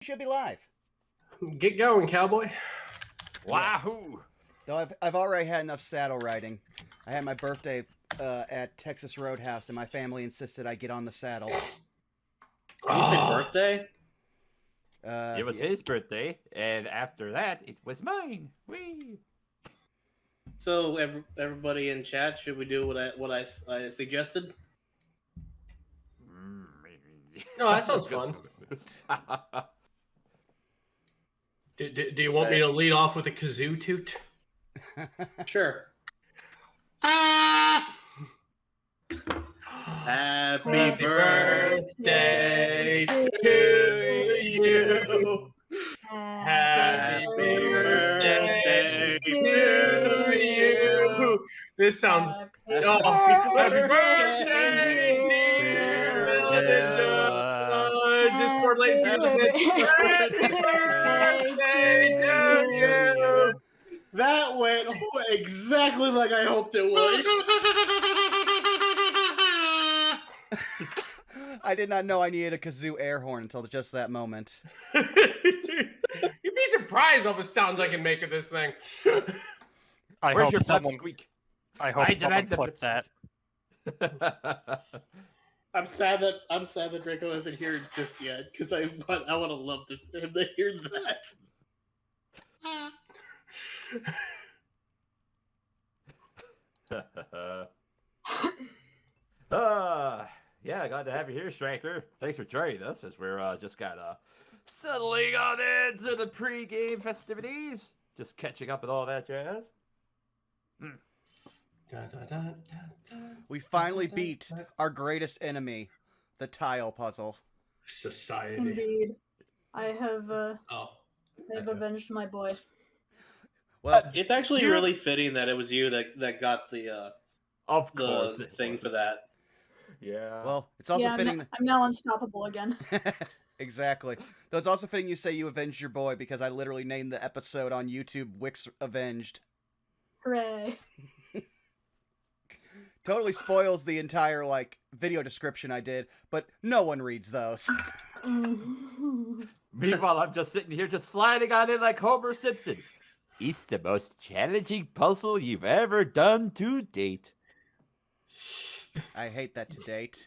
should be live. Get going, cowboy. Wahoo! Though I've already had enough saddle riding. I had my birthday at Texas Roadhouse, and my family insisted I get on the saddle. Birthday? It was his birthday, and after that, it was mine. Whee! So everybody in chat, should we do what I suggested? No, that sounds fun. Do you want me to lead off with a kazoo toot? Sure. Happy Happy birthday to you. Happy birthday to you. This sounds. Happy birthday, dear Ellen John. Discord late to the Happy birthday to you. That went exactly like I hoped it would. I did not know I needed a kazoo air horn until just that moment. You'd be surprised how much sounds I can make of this thing. Where's your someone squeak? I hope someone clipped that. I'm sad that Draco isn't here just yet because I would have loved him to hear that. Yeah, glad to have you here, Striker. Thanks for joining us as we're just kind of settling on into the pre-game festivities. Just catching up with all that jazz. We finally beat our greatest enemy, the tile puzzle. Society. Indeed. I have avenged my boy. Well, It's actually really fitting that it was you that got the thing for that. Yeah. well, it's also fitting. I'm now unstoppable again. Exactly. Though it's also fitting you say you avenged your boy because I literally named the episode on YouTube Wix Avenged. Hooray. Totally spoils the entire video description I did, but no one reads those. Meanwhile, I'm just sitting here just sliding on it like Homer Simpson. It's the most challenging puzzle you've ever done to date. I hate that to date.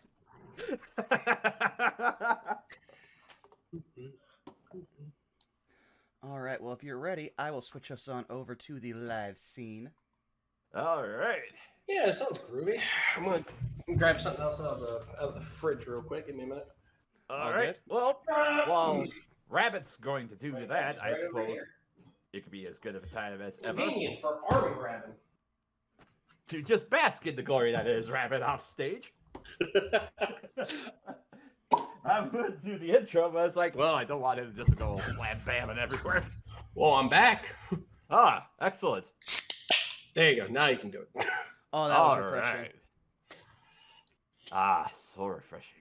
All right, well, if you're ready, I will switch us on over to the live scene. All right. Yeah, it sounds groovy. I'm gonna grab something else out of the fridge real quick. Give me a minute. All right. Well, while Rabbit's going to do that, I suppose it could be as good of a time as ever Convenient for army grabbing. to just bask in the glory that is Rabbit off stage. I'm going to do the intro, but it's like, well, I don't want him to just go slam bamming everywhere. Well, I'm back. Ah, excellent. There you go. Now you can do it. Oh, that was refreshing. Right. Ah, so refreshing.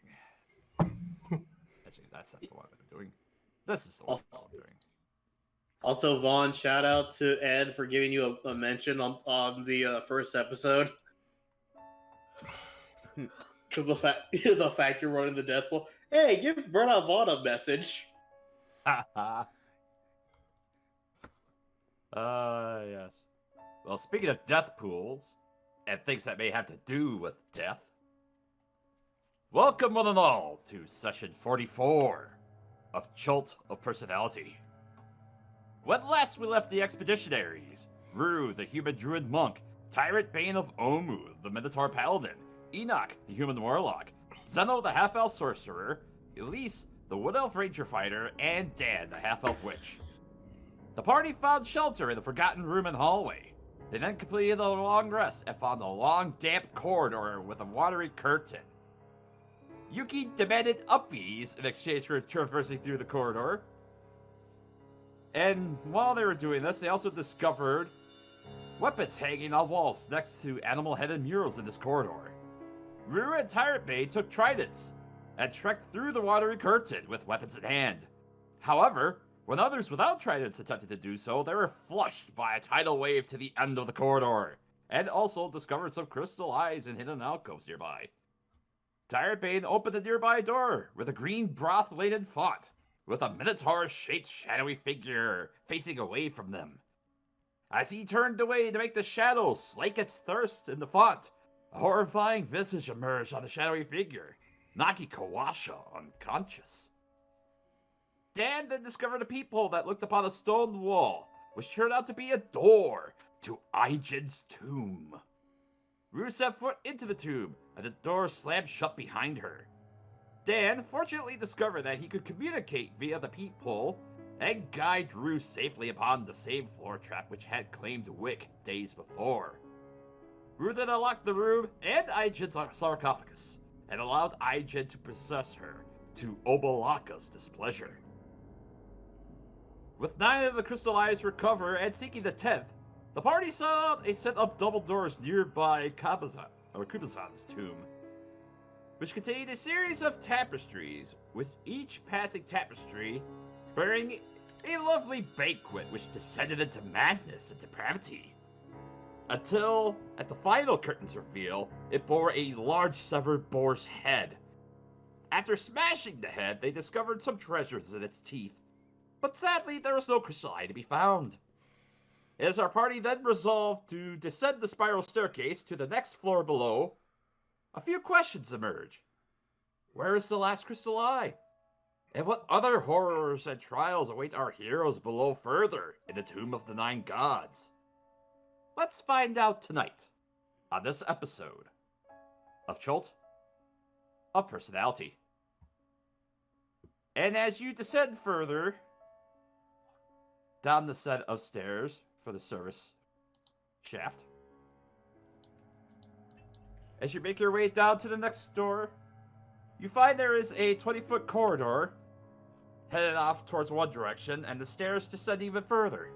Actually, that's not the one I'm doing. This is the one I'm doing. Also, Vaughn, shout out to Ed for giving you a mention on the first episode. Because the fact you're running the death pool. Hey, give Burnout Vaughn a message. Yes. Well, speaking of death pools and things that may have to do with death, welcome one and all to session 44 of Chult of Personality. When last we left the expeditionaries, Rue, the human druid monk, Tyrant Bane of Omu, the Minotaur Paladin, Enoch, the human warlock, Zeno, the half-elf sorcerer, Elise, the wood-elf ranger fighter, and Dan, the half-elf witch. The party found shelter in the forgotten room and hallway. They then completed a long rest and found a long, damp corridor with a watery curtain. Yuki demanded uppies in exchange for traversing through the corridor. And while they were doing this, they also discovered weapons hanging on walls next to animal-headed murals in this corridor. Ruru and Tyrant Bane took tridents and trekked through the watery curtain with weapons in hand. However, when others without tridents attempted to do so, they were flushed by a tidal wave to the end of the corridor, and also discovered some crystal eyes and hidden alcoves nearby. Tyrant Bane opened the nearby door with a green broth-laden font, with a minotaur-shaped shadowy figure facing away from them. As he turned away to make the shadow slake its thirst in the font, a horrifying visage emerged on the shadowy figure, knocking Kawasha unconscious. Dan then discovered a peephole that looked upon a stone wall, which turned out to be a door to Aijin's tomb. Rue set foot into the tomb, and the door slammed shut behind her. Dan fortunately discovered that he could communicate via the peephole and guide Rue safely upon the same floor trap which had claimed Wick days before. Rue then unlocked the room and Aijin's sarcophagus, and allowed Aijin to possess her, to Obalaka's displeasure. With 9 of the crystal eyes recovered and seeking the 10th, the party saw a set of double doors nearby Kubazan's tomb, which contained a series of tapestries, with each passing tapestry bearing a lovely banquet which descended into madness and depravity. Until, at the final curtain's reveal, it bore a large severed boar's head. After smashing the head, they discovered some treasures in its teeth, but sadly there was no crystal eye to be found. As our party then resolved to descend the spiral staircase to the next floor below, a few questions emerge. Where is the last crystal eye? And what other horrors and trials await our heroes below further in the Tomb of the 9 Gods? Let's find out tonight on this episode of Chult of Personality. And as you descend further down the set of stairs for the service shaft, as you make your way down to the next door, you find there is a 20-foot corridor headed off towards one direction, and the stairs descend even further.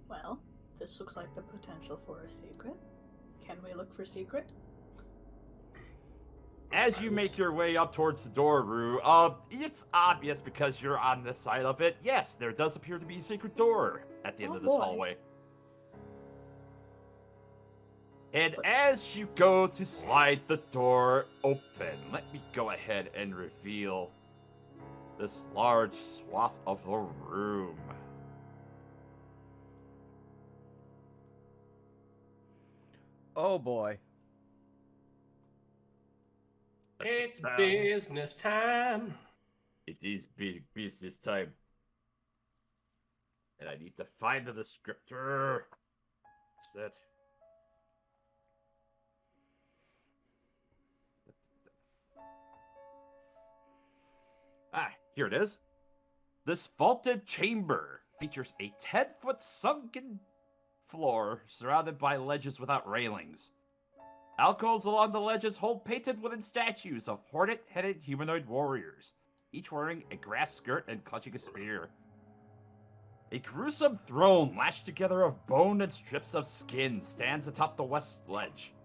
Well, this looks like the potential for a secret. Can we look for secret? As you make your way up towards the door, Rue, it's obvious because you're on this side of it. Yes, there does appear to be a secret door at the end of this hallway. And as you go to slide the door open, let me go ahead and reveal this large swath of the room. Oh boy. It's business time. It is big business time. And I need to find the descriptor. Set. Ah, here it is. This vaulted chamber features a 10-foot sunken floor surrounded by ledges without railings. Alcoves along the ledges hold painted wooden statues of hornet-headed humanoid warriors, each wearing a grass skirt and clutching a spear. A gruesome throne lashed together of bone and strips of skin stands atop the west ledge.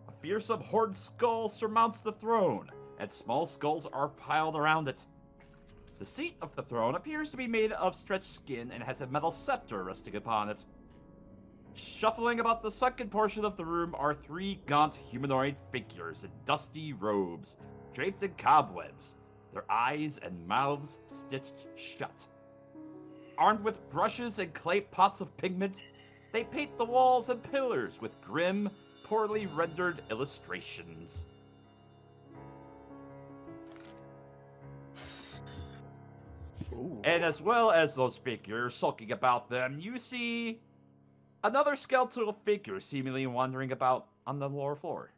A fearsome horned skull surmounts the throne, and small skulls are piled around it. The seat of the throne appears to be made of stretched skin and has a metal scepter resting upon it. Shuffling about the sunken portion of the room are 3 gaunt humanoid figures in dusty robes, draped in cobwebs, their eyes and mouths stitched shut. Armed with brushes and clay pots of pigment, they paint the walls and pillars with grim, poorly rendered illustrations. Ooh. And as well as those figures sulking about them, you see another skeletal figure seemingly wandering about on the lower floor.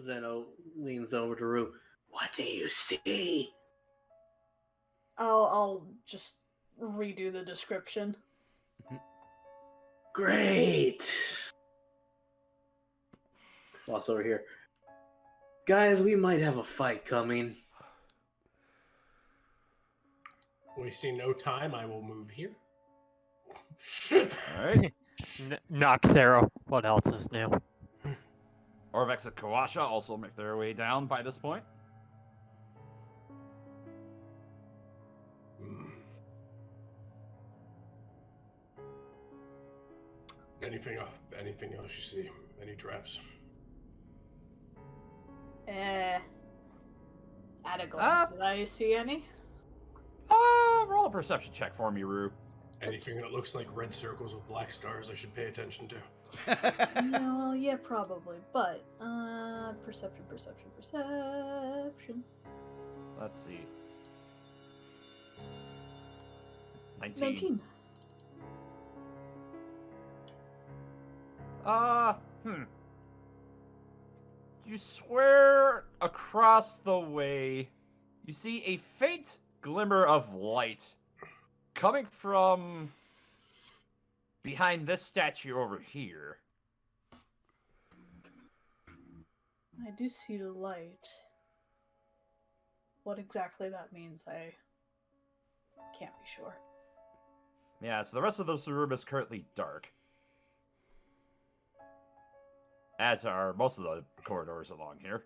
Zeno leans over to Rue. What do you see? I'll just redo the description. Great. Boss over here. Guys, we might have a fight coming. Wasting no time, I will move here. Alright. Noxero, what else is new? Orvex and Kawasha also make their way down by this point. Anything else you see? Any traps? At a glance, did I see any? Roll a perception check for me, Rue. Anything that looks like red circles with black stars I should pay attention to. No, well, yeah, probably. But, perception. Let's see. 19. 19. You swear across the way, you see a faint glimmer of light coming from behind this statue over here. I do see the light. What exactly that means, I can't be sure. Yeah, so the rest of this room is currently dark. As are most of the corridors along here.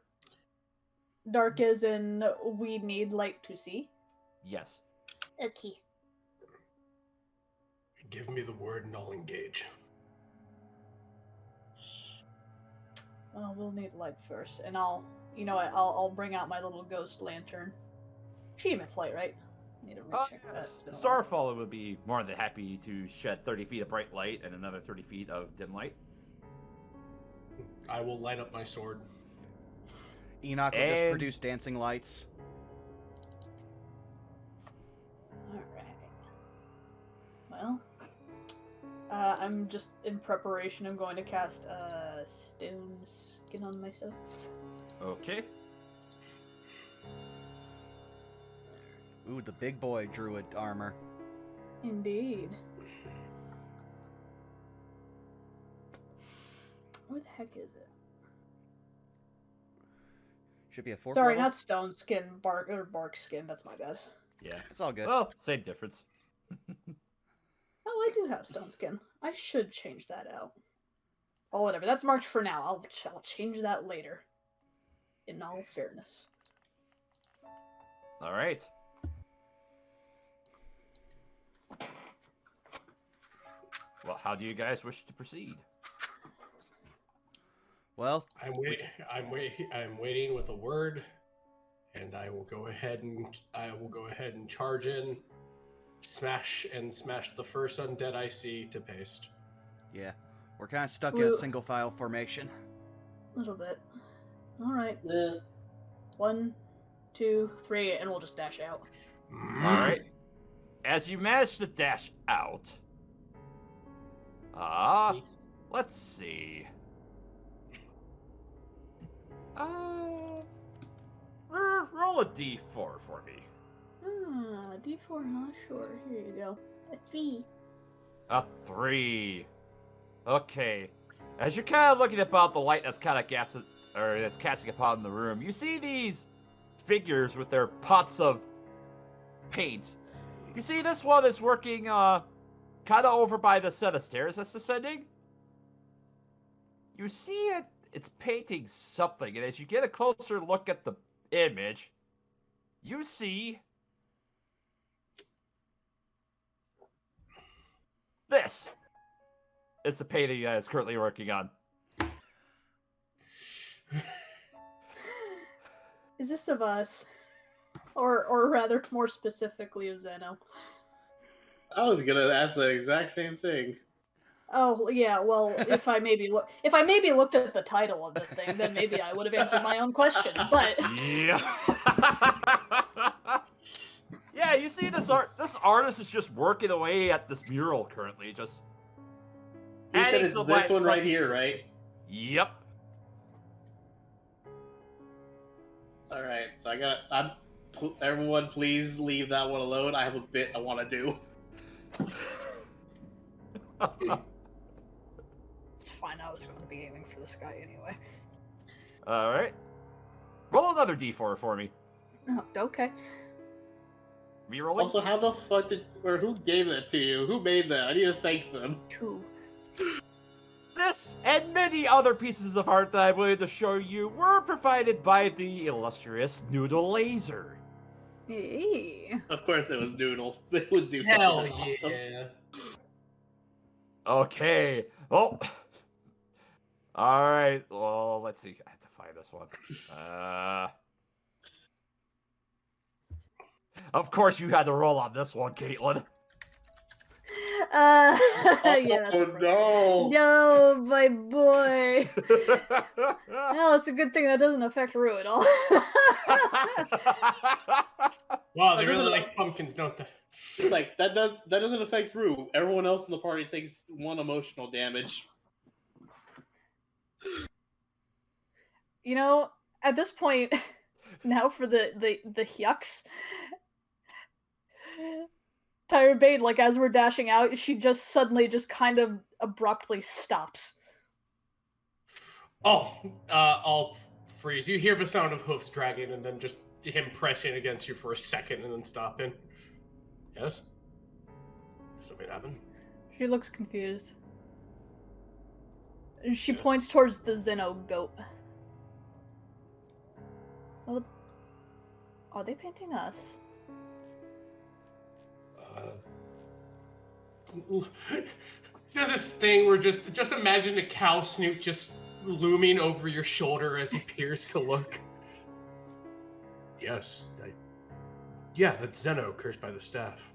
Dark as in we need light to see? Yes. Okay. Give me the word and I'll engage. Well, we'll need light first, and I'll bring out my little ghost lantern. Achievement's light, right? Need to recheck that. Yes. It's been a while. Starfaller would be more than happy to shed 30 feet of bright light and another 30 feet of dim light. I will light up my sword. Enoch will just produce dancing lights. Alright. Well, I'm just in preparation. I'm going to cast Stone Skin on myself. Okay. Ooh, the big boy druid armor. Indeed. Where the heck is it? Should be a 4th Sorry, level. not stone skin, bark skin. That's my bad. Yeah. It's all good. Well, same difference. Oh, I do have stone skin. I should change that out. Oh, whatever. That's marked for now. I'll change that later. In all fairness. All right. Well, how do you guys wish to proceed? Well, I'm waiting with a word, and I will go ahead and charge in, smash the first undead I see to paste. yeah. We're kind of stuck in a Ooh. single file formation. A little bit. Alright. 1, 2, 3, and we'll just dash out. All right. As you manage to dash out, let's see. Roll a d4 for me. D4, huh? Sure. Here you go. A 3. A 3. Okay. As you're kind of looking about the light that's kind of that's casting upon the room, you see these figures with their pots of paint. You see this one is working kind of over by the set of stairs that's descending. You see it's painting something, and as you get a closer look at the image, you see this. It's the painting that it's currently working on. Is this of us? Or rather, more specifically, of Zeno? I was gonna ask the exact same thing. Oh yeah, well, if I maybe looked at the title of the thing, then maybe I would have answered my own question. But Yeah. Yeah, you see this artist is just working away at this mural currently, just You said adding it's some this last one right touches. here, right? Yep. Alright, so everyone please leave that one alone. I have a bit I want to do. it's fine. I was going to be aiming for this guy anyway. All right. Roll another d4 for me. Oh, okay. Rerolling. Also, how the fuck who gave that to you? Who made that? I need to thank them. 2. This and many other pieces of art that I wanted to show you were provided by the illustrious Noodle Laser. Hey. Of course it was Noodle. They would do something Hell awesome. yeah! Okay. Oh. All right. Well, let's see. I have to find this one. Of course, you had to roll on this one, Caitlin. Yeah, that's Oh appropriate. no! No, my boy. Well, it's a good thing that doesn't affect Rue at all. Wow, they That really doesn't- like pumpkins, don't they? Like that doesn't affect Rue. Everyone else in the party takes 1 emotional damage. You know, at this point, now for the yucks. Tyra Bate, like as we're dashing out, she just suddenly just kind of abruptly stops. Oh, I'll freeze. You hear the sound of hoofs dragging, and then just him pressing against you for a second, and then stopping. Yes. Something happened. She looks confused. She points towards the Zeno goat. Well, are they painting us? There's this thing where just imagine a cow snoot just looming over your shoulder as he peers to look. Yes, yeah, that's Zeno, cursed by the staff.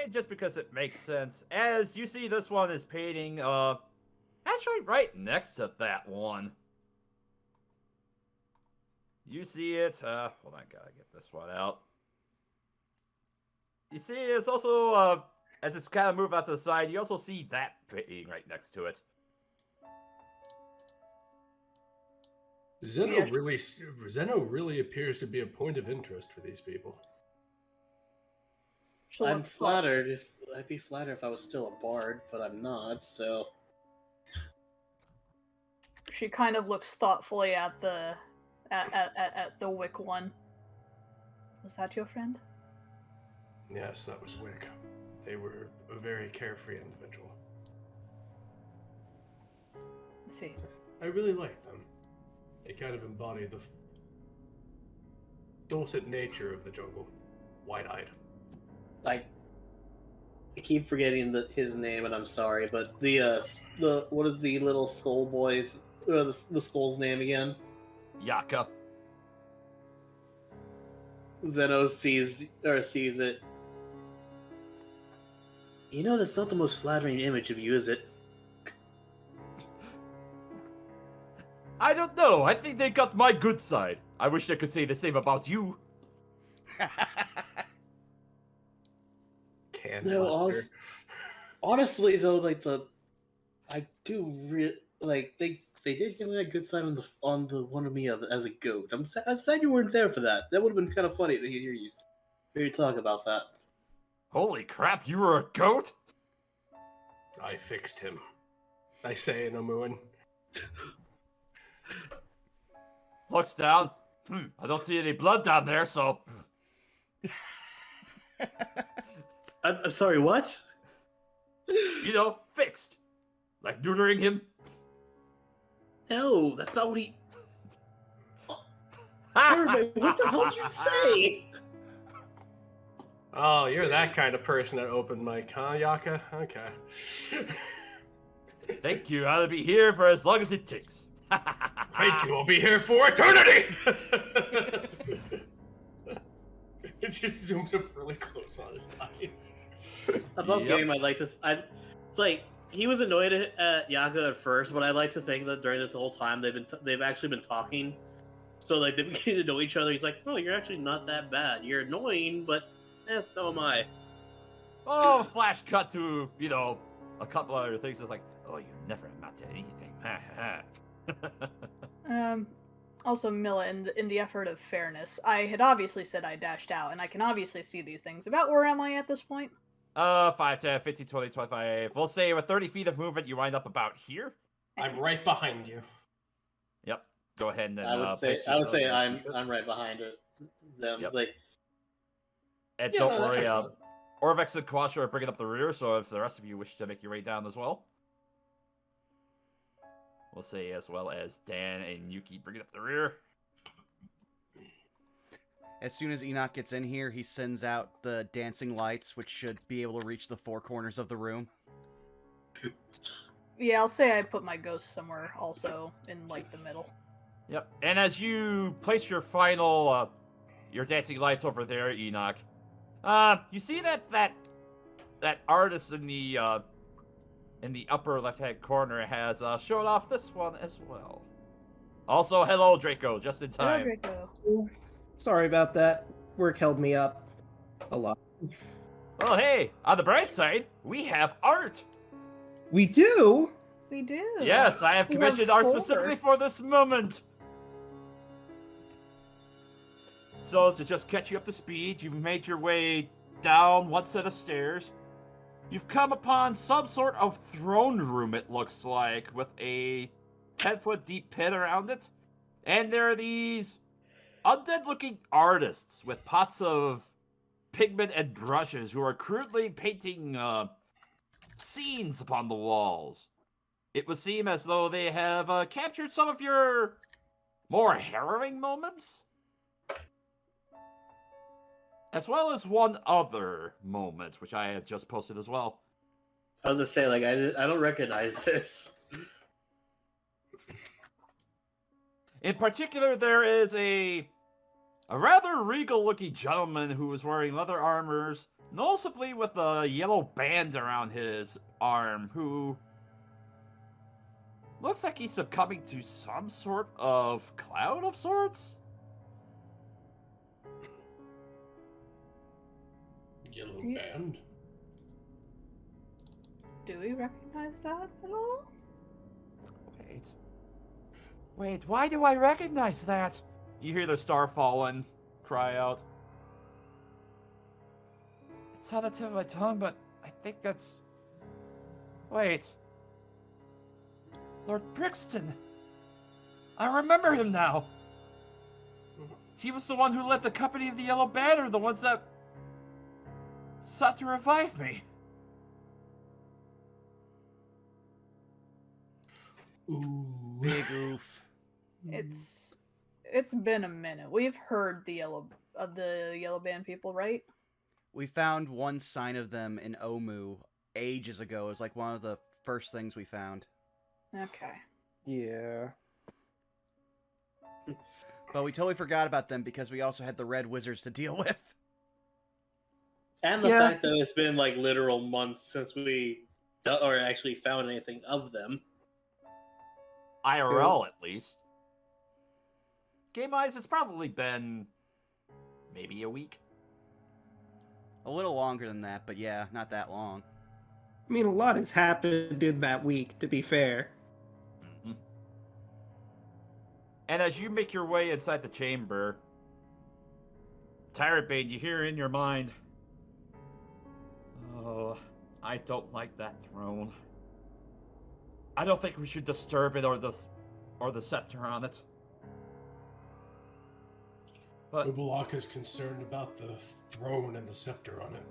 And just because it makes sense, as you see, this one is painting, actually right next to that one. You see it, hold on, gotta get this one out. You see, it's also, as it's kind of moved out to the side, you also see that painting right next to it. Zeno Yeah. really appears to be a point of interest for these people. She'll I'm look flattered. I'd be flattered if I was still a bard, but I'm not. So She kind of looks thoughtfully at the Wick one. Was that your friend? Yes, that was Wick. They were a very carefree individual. Let's see. I really liked them. They kind of embodied the dulcet nature of the jungle. Wide-eyed. I keep forgetting his name, and I'm sorry. But the what is the little skull boys? The skull's name again? Yaka. Zeno sees it. You know, that's not the most flattering image of you, is it? I don't know, I think they got my good side. I wish I could say the same about you. Can't No, laughter. honestly though, I do they did give me that good side on the one of me as a goat. I'm sad you weren't there for that. That would have been kind of funny to hear you talk about that. Holy crap, you were a goat? I fixed him. I say in Omuan. Looks down. I don't see any blood down there, so... I'm sorry, what? You know, fixed. Like neutering him. No, that's not what he. Ha! Everybody, what the hell did you say? Oh, you're that kind of person at open mic, huh, Yaka? Okay. Thank you, I'll be here for as long as it takes. Thank you, I'll be here for eternity! It just zooms up really close on his eyes. Above Yep. game, it's like he was annoyed at Yaga at first, but I like to think that during this whole time they've actually been talking. So like they've getting to know each other. He's like, "Oh, you're actually not that bad. You're annoying, but so am I." Oh, flash cut to, you know, a couple other things. It's like, oh, you never amount to anything. Also, Milla, in the effort of fairness, I had obviously said I dashed out, and I can obviously see these things. About where am I at this point? 5, 10, 15, 20, 25. We'll say with 30 feet of movement, you wind up about here. I'm right behind you. Yep. Go ahead and I would say I'm right behind them. Yep. Like And Yeah, don't no, that worry, checks out. Orvex and Quasha are bringing up the rear, so if the rest of you wish to make your way down as well. We'll say as well as Dan and Yuki bringing up the rear. As soon as Enoch gets in here, he sends out the dancing lights, which should be able to reach the four corners of the room. Yeah, I'll say I put my ghost somewhere also in like the middle. Yep. And as you place your final, your dancing lights over there, Enoch, you see that artist in the upper left-hand corner has showed off this one as well. Also, hello, Draco, just in Hello, time. Draco. Sorry about that. Work held me up a lot. Well, hey, on the bright side, we have art. We do? We do. Yes, I have We have commissioned art 4. specifically for this moment. So, to just catch you up to speed, you've made your way down one set of stairs. You've come upon some sort of throne room, it looks like, with a 10-foot deep pit around it. And there are these undead-looking artists with pots of pigment and brushes who are crudely painting scenes upon the walls. It would seem as though they have captured some of your more harrowing moments, as well as one other moment, which I have just posted as well. I was gonna say, like, I don't recognize this. In particular, there is a rather regal-looking gentleman who is wearing leather armors, noticeably with a yellow band around his arm, who looks like he's succumbing to some sort of cloud of sorts. Yellow Do you- band. Do we recognize that at all? Wait, why do I recognize that? You hear the Starfallen cry out. It's on the tip of my tongue, but I think that's... Wait. Lord Brixton. I remember him now. He was the one who led the Company of the Yellow Banner, the ones that sought to revive me. Ooh. Big oof. It's been a minute. We've heard the yellow band people, right? We found one sign of them in Omu ages ago. It was like one of the first things we found. Okay. Yeah. But we totally forgot about them because we also had the Red Wizards to deal with. And the Yeah. fact that it's been like literal months since we or actually found anything of them. IRL, at least. Game-wise, it's probably been maybe a week. A little longer than that, but yeah, not that long. I mean, a lot has happened in that week, to be fair. Mm-hmm. And as you make your way inside the chamber, Tyrant Bane, you hear in your mind, "Oh, I don't like that throne. I don't think we should disturb it or the scepter on it." But Ubalak is concerned about the throne and the scepter on it.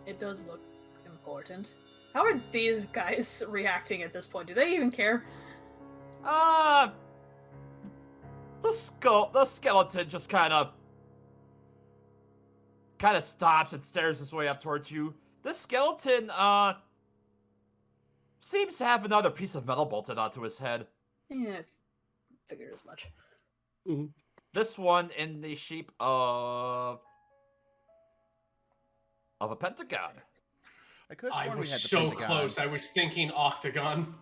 It does look important. How are these guys reacting at this point? Do they even care? the skeleton just kind of stops and stares his way up towards you. This skeleton seems to have another piece of metal bolted onto his head. Yeah, figured as much. This one in the shape of a pentagon. I could have I sworn we was had the so Pentagon. close. I was thinking octagon.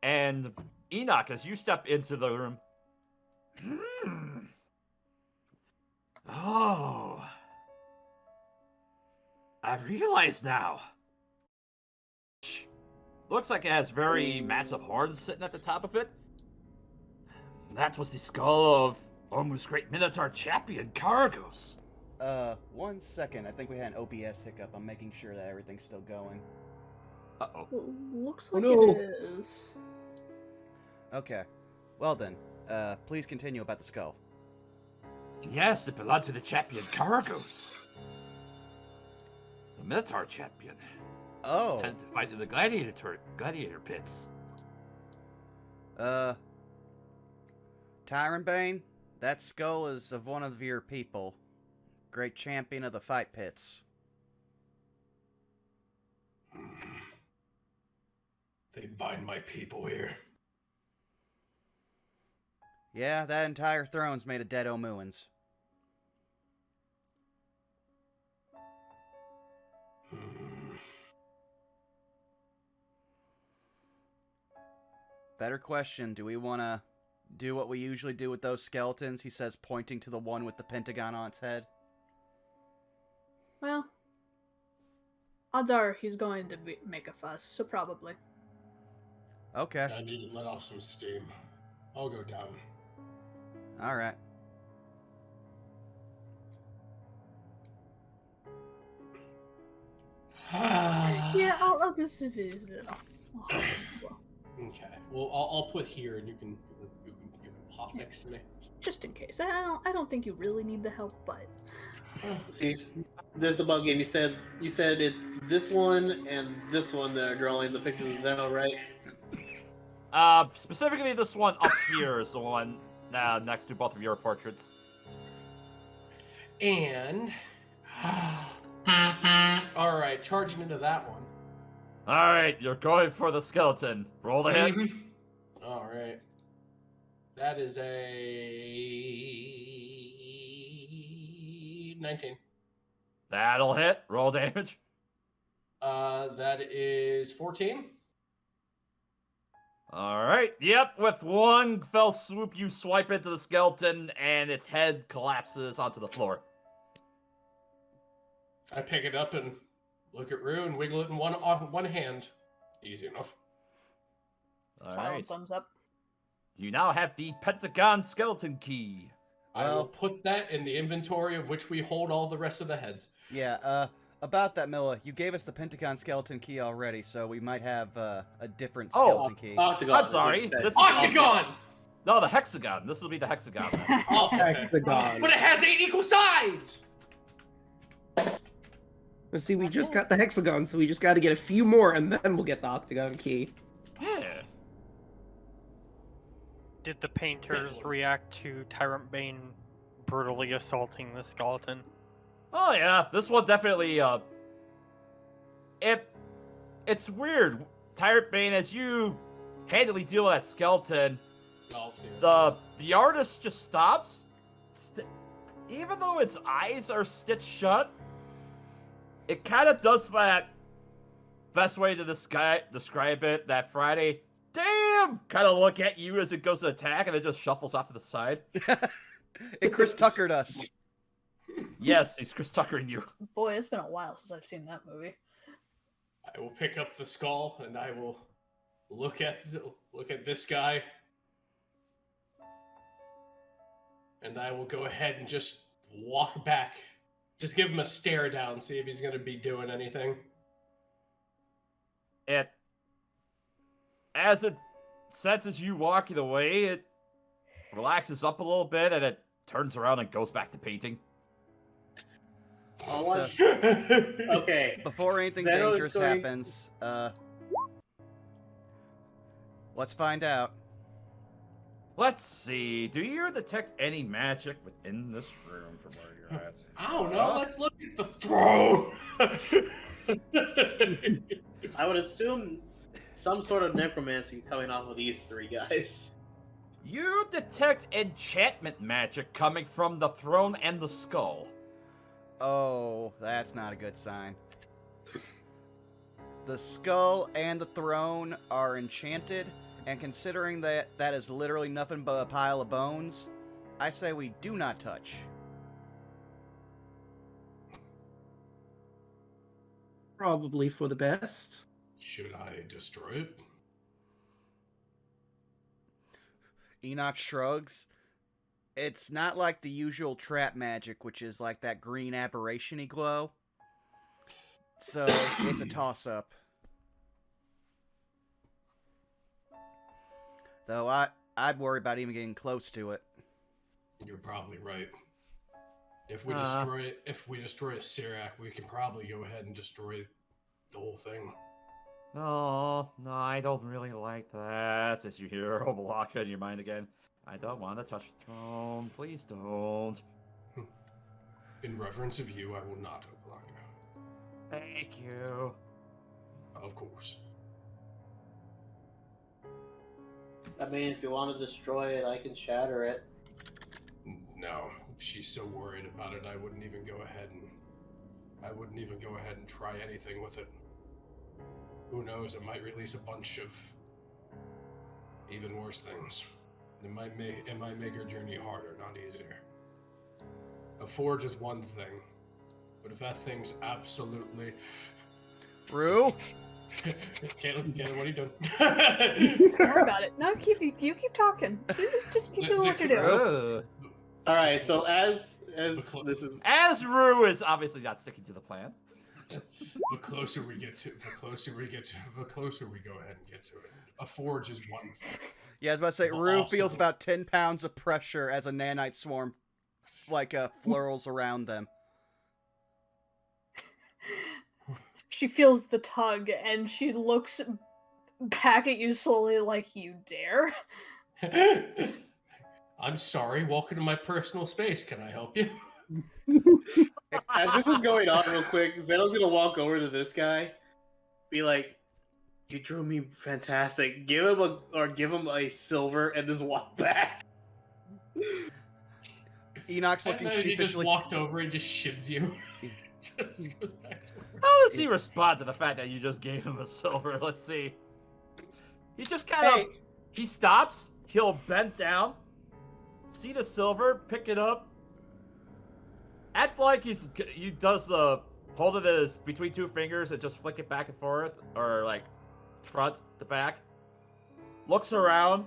And Enoch, as you step into the room, oh, I realize now. Looks like it has very massive horns sitting at the top of it. That was the skull of Omu's great Minotaur champion, Cargos. 1 second. I think we had an OBS hiccup. I'm making sure that everything's still going. Uh-oh. Looks Oh, like no. it is. Okay. Well then, please continue about the skull. Yes, it belonged to the champion, Cargos. The Minotaur champion. Oh. Tended to fight in the gladiator pits. Tyrant Bane, that skull is of one of your people. Great champion of the fight pits. They bind my people here. Yeah, that entire throne's made of dead Omuans. Better question, do we want to do what we usually do with those skeletons? He says, pointing to the one with the pentagon on its head. Well, odds are he's going to make a fuss, so probably. Okay. I need to let off some steam. I'll go down. Alright. Yeah, I'll just visit it. Well, Okay. Well, I'll put here, and you can pop next to me. just in case. I don't think you really need the help, but See, there's the bug game. You said it's this one and this one that are drawing the pictures of Zeno, right? Specifically this one up here is the one next to both of your portraits. And all right, charging into that one. All right, you're going for the skeleton. Roll the hit. All right. That is a 19. That'll hit. Roll damage. That is 14. All right. Yep. With one fell swoop, you swipe into the skeleton, and its head collapses onto the floor. I pick it up and look at Rue and wiggle it in one hand. Easy enough. All silent right. thumbs up. You now have the Pentagon skeleton key. I will Well- put that in the inventory of which we hold all the rest of the heads. Yeah, about that, Milla, you gave us the Pentagon skeleton key already, so we might have a different Oh, skeleton key. Octagon. I'm is what sorry. you said. This is Octagon! No, the hexagon. This will be the hexagon. Then. Oh, okay. Hexagon. But it has 8 equal sides! Well, see, we just got the hexagon, so we just got to get a few more, and then we'll get the octagon key. Yeah. Did the painters react to Tyrant Bane brutally assaulting the skeleton? Oh yeah, this one definitely. It's weird. Tyrant Bane, as you handily deal with that skeleton, I'll see it. the artist just stops. Even though its eyes are stitched shut, it kind of does that. Best way to describe it, that Friday, damn, kind of look at you as it goes to attack, and it just shuffles off to the side. It Chris Tuckered us. Yes, he's Chris Tuckering you. Boy, it's been a while since I've seen that movie. I will pick up the skull and I will look at this guy. And I will go ahead and just walk back. Just give him a stare down, see if he's going to be doing anything. As it senses you walking away, it relaxes up a little bit, and it turns around and goes back to painting. Also, Okay. before anything Zeno is dangerous going- happens, let's find out. Let's see. Do you detect any magic within this room from where you're at? I don't know. Let's look at the throne. I would assume some sort of necromancy coming off of these three guys. You detect enchantment magic coming from the throne and the skull. Oh, that's not a good sign. The skull and the throne are enchanted, and considering that that is literally nothing but a pile of bones, I say we do not touch. Probably for the best. Should I destroy it? Enoch shrugs. It's not like the usual trap magic, which is like that green aberration-y glow. So it's a toss-up. Though I'd worry about even getting close to it. You're probably right. If we Uh. destroy a Sirac, we can probably go ahead and destroy the whole thing. No, I don't really like that. As you hear Obalaka in your mind again. I don't want to touch the throne. Please don't. In reverence of you, I will not, Blanca. Thank you. Of course. I mean, if you want to destroy it, I can shatter it. No, she's so worried about it. I wouldn't even go ahead and try anything with it. Who knows? It might release a bunch of even worse things. It might make her journey harder, not easier. A forge is one thing, but if that thing's absolutely Rue? Caleb, what are you doing? Don't worry about it. No, you keep talking. Just keep doing what you're doing. All right. So as this is As Rue is obviously not sticking to the plan. The closer we go ahead and get to it. A forge is one thing. Yeah, I was about to say, Rue Also- feels about 10 pounds of pressure as a nanite swarm, flurls around them. She feels the tug, and she looks back at you slowly like, you dare? I'm sorry, welcome to my personal space. Can I help you? as this is going on real quick, Zeno's gonna walk over to this guy, be like, "You drew me fantastic. Give him a silver, and just walk back." Enoch's And looking then he just sheepishly. walked over and just shivs you. Just goes back to work. How does he respond to the fact that you just gave him a silver? Let's see. He just kind of... He stops. He'll bend down. See the silver. Pick it up. Act like he does the... Hold it as between two fingers and just flick it back and forth. Or like front to back. Looks around.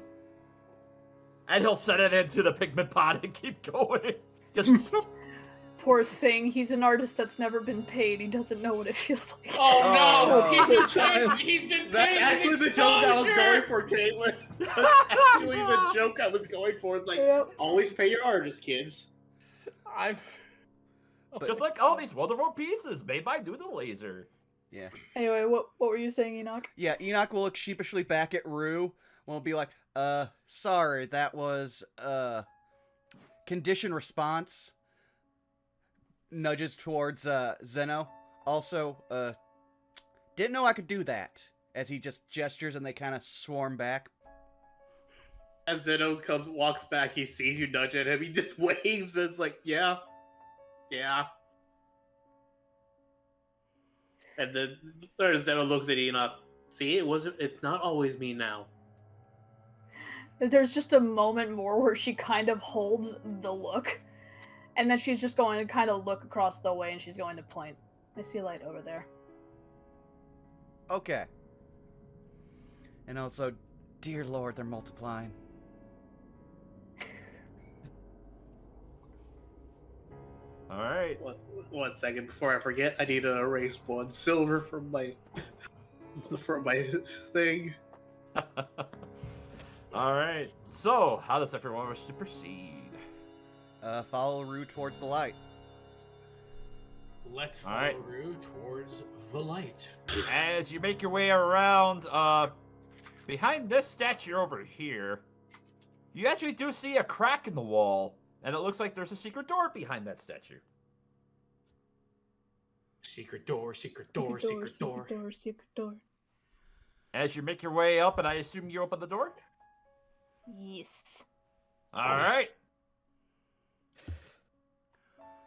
And he'll set it into the pigment pot and keep going. Just... Poor thing, he's an artist that's never been paid. He doesn't know what it feels like. Oh no! Oh, He's been That's paying actually the joke I was going exposure! for, Caitlin. That's actually the joke I was going for. It's like, Yep. always pay your artist, kids. I'm. Just like all these wonderful pieces made by Noodle Laser. Yeah. Anyway, what were you saying, Enoch? Yeah, Enoch will look sheepishly back at Rue. Will be like, sorry, that was, condition response. Nudges towards, Zeno. Also, didn't know I could do that. As he just gestures and they kind of swarm back. As Zeno walks back, he sees you nudge at him. He just waves. And it's like, yeah. And then Zeno looks at Enoch. See, it's not always me now. There's just a moment more where she kind of holds the look, and then she's just going to kind of look across the way, and she's going to point. I see a light over there. Okay. And also, dear Lord, they're multiplying. Alright. One second before I forget. I need to erase one silver from my thing. Alright. So, how does everyone wish to proceed? Follow Rue towards the light. Let's follow Alright. Rue towards the light. As you make your way around, behind this statue over here, you actually do see a crack in the wall, and it looks like there's a secret door behind that statue. Secret door, secret door, secret door. Secret door. As you make your way up, and I assume you open the door? Yes. Alright.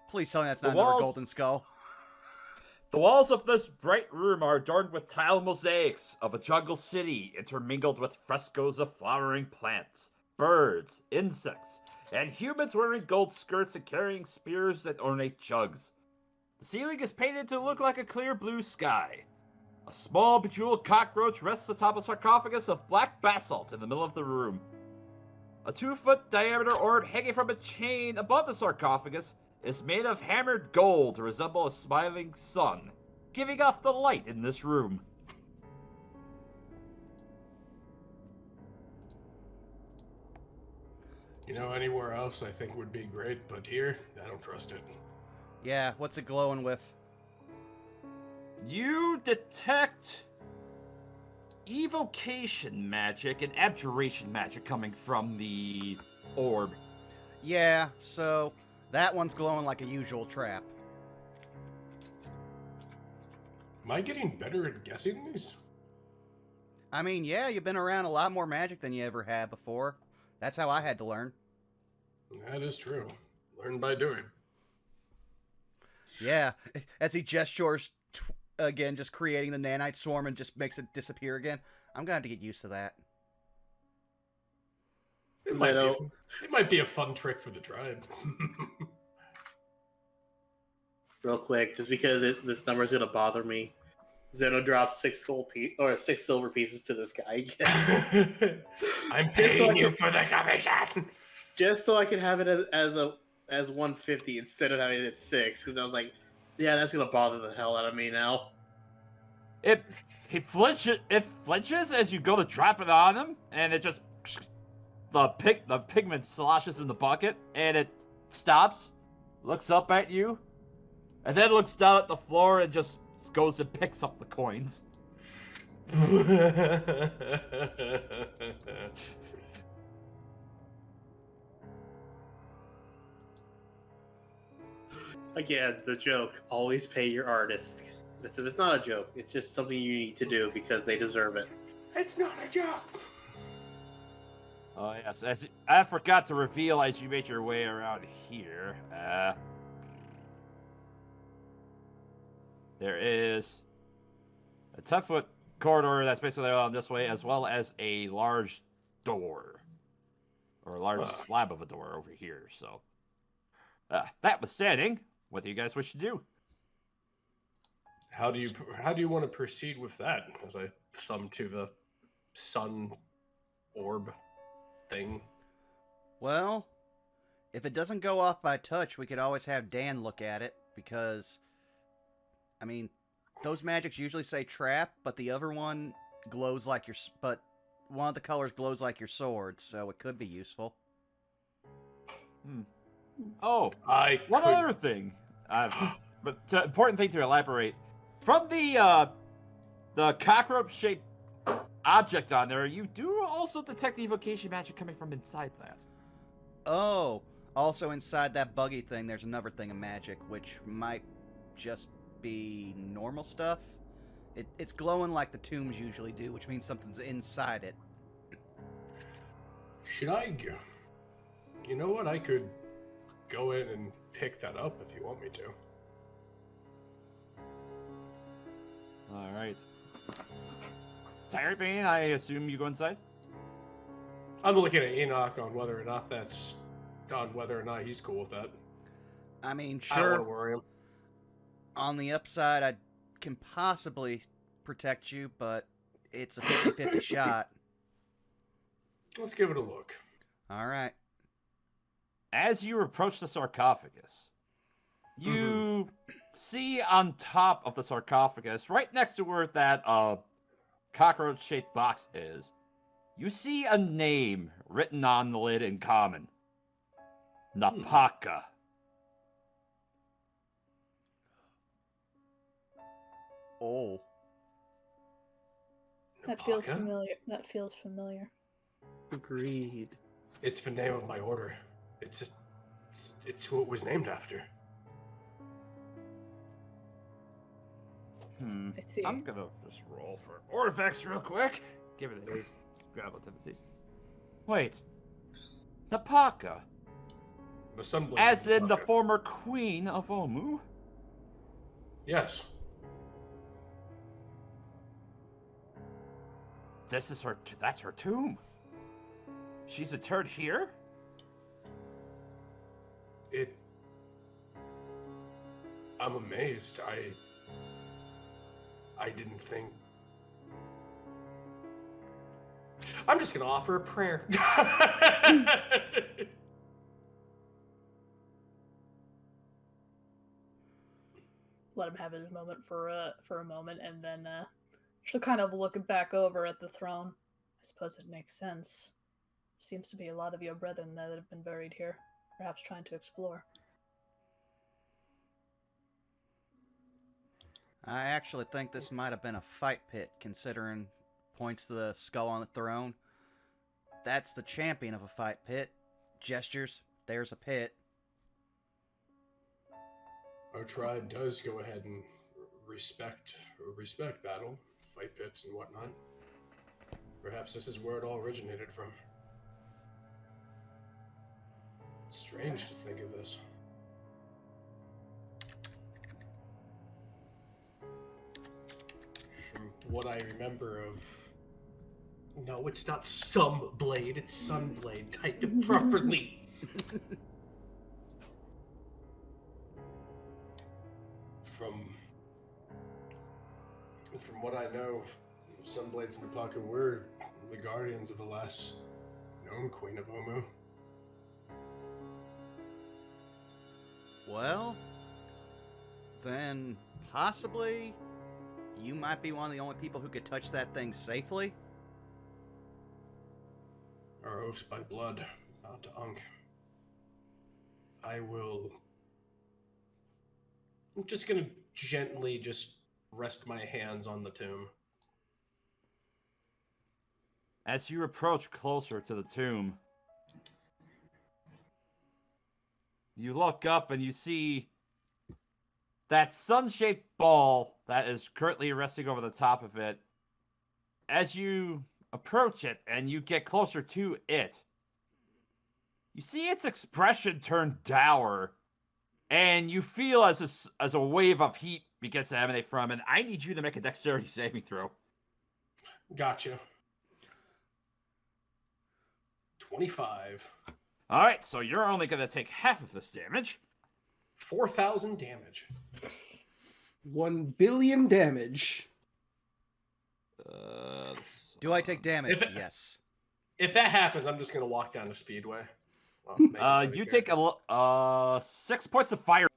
Please tell me that's The not another walls- golden skull. The walls of this bright room are adorned with tile mosaics of a jungle city intermingled with frescoes of flowering plants, birds, insects, and humans wearing gold skirts and carrying spears and ornate jugs. The ceiling is painted to look like a clear blue sky. A small bejeweled cockroach rests atop a sarcophagus of black basalt in the middle of the room. A 2-foot diameter orb hanging from a chain above the sarcophagus is made of hammered gold to resemble a smiling sun, giving off the light in this room. You know, anywhere else I think would be great, but here, I don't trust it. Yeah, what's it glowing with? You detect evocation magic and abjuration magic coming from the orb. Yeah, so that one's glowing like a usual trap. Am I getting better at guessing these? I mean, yeah, you've been around a lot more magic than you ever had before. That's how I had to learn. That is true. Learn by doing. Yeah, as he gestures again, just creating the nanite swarm and just makes it disappear again. I'm gonna have to get used to that. It Zeno, might be a fun trick for the tribe. real quick, just because this number is gonna bother me. Zeno drops 6 silver pieces to this guy again. I'm Just so paying I you can- for the commission. just so I can have it as 150 instead of having it at 6, because I was like, yeah, that's gonna bother the hell out of me now. It flinches as you go to drop it on him, and it just the pigment sloshes in the bucket, and it stops, looks up at you, and then looks down at the floor and just goes and picks up the coins. Again, the joke: always pay your artist. It's not a joke. It's just something you need to do because they deserve it. It's not a joke. Oh yes, as I forgot to reveal as you made your way around here. There is a 10-foot corridor that's basically on this way, as well as a large door, or a large slab of a door over here. So, that was standing. What do you guys wish to do? How do you want to proceed with that? As I thumb to the sun orb thing. Well, if it doesn't go off by touch, we could always have Dan look at it, because, I mean, those magics usually say trap, but the other one glows like but one of the colors glows like your sword, so it could be useful. Oh, one other thing. But important thing to elaborate. From the cockroach-shaped object on there, you do also detect evocation magic coming from inside that. Oh, also inside that buggy thing, there's another thing of magic, which might just be normal stuff. It's glowing like the tombs usually do, which means something's inside it. Should I go? You know what? I could go in and pick that up if you want me to. All right. Tyrant Bane, I assume you go inside? I'm looking at Enoch on whether or not he's cool with that. I mean, I don't want sure, to worry him. on the upside, I can possibly protect you, but it's a 50-50 shot. Let's give it a look. All right. As you approach the sarcophagus, you see on top of the sarcophagus, right next to where that cockroach-shaped box is, you see a name written on the lid in common. Napaka. Oh. That feels Napaka? familiar. That feels familiar. Agreed. It's the name of my order. It's who it was named after. I see. I'm gonna just roll for artifacts real quick. Give it his gravel tendencies. Wait. Napaka. The Sunblade. As in the Napaka. former queen of Omu? Yes. This is her. That's her tomb. She's interred here? I'm amazed. I didn't think. I'm just gonna offer a prayer. Let him have his moment for a moment, and then she'll kind of look back over at the throne. I suppose it makes sense. Seems to be a lot of your brethren that have been buried here, perhaps trying to explore. I actually think this might have been a fight pit, considering points to the skull on the throne. That's the champion of a fight pit. Gestures. There's a pit. Our tribe does go ahead and respect battle, fight pits and whatnot. Perhaps this is where it all originated from. It's strange to think of this. From what I remember of... No, it's not some blade, it's Sunblade. Typed it properly. From what I know, Sunblades and Napaka were the guardians of the last known Queen of Omu. Well, then possibly you might be one of the only people who could touch that thing safely. Our oaths by blood, bound to Unk. I'm just gonna gently just rest my hands on the tomb. As you approach closer to the tomb, you look up and you see that sun-shaped ball that is currently resting over the top of it. As you approach it and you get closer to it, you see its expression turn dour, and you feel as a wave of heat begins to emanate from it. I need you to make a dexterity saving throw. Gotcha. 25. All right, so you're only going to take half of this damage. 4,000 damage. 1 billion damage. Do I take damage? If- Yes. If that happens, I'm just gonna walk down to Speedway. Well, You take 6 points of fire.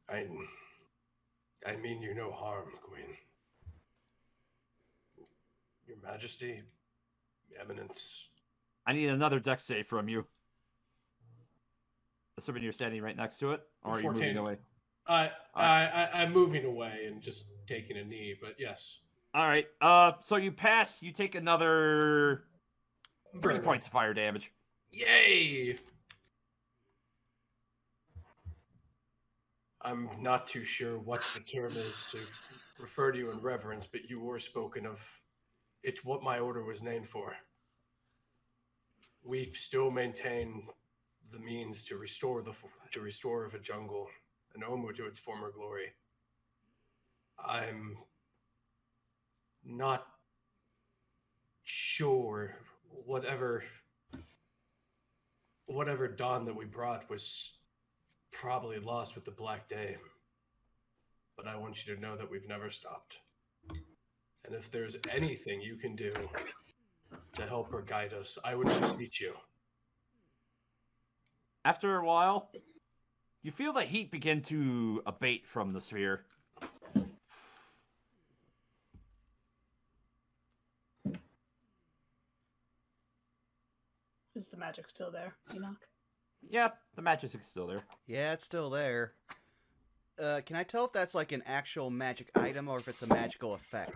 I mean you no harm, Queen. Your Majesty, Eminence. I need another dex save from you. Assuming you're standing right next to it, or are you 14. moving away? I'm moving away and just taking a knee, but yes. All right. So you pass. You take another 3 points of fire damage. Yay! I'm not too sure what the term is to refer to you in reverence, but you were spoken of. It's what my order was named for. We still maintain the means to restore the jungle and Omu to its former glory. I'm not sure whatever dawn that we brought was probably lost with the Black Day. But I want you to know that we've never stopped. And if there's anything you can do to help or guide us, I would beseech you. After a while, you feel the heat begin to abate from the sphere. Is the magic still there, Enoch? Yep, the magic is still there. Yeah, it's still there. Can I tell if that's like an actual magic item or if it's a magical effect?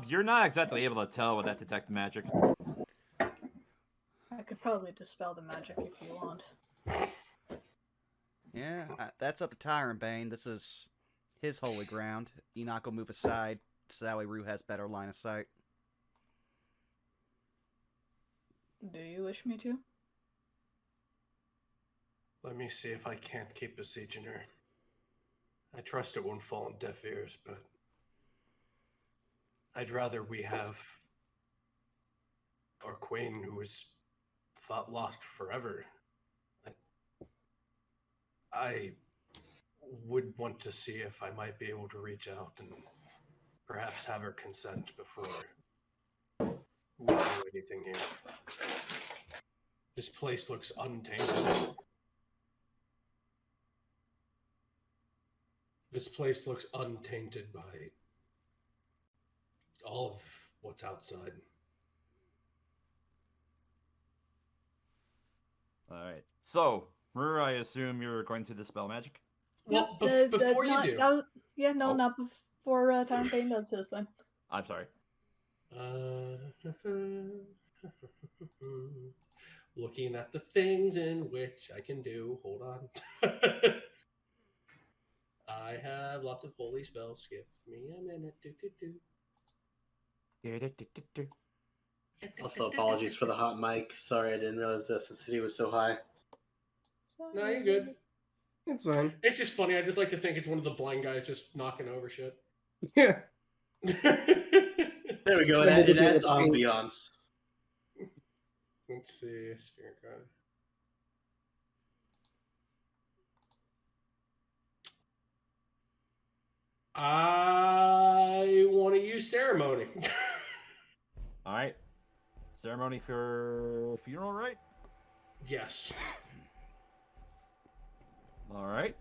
You're not exactly able to tell with that detect magic. I could probably dispel the magic if you want. Yeah, that's up to Tyrant Bane. This is his holy ground. Enoch will move aside so that way Rue has better line of sight. Do you wish me to? Let me see if I can't keep besieging her. I trust it won't fall on deaf ears, but I'd rather we have our queen, who was thought lost forever. I would want to see if I might be able to reach out and perhaps have her consent before we do anything here. This place looks untainted. This place looks untainted by all of what's outside. Alright. So, Rur, I assume you're going to dispel magic? Well, Yep, before you not, do... that was- yeah, no, Oh. not before Tyrant Bane does his thing. I'm sorry. Looking at the things in which I can do. Hold on. I have lots of holy spells. Give me a minute. Also, apologies for the hot mic. Sorry, I didn't realize the sensitivity was so high. No, you're good. It's fine. It's just funny. I just like to think it's one of the blind guys just knocking over shit. Yeah. There we go. Yeah, It adds it's pink. ambiance. Let's see. Spirit card. I want to use ceremony. All right. Ceremony for funeral, right? Yes. All right.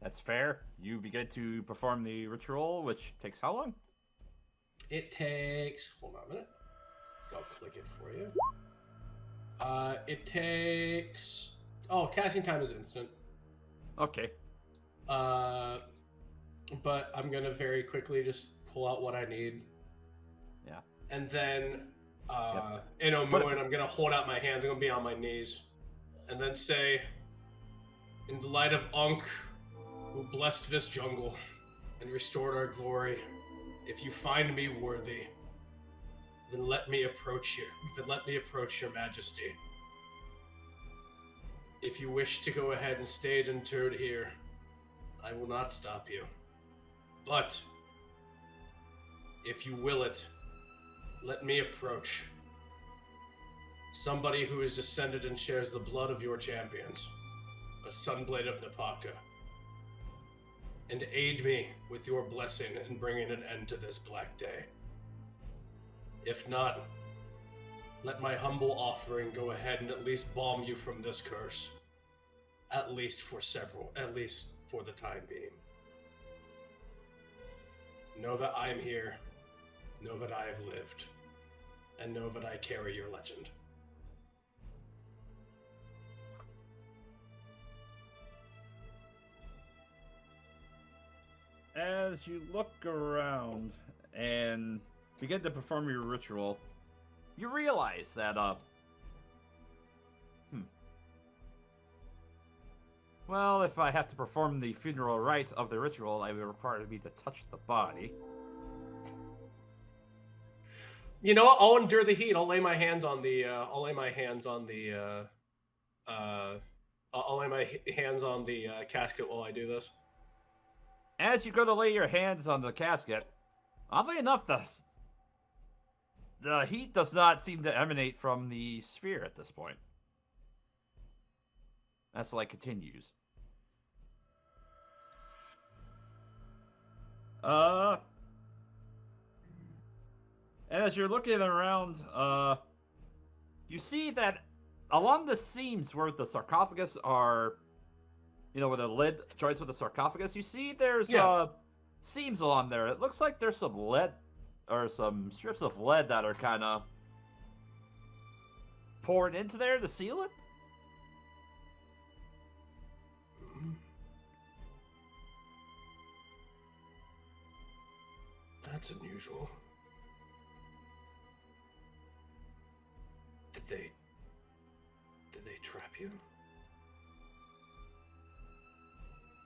That's fair. You begin to perform the ritual, which takes how long? It takes. Hold on a minute. I'll click it for you. It takes. Oh, casting time is instant. Okay. But I'm gonna very quickly just pull out what I need. Yeah. And then, in Omuan, I'm gonna hold out my hands. I'm gonna be on my knees, and then say, "In the light of Ankh, who blessed this jungle and restored our glory, if you find me worthy, then let me approach you. Then let me approach your Majesty. If you wish to go ahead and stay interred here, I will not stop you. But if you will it, let me approach somebody who is descended and shares the blood of your champions, a Sunblade of Napaka, and aid me with your blessing in bringing an end to this black day. If not, let my humble offering go ahead and at least balm you from this curse. At least for the time being. Know that I'm here, know that I have lived, and know that I carry your legend." As you look around and begin to perform your ritual, you realize that, well, if I have to perform the funeral rites of the ritual, I will require me to touch the body. You know what? I'll endure the heat. I'll lay my hands on the. Casket while I do this. As you go to lay your hands on the casket, oddly enough, the heat does not seem to emanate from the sphere at this point. As the light continues. And as you're looking around, you see that along the seams where the sarcophagus are, where the lid joins with the sarcophagus, you see there's seams along there. It looks like there's some lead, or some strips of lead that are kind of poured into there to seal it. That's unusual. Did they trap you?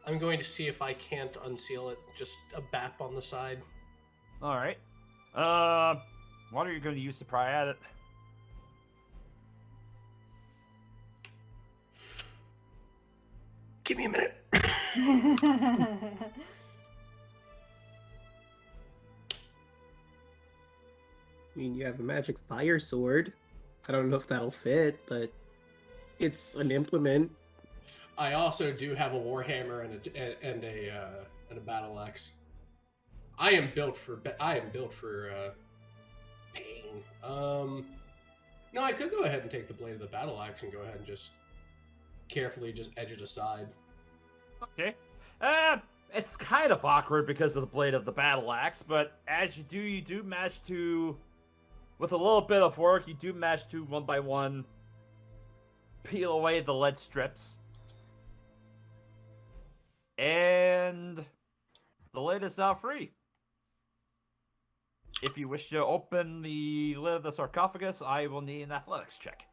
I'm going to see if I can't unseal it. Just a bap on the side. All right. What are you going to use to pry at it? Give me a minute. I mean, you have a magic fire sword. I don't know if that'll fit, but it's an implement. I also do have a warhammer and a battle axe. I am built for pain. No, I could go ahead and take the blade of the battle axe and go ahead and just carefully just edge it aside. Okay. It's kind of awkward because of the blade of the battle axe, but as you do manage to, with a little bit of work, you do manage to, one by one, peel away the lead strips. And the lid is now free. if you wish to open the lid of the sarcophagus, I will need an athletics check.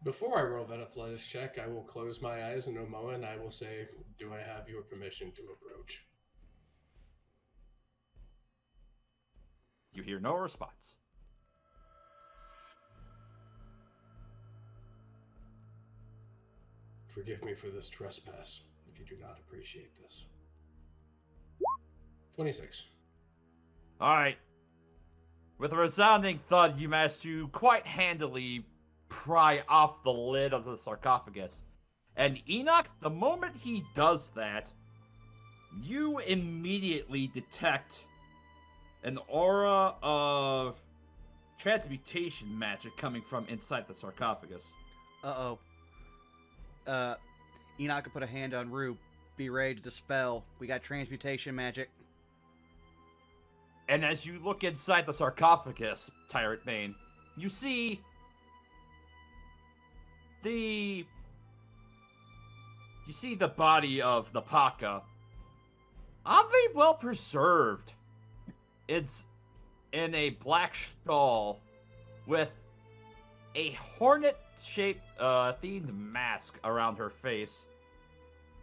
Before I roll that athletics check, I will close my eyes in a moment and I will say, do I have your permission to approach? You hear no response. Forgive me for this trespass, if you do not appreciate this. 26. Alright. With a resounding thud, you manage to quite handily pry off the lid of the sarcophagus. And Enoch, the moment he does that, you immediately detect an aura of transmutation magic coming from inside the sarcophagus. Uh-oh. Enoch can put a hand on Rue. Be ready to dispel. We got transmutation magic. And as you look inside the sarcophagus, Tyrant Bane, you see the body of the Paka. Oddly well preserved. It's in a black stall with a hornet-shaped themed mask around her face,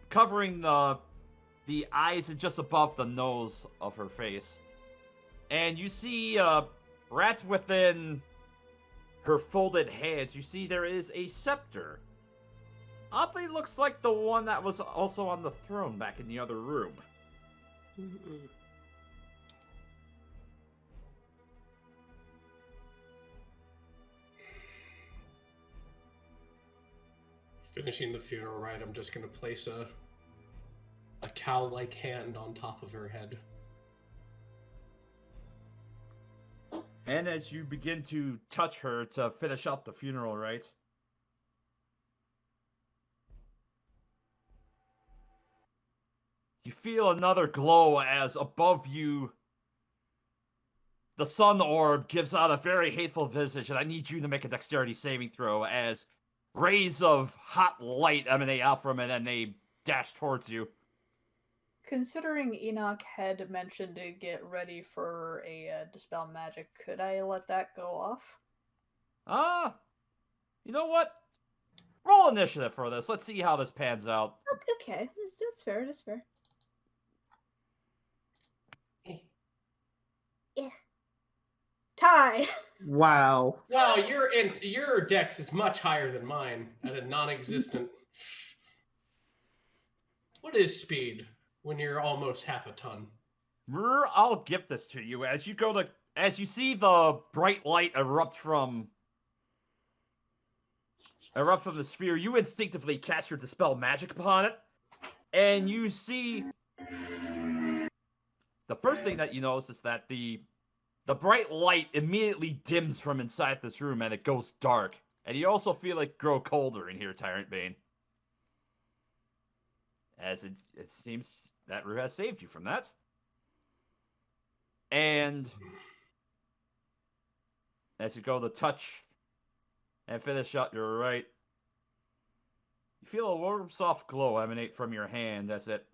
covering the eyes and just above the nose of her face. And you see right within her folded hands, you see there is a scepter. Oddly looks like the one that was also on the throne back in the other room. Finishing the funeral rite, I'm just going to place a cow-like hand on top of her head. And as you begin to touch her to finish up the funeral rite, you feel another glow as above you, the sun orb gives out a very hateful visage, and I need you to make a dexterity saving throw as rays of hot light emanate out from it and they dash towards you. Considering Enoch had mentioned to get ready for a dispel magic, could I let that go off? You know what? Roll initiative for this. Let's see how this pans out. Okay, that's fair. That's fair. Yeah. Tie. Wow. Wow, your dex is much higher than mine at a non-existent. What is speed when you're almost half a ton? I'll give this to you as you see the bright light erupt from the sphere. You instinctively cast your dispel magic upon it, and you see the first thing that you notice is that the bright light immediately dims from inside this room and it goes dark. And you also feel it grow colder in here, Tyrant Bane. As it seems that Rue has saved you from that. And as you go to touch and finish up your right, you feel a warm, soft glow emanate from your hand as it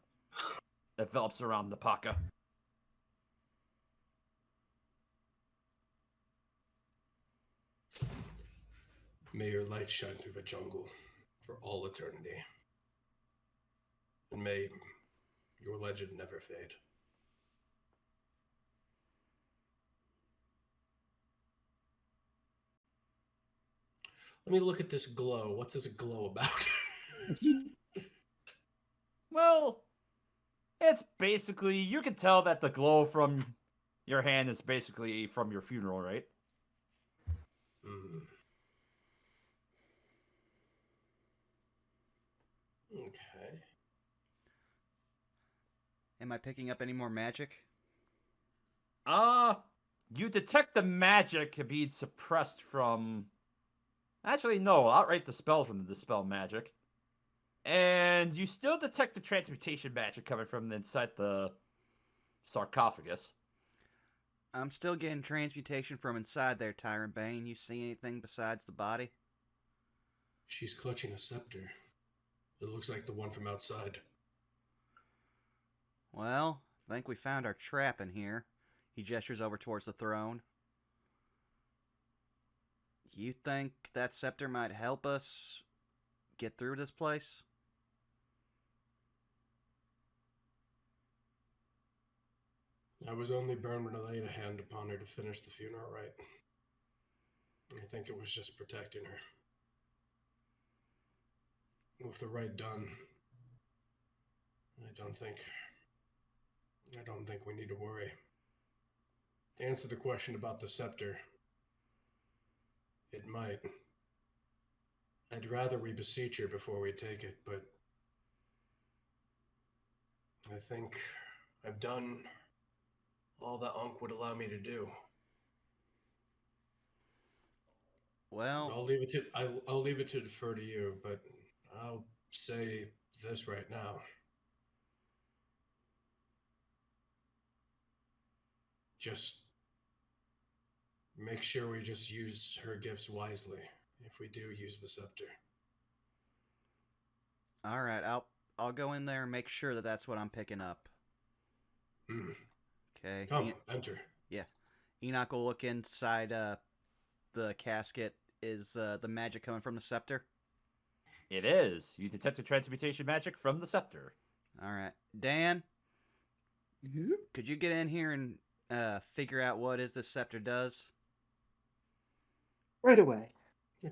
envelops around the Paka. May your light shine through the jungle for all eternity. And may your legend never fade. Let me look at this glow. What's this glow about? Well, it's basically, you can tell that the glow from your hand is basically from your funeral, right? Okay. Am I picking up any more magic? You detect the magic being suppressed from... Actually, no, outright dispelled from the dispel magic. And you still detect the transmutation magic coming from inside the sarcophagus. I'm still getting transmutation from inside there, Tyrant Bane. You see anything besides the body? She's clutching a scepter. It looks like the one from outside. Well, I think we found our trap in here. He gestures over towards the throne. You think that scepter might help us get through this place? I was only burned when I laid a hand upon her to finish the funeral rite. I think it was just protecting her. With the rite done, I don't think we need to worry. To answer the question about the scepter, it might. I'd rather we beseech her before we take it, but I think I've done all that Ankh would allow me to do. Well, I'll leave it to defer to you, but I'll say this right now. Just make sure we just use her gifts wisely if we do use the scepter. all right. I'll go in there and make sure that that's what I'm picking up. Okay. Come, enter. Yeah. Enoch will look inside the casket. Is the magic coming from the scepter? It is. You detect a transmutation magic from the scepter. All right. Dan, Mhm. could you get in here and figure out what is this scepter does? Right away.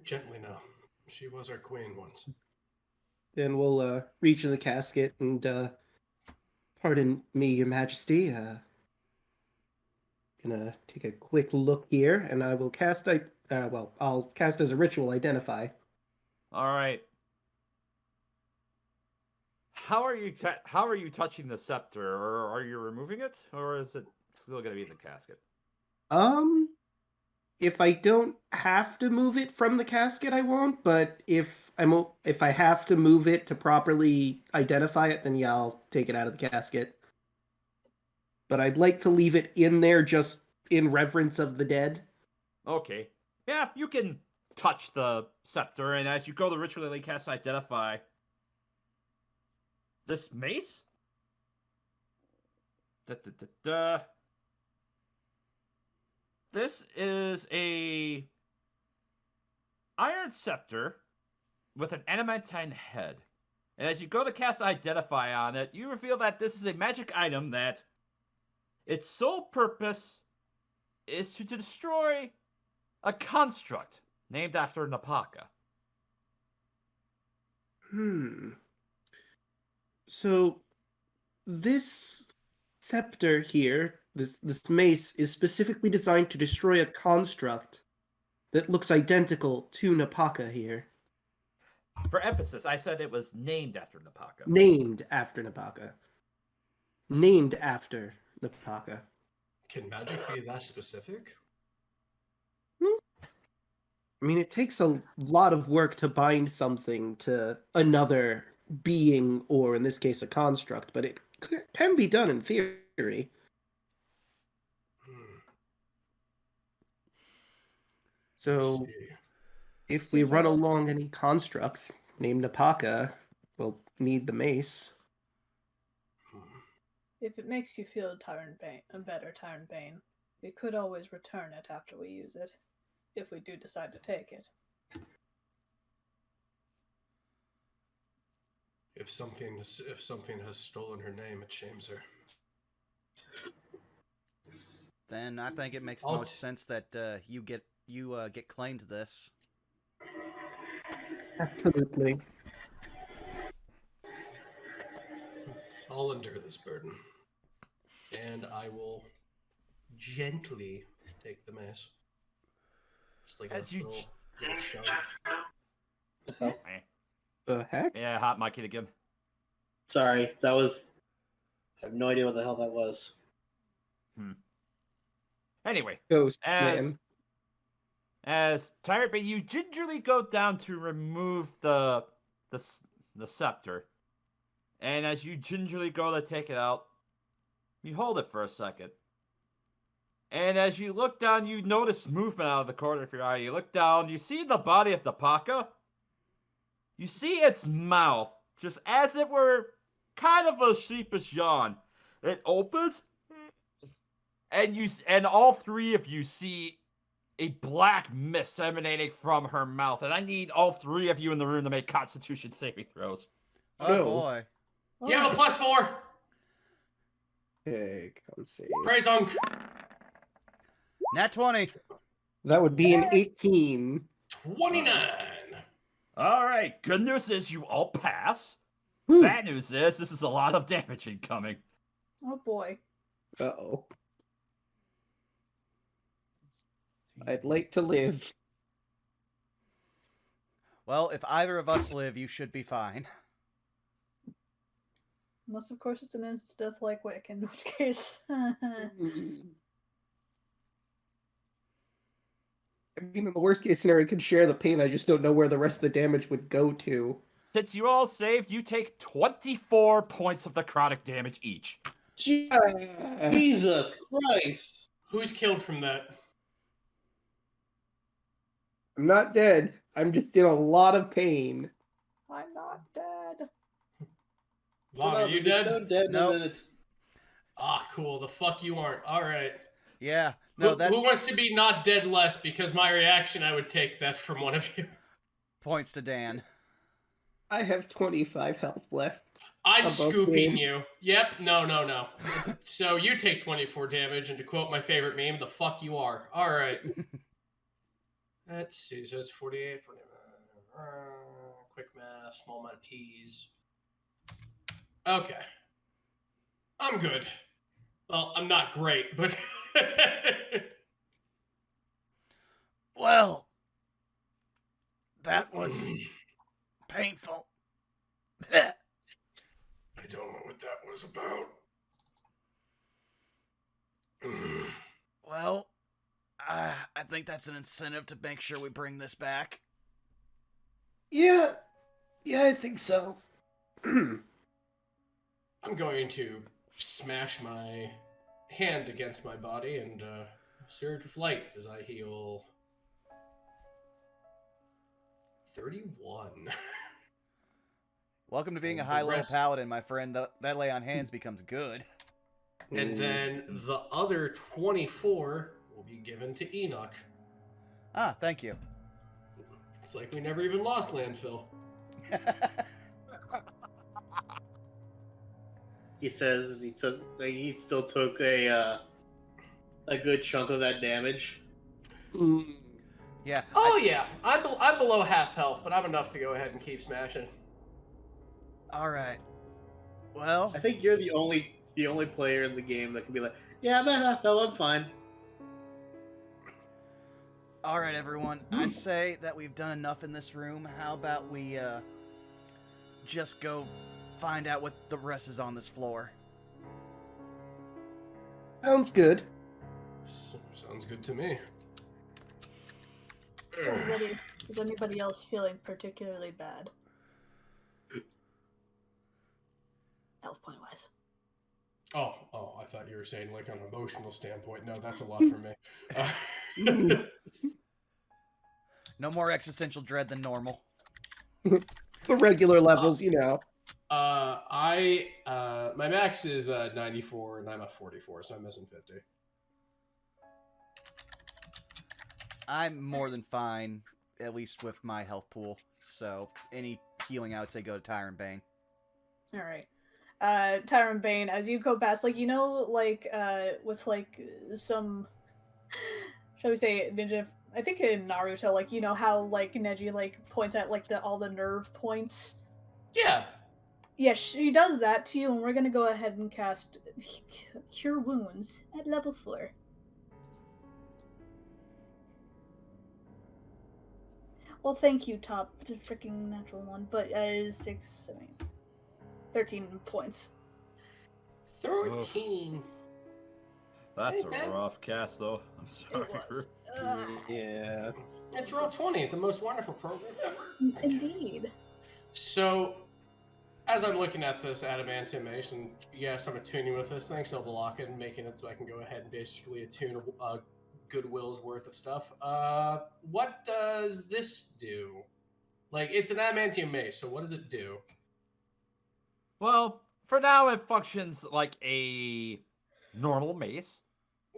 Gently now. She was our queen once. Then we'll reach in the casket and pardon me, Your Majesty. Gonna take a quick look here, and I will cast. I'll cast as a ritual identify. All right. How are you touching the scepter, or are you removing it, or is it still going to be in the casket? If I don't have to move it from the casket, I won't. But if I have to move it to properly identify it, then yeah, I'll take it out of the casket. But I'd like to leave it in there just in reverence of the dead. Okay. Yeah, you can touch the scepter, and as you go to ritually cast identify, this mace? This is a iron scepter with an adamantine head. And as you go to cast identify on it, you reveal that this is a magic item that its sole purpose is to destroy a construct named after Napaka. So this scepter here, this mace, is specifically designed to destroy a construct that looks identical to Napaka here. For emphasis, I said it was named after Napaka. Named after Napaka. Named after Napaka. Can magic be that specific? I mean, it takes a lot of work to bind something to another being, or in this case, a construct, but it can be done in theory. So, if we run along any constructs named Napaka, we'll need the mace. If it makes you feel better, Tyrant Bane, we could always return it after we use it, if we do decide to take it. If something has stolen her name, it shames her. Then I think it makes the most sense that you get claimed this. Absolutely. I'll endure this burden, and I will gently take the mace. Just like As a you little shove. The heck? Yeah, hot mic it again. Sorry, that was. I have no idea what the hell that was. Anyway, Ghost man. as Tyrant Bane, you gingerly go down to remove the scepter, and as you gingerly go to take it out, you hold it for a second. And as you look down, you notice movement out of the corner of your eye. You look down, you see the body of the Paka. You see its mouth, just as it were kind of a sheepish yawn. It opens, and all three of you see a black mist emanating from her mouth, and I need all three of you in the room to make Constitution saving throws. Oh No. boy. You have a +4. Okay, let's see. Praise on Nat 20. That would be an 18. 29. All right, good news is you all pass. Whew. Bad news is this is a lot of damage incoming. Oh boy. Uh-oh. I'd like to live. Well, if either of us live, you should be fine. Unless, of course, it's an insta-death like Wick, in which case... I mean, in the worst case scenario, I could share the pain. I just don't know where the rest of the damage would go to. Since you all saved, you take 24 points of necrotic damage each. Jesus Christ! Who's killed from that? I'm not dead. I'm just in a lot of pain. I'm not dead. Vaughn, are you dead? So dead Nope. and then it's... Ah, cool. The fuck you aren't. All right. Yeah. No, Who wants to be not dead less? Because my reaction, I would take that from one of you. points to Dan. I have 25 health left. I'm Above scooping him. you. Yep. No. So you take 24 damage, and to quote my favorite meme, the fuck you are. All right. Let's see. So it's 48, 49. Quick math, small amount of T's. Okay. I'm good. Well, I'm not great, but... Well, that was painful. I don't know what that was about. Well, I think that's an incentive to make sure we bring this back. Yeah, I think so. I'm going to smash my hand against my body and surge with light as I heal 31. Welcome to being a And the high-level rest- paladin, my friend. That lay on hands becomes good. And then the other 24 will be given to Enoch. Ah, thank you. It's like we never even lost landfill. He says he still took a good chunk of that damage. Yeah. Oh yeah, I'm below half health, but I'm enough to go ahead and keep smashing. All right. Well, I think you're the only player in the game that can be like, yeah, I'm at half health, I'm fine. all right, everyone. I say that we've done enough in this room. How about we just go find out what the rest is on this floor? Sounds good. Sounds good to me. Is anybody else feeling particularly bad? Health point wise. Oh, I thought you were saying like on an emotional standpoint. No, that's a lot for me. No more existential dread than normal. The regular levels, you know. My max is 94 and I'm at 44, so I'm missing 50. I'm more than fine, at least with my health pool. So any healing, I would say, go to Tyrant Bane. All right. Tyrant Bane, as you go past, like, you know, like, with, like, some, shall we say, ninja, I think in Naruto, like, you know how, like, Neji, like, points at, like, all the nerve points? Yeah. Yeah, she does that to you, and we're gonna go ahead and cast Cure Wounds at level 4. Well, thank you, Top. It's a freaking natural one, but 6, 7, 13 points. 13. That's Hey, a man. rough cast, though. I'm sorry. It was. Yeah. It's roll 20, the most wonderful program ever. Indeed. So, as I'm looking at this adamantium mace, and yes, I'm attuning with this. Thanks, Elbalocken, making it so I can go ahead and basically attune a goodwill's worth of stuff. What does this do? Like, it's an adamantium mace, so what does it do? Well, for now, it functions like a normal mace.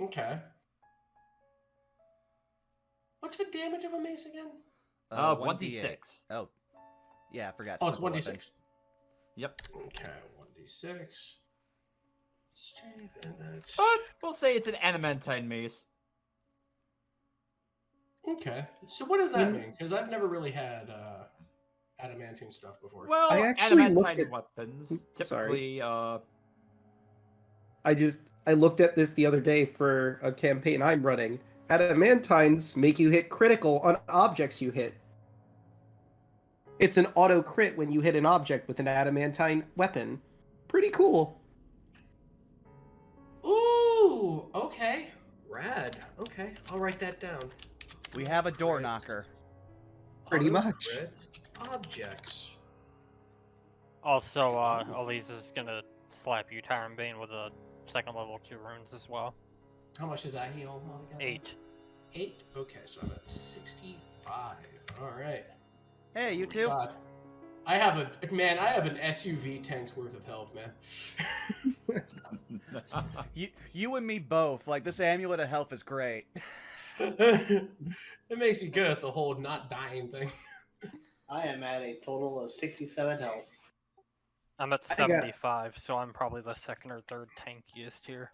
Okay. What's the damage of a mace again? 1d6. Oh, yeah, I forgot. Oh, it's simple 1d6. weapon. Yep. Okay, 1d6. Save, and that's... But we'll say it's an adamantine mace. Okay. So what does that mean? Because I've never really had adamantine stuff before. Well, I actually looked adamantine at- weapons Sorry. typically, I looked at this the other day for a campaign I'm running. Adamantines make you hit critical on objects you hit. It's an auto crit when you hit an object with an adamantine weapon. Pretty cool. Ooh, okay. Rad. Okay, I'll write that down. We have a door Crits. knocker. Pretty Auto much. crits, objects. Also, Elise is gonna slap you, Tyrant Bane, with a second level Q runes as well. How much does that heal? altogether? 8. 8? Okay, so I'm at 65. Alright. Hey, you two. God. I have an SUV tank's worth of health, man. You and me both. Like, this amulet of health is great. It makes you good at the whole not dying thing. I am at a total of 67 health. I'm at I got- 75, so I'm probably the second or third tankiest here.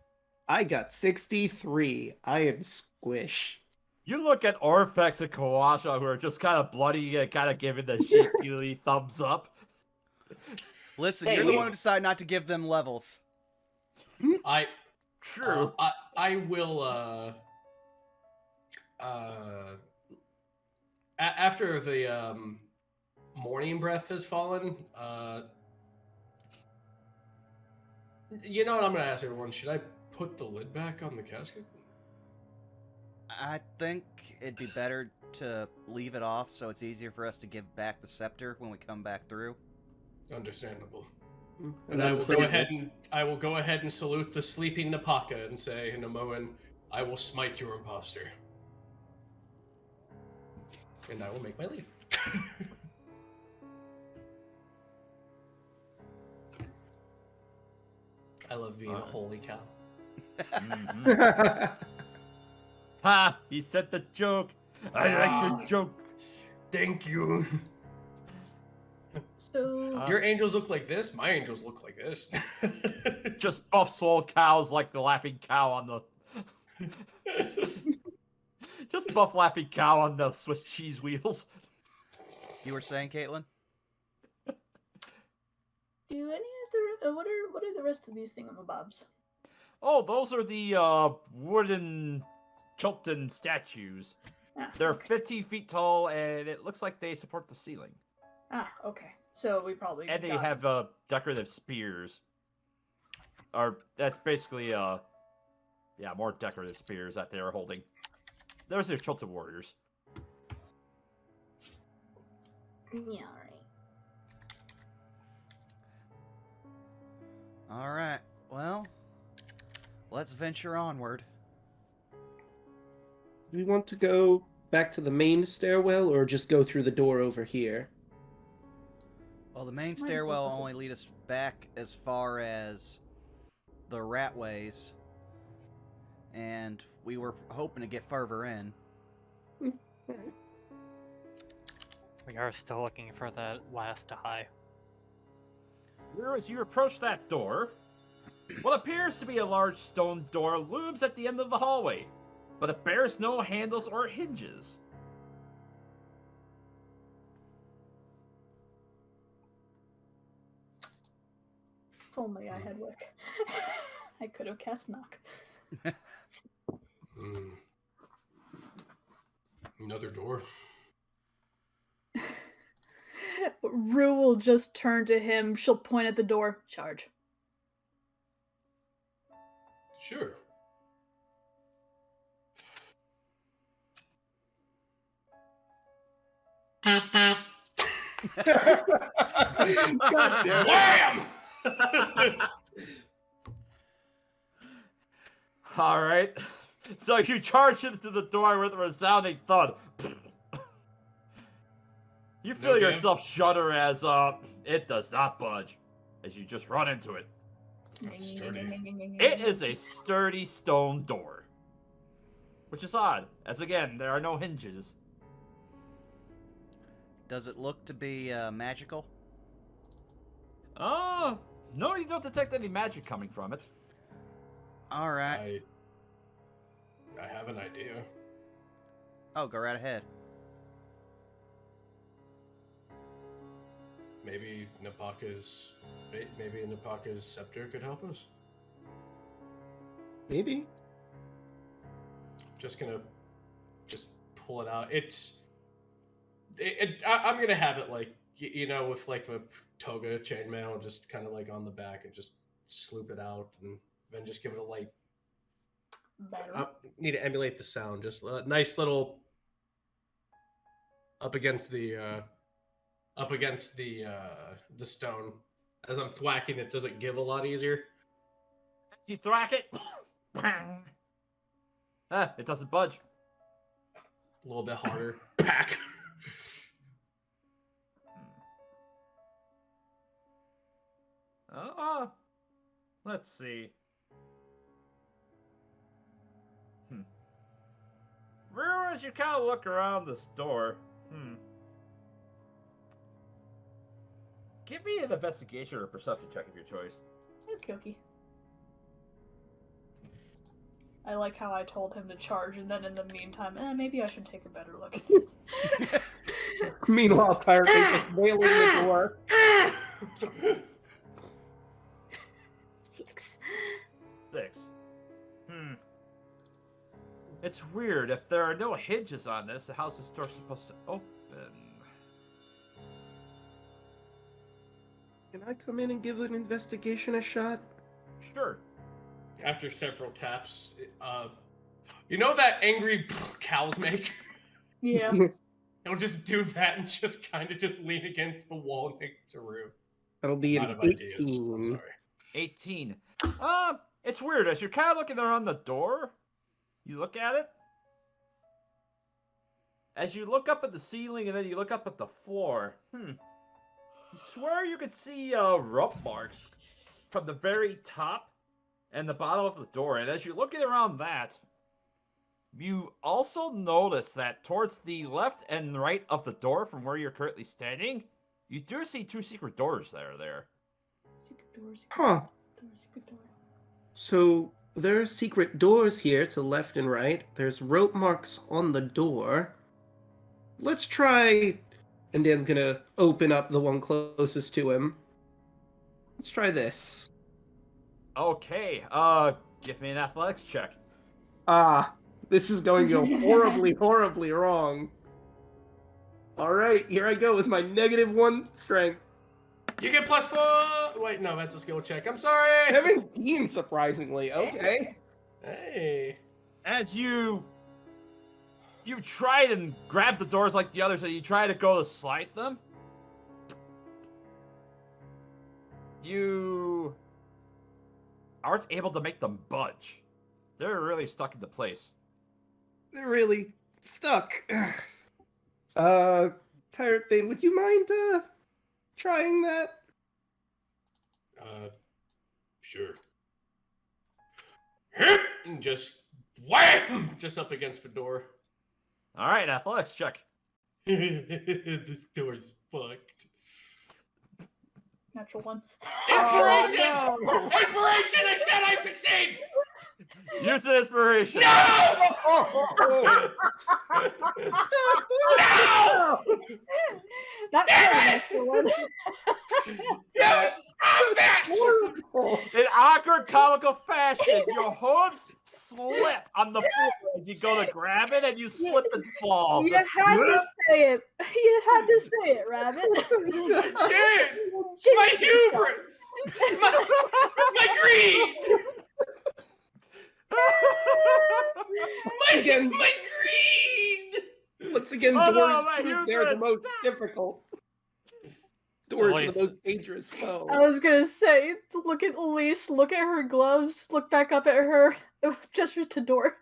I got 63. I am squish. you look at Orphex and Kawasha, who are just kind of bloody and kind of giving the shaky thumbs up. Listen, Hey, you're the we- one who decided not to give them levels. True. I will after the morning breath has fallen, you know what I'm gonna ask everyone, should I put the lid back on the casket? I think it'd be better to leave it off so it's easier for us to give back the scepter when we come back through. Understandable. And I will go ahead and salute the sleeping Napaka and say, Namoan, I will smite your imposter. And I will make my leave. I love being a holy cow. Mhm. Ha! He said the joke. I like your joke. Thank you. So Your angels look like this. My angels look like this. Just buff swole cows like the laughing cow on the. Just buff laughing cow on the Swiss cheese wheels. You were saying, Caitlin? do any of the what are the rest of these thingamabobs? Oh, those are the wooden Chultan statues. Ah, They're okay. 15 feet tall, and it looks like they support the ceiling. Ah, okay. So we probably And they got- have decorative spears. Or that's basically more decorative spears that they're holding. Those are Chultan warriors. Yeah, all right. All right. Well, let's venture onward. Do we want to go back to the main stairwell or just go through the door over here? Well, the main as well stairwell go. only lead us back as far as the ratways, and we were hoping to get further in. We are still looking for that last eye. As you approach that door, what appears to be a large stone door looms at the end of the hallway, but it bears no handles or hinges. If only I had wick. I could have cast knock. Another door. Rue will just turn to him. She'll point at the door. Charge. Sure. God damn it. Wham! All right. So you charge into the door with a resounding thud. You feel Okay. yourself shudder as it does not budge as you just run into it. That's sturdy. It is a sturdy stone door. which is odd, as again, there are no hinges. Does it look to be magical? No, you don't detect any magic coming from it. All right. I have an idea. Oh, go right ahead. Maybe Napaka's scepter could help us. Maybe. Just gonna pull it out. I'm gonna have it like with like a toga chainmail, just kind of like on the back, and just sloop it out, and then just give it a light. Need to emulate the sound. Just a nice little up against the stone. As I'm thwacking it, does it give a lot easier? As you thwack it, it doesn't budge. A little bit harder. Pack. Let's see. Rue, as you kind of look around this door, give me an investigation or a perception check of your choice. Okay. I like how I told him to charge, and then in the meantime, maybe I should take a better look at this. Meanwhile, Tyrant is just wailing the door. 6. 6. It's weird. If there are no hinges on this, how's this door supposed to open? Can I come in and give an investigation a shot? Sure. After several taps, you know that angry cows make? Yeah. He'll just do that and just kind of just lean against the wall next to Rue. That'll be Out an of ideas. 18. I'm sorry. 18. It's weird. As you're kind of looking around the door, you look at it. As you look up at the ceiling and then you look up at the floor, you swear you could see rope marks from the very top and the bottom of the door. And as you're looking around that, you also notice that towards the left and right of the door from where you're currently standing, you do see 2 secret doors that are there. Secret doors. Huh. Secret door. So there are secret doors here to left and right. There's rope marks on the door. Let's try... And Dan's gonna open up the one closest to him. Let's try this. Okay, give me an athletics check. This is going to go horribly, horribly wrong. Alright, here I go with my -1 strength. You get +4. Wait, no, that's a skill check. I'm sorry. 17, surprisingly. Okay. Hey. As you tried and grabbed the doors like the others, and you try to go to slide them, you aren't able to make them budge. They're really stuck into place. They're really stuck. Tyrant Bane, would you mind, trying that? Sure. And just wham! Just up against the door. All right, athletics check. This door's fucked. Natural 1. Inspiration! Oh, no! Inspiration! I said I'd succeed! Use the inspiration. No! No! Not natural 1. Yes! Horrible. In awkward, comical fashion, your hooves slip on the floor as you go to grab it, and you slip and fall. You had to say it. You had to say it, Rabbit. Dude! My hubris! My greed! Again. My greed! Once again, Oh, no, doors my prove they're the hubris. most difficult. Doors are Elise. the most dangerous foe. I was gonna say, look at Elise, look at her gloves, look back up at her, gestures to door.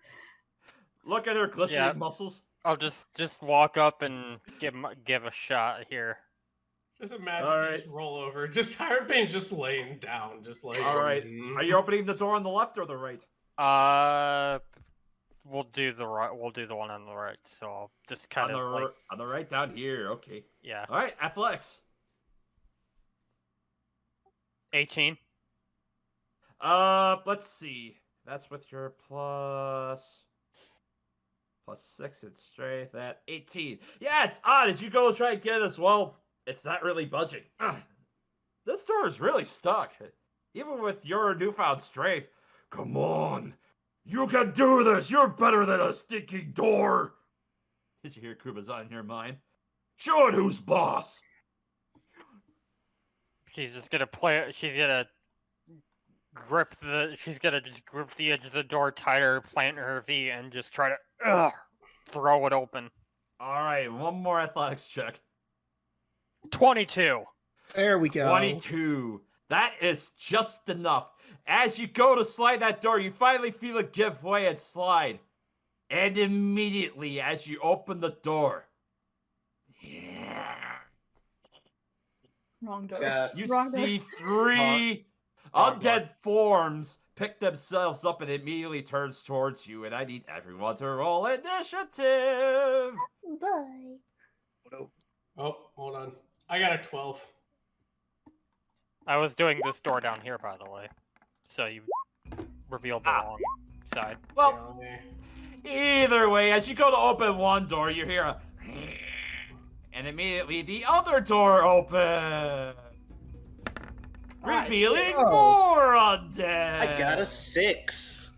Look at her glistening Yeah. muscles. I'll just walk up and give a shot here. Just imagine All you right. just roll over. Just Tyrant Bane's just laying down, just like. All right. Are you opening the door on the left or the right? we'll do the right. We'll do the one on the right. So I'll just kind of like on the right down here. Okay. yeah. All right, athletics. 18. Let's see. That's with your plus 6 in strength at 18. Yeah, it's odd. As you go to try and get it as well, it's not really budging. This door is really stuck. Even with your newfound strength. Come on. You can do this. You're better than a stinking door. Did you hear Kubazan in your mind? Show it who's boss. She's just gonna play. She's gonna grip the. She's gonna just grip the edge of the door tighter, plant her feet, and just try to throw it open. All right, one more athletics check. 22. There we go. 22. That is just enough. As you go to slide that door, you finally feel it give way and slide. And immediately, as you open the door, Wrong door. Yes. you Wrong see door. 3 Wrong door. undead forms pick themselves up and immediately turns towards you. And I need everyone to roll initiative. Bye. Oh, hold on. I got a 12. I was doing this door down here, by the way. So you revealed the wrong side. Well, either way, as you go to open one door, you hear a and immediately the other door opens, revealing Oh. more undead. I got a 6.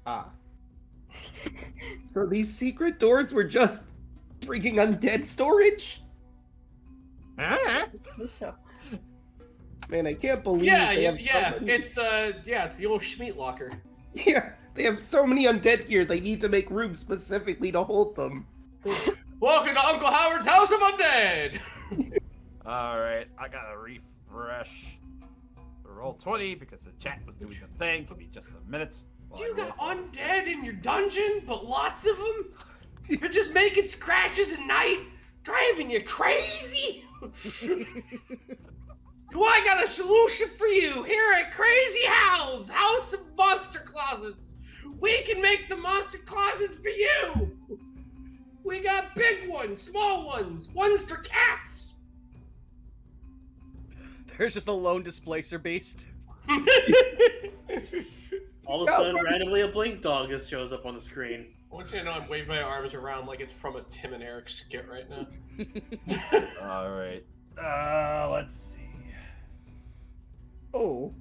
Ah. So these secret doors were just freaking undead storage? Huh? So, Man, I can't believe Yeah, they yeah, have yeah. so many- It's the old Schmeat locker. Yeah, they have so many undead here, they need to make room specifically to hold them. Welcome to Uncle Howard's House of Undead. All right, I gotta refresh the roll 20 because the chat was doing the thing. Give me just a minute. while Do I you got roll. undead in your dungeon, but lots of them? You're just making scratches at night, driving you crazy. Well, I got a solution for you here at Crazy House of Monster Closets. We can make the monster closets for you. We got big ones, small ones for cats. There's just a lone displacer beast. All of a sudden, randomly, a blink dog just shows up on the screen. I want you to know I'm waving my arms around like it's from a Tim and Eric skit right now. All right. Let's see. Oh.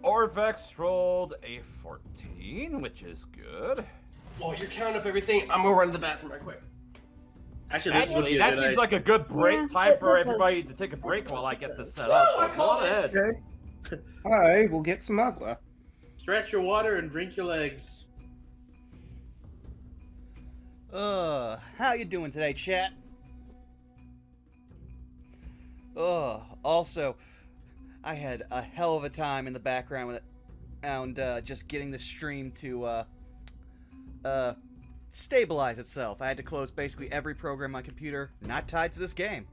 Orvex rolled a 14, which is good. While you're counting up everything, I'm gonna run to the bathroom right quick. Actually, this would Actually, be a that good seems idea. like a good break Yeah, time for it does. everybody to take a break while I get this set up. So go ahead. Okay. Alright, we'll get some agua. Stretch your water and drink your legs. How you doing today, chat? Also, I had a hell of a time in the background with it, and just getting the stream to stabilize itself. I had to close basically every program on my computer not tied to this game.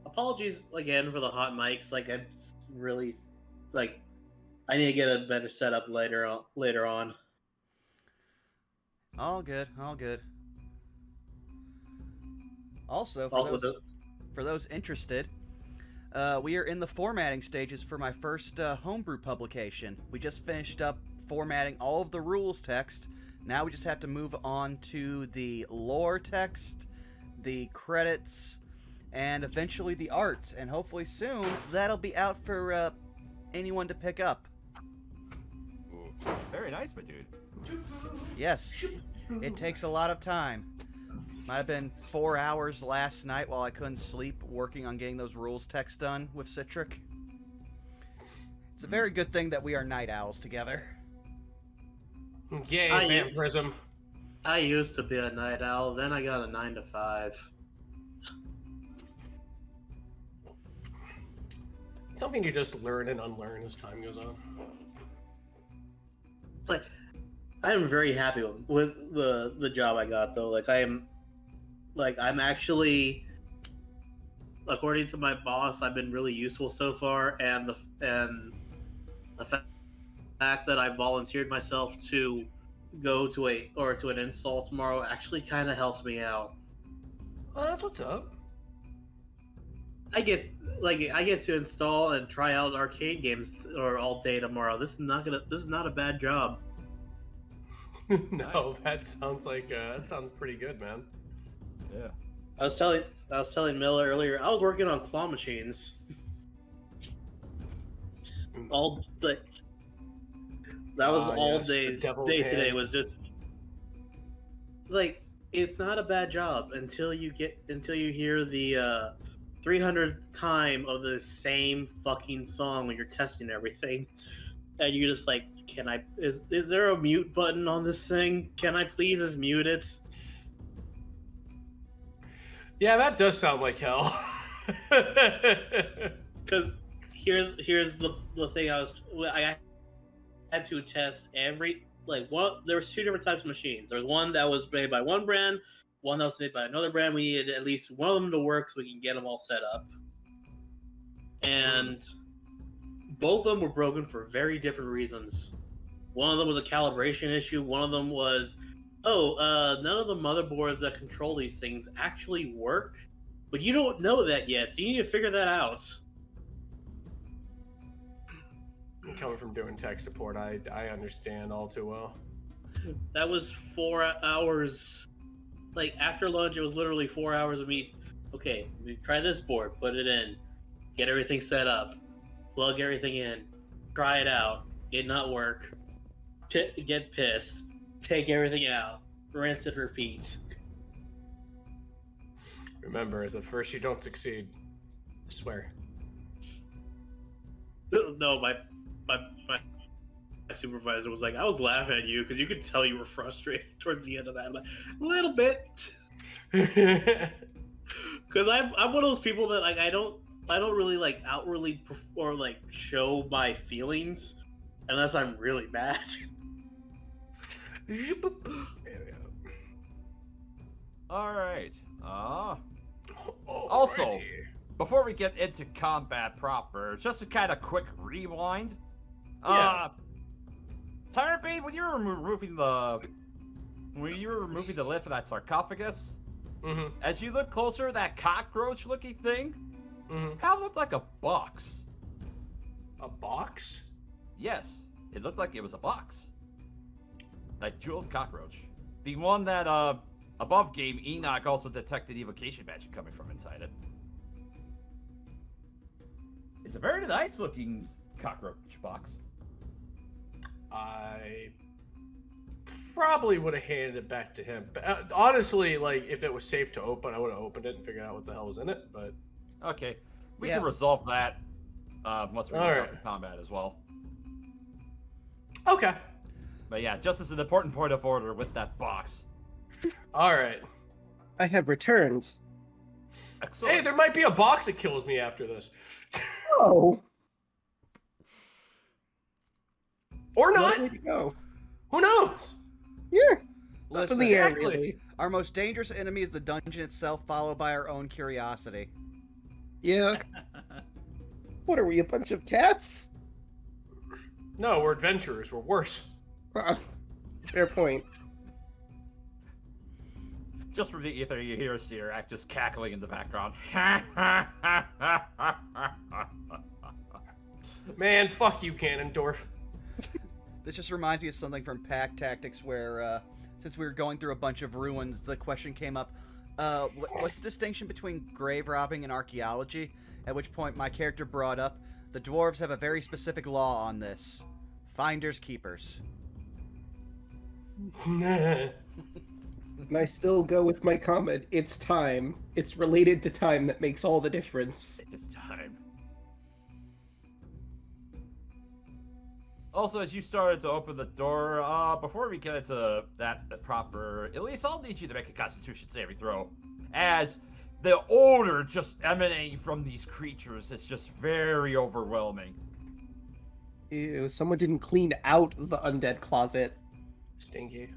Apologies again for the hot mics. Like, I'm really, like, I need to get a better setup later on. All good, all good. Also, for those interested, we are in the formatting stages for my first homebrew publication. We just finished up formatting all of the rules text. Now we just have to move on to the lore text, the credits, and eventually the art. And hopefully soon that'll be out for anyone to pick up. Ooh, very nice, my dude. Yes, it takes a lot of time. Might have been 4 hours last night while I couldn't sleep working on getting those rules text done with Citric. It's a very good thing that we are night owls together. Yay, I vampirism. I used to be a night owl, then I got a 9 to 5. Something you just learn and unlearn as time goes on. Like, I am very happy with the job I got, though. I'm actually, according to my boss, I've been really useful so far, and the fact fact that I volunteered myself to go to an install tomorrow actually kind of helps me out. Oh, that's what's up. I get to install and try out arcade games all day tomorrow. This is not a bad job. No, that sounds pretty good, man. Yeah. I was telling Miller earlier. I was working on claw machines. That was all yes, day. the devil's Day hand. today was just like it's not a bad job until you hear the 300th time of the same fucking song when you're testing everything, and you're just like, is there a mute button on this thing? Can I please just mute it? Yeah, that does sound like hell. Because here's the thing I had to test every there was two different types of machines. There was one that was made by one brand, one that was made by another brand. We needed at least one of them to work so we can get them all set up. And both of them were broken for very different reasons. One of them was a calibration issue. One of them was, none of the motherboards that control these things actually work. But you don't know that yet, so you need to figure that out. Coming from doing tech support, I understand all too well. That was 4 hours. Like, after lunch, it was literally 4 hours of me. Okay, we try this board, put it in, get everything set up, plug everything in, try it out, it not work, get pissed, take everything out, rinse and repeat. Remember, as at first you don't succeed. I swear. No, my supervisor was like, I was laughing at you because you could tell you were frustrated towards the end of that. I'm like, a little bit. Because I'm one of those people that I don't really outwardly or show my feelings unless I'm really mad. All right. Also, before we get into combat proper, just a kind of quick rewind. Yeah. Tyrant Bane, when you were removing the lid for that sarcophagus, as you look closer, that cockroach-looking thing kind of looked like a box. A box? Yes, it looked like it was a box. That jeweled cockroach. The one that, above game, Enoch also detected evocation magic coming from inside it. It's a very nice looking cockroach box. I probably would have handed it back to him. But, honestly, if it was safe to open, I would have opened it and figured out what the hell was in it. But okay, we can resolve that once we get into combat as well. Okay. But yeah, just as an important point of order with that box. All right. I have returned. Excellent. Hey, there might be a box that kills me after this. Oh. Or not. Where to go? Who knows? Yeah. Up Listen, in the air, exactly. really. our most dangerous enemy is the dungeon itself, followed by our own curiosity. Yeah. What are we, a bunch of cats? No, we're adventurers. We're worse. Fair point. Just from the ether, you hear Sirac just cackling in the background. Man, fuck you, Ganondorf. This just reminds me of something from Pack Tactics where, since we were going through a bunch of ruins, the question came up, what's the distinction between grave robbing and archaeology? At which point my character brought up, the dwarves have a very specific law on this. Finders keepers. And I still go with my comment, it's time. It's related to time that makes all the difference. It is time. Also, as you started to open the door, before we get into that proper, Elise, I'll need you to make a Constitution saving throw, as the odor just emanating from these creatures is just very overwhelming. Ew, someone didn't clean out the undead closet. Stinky.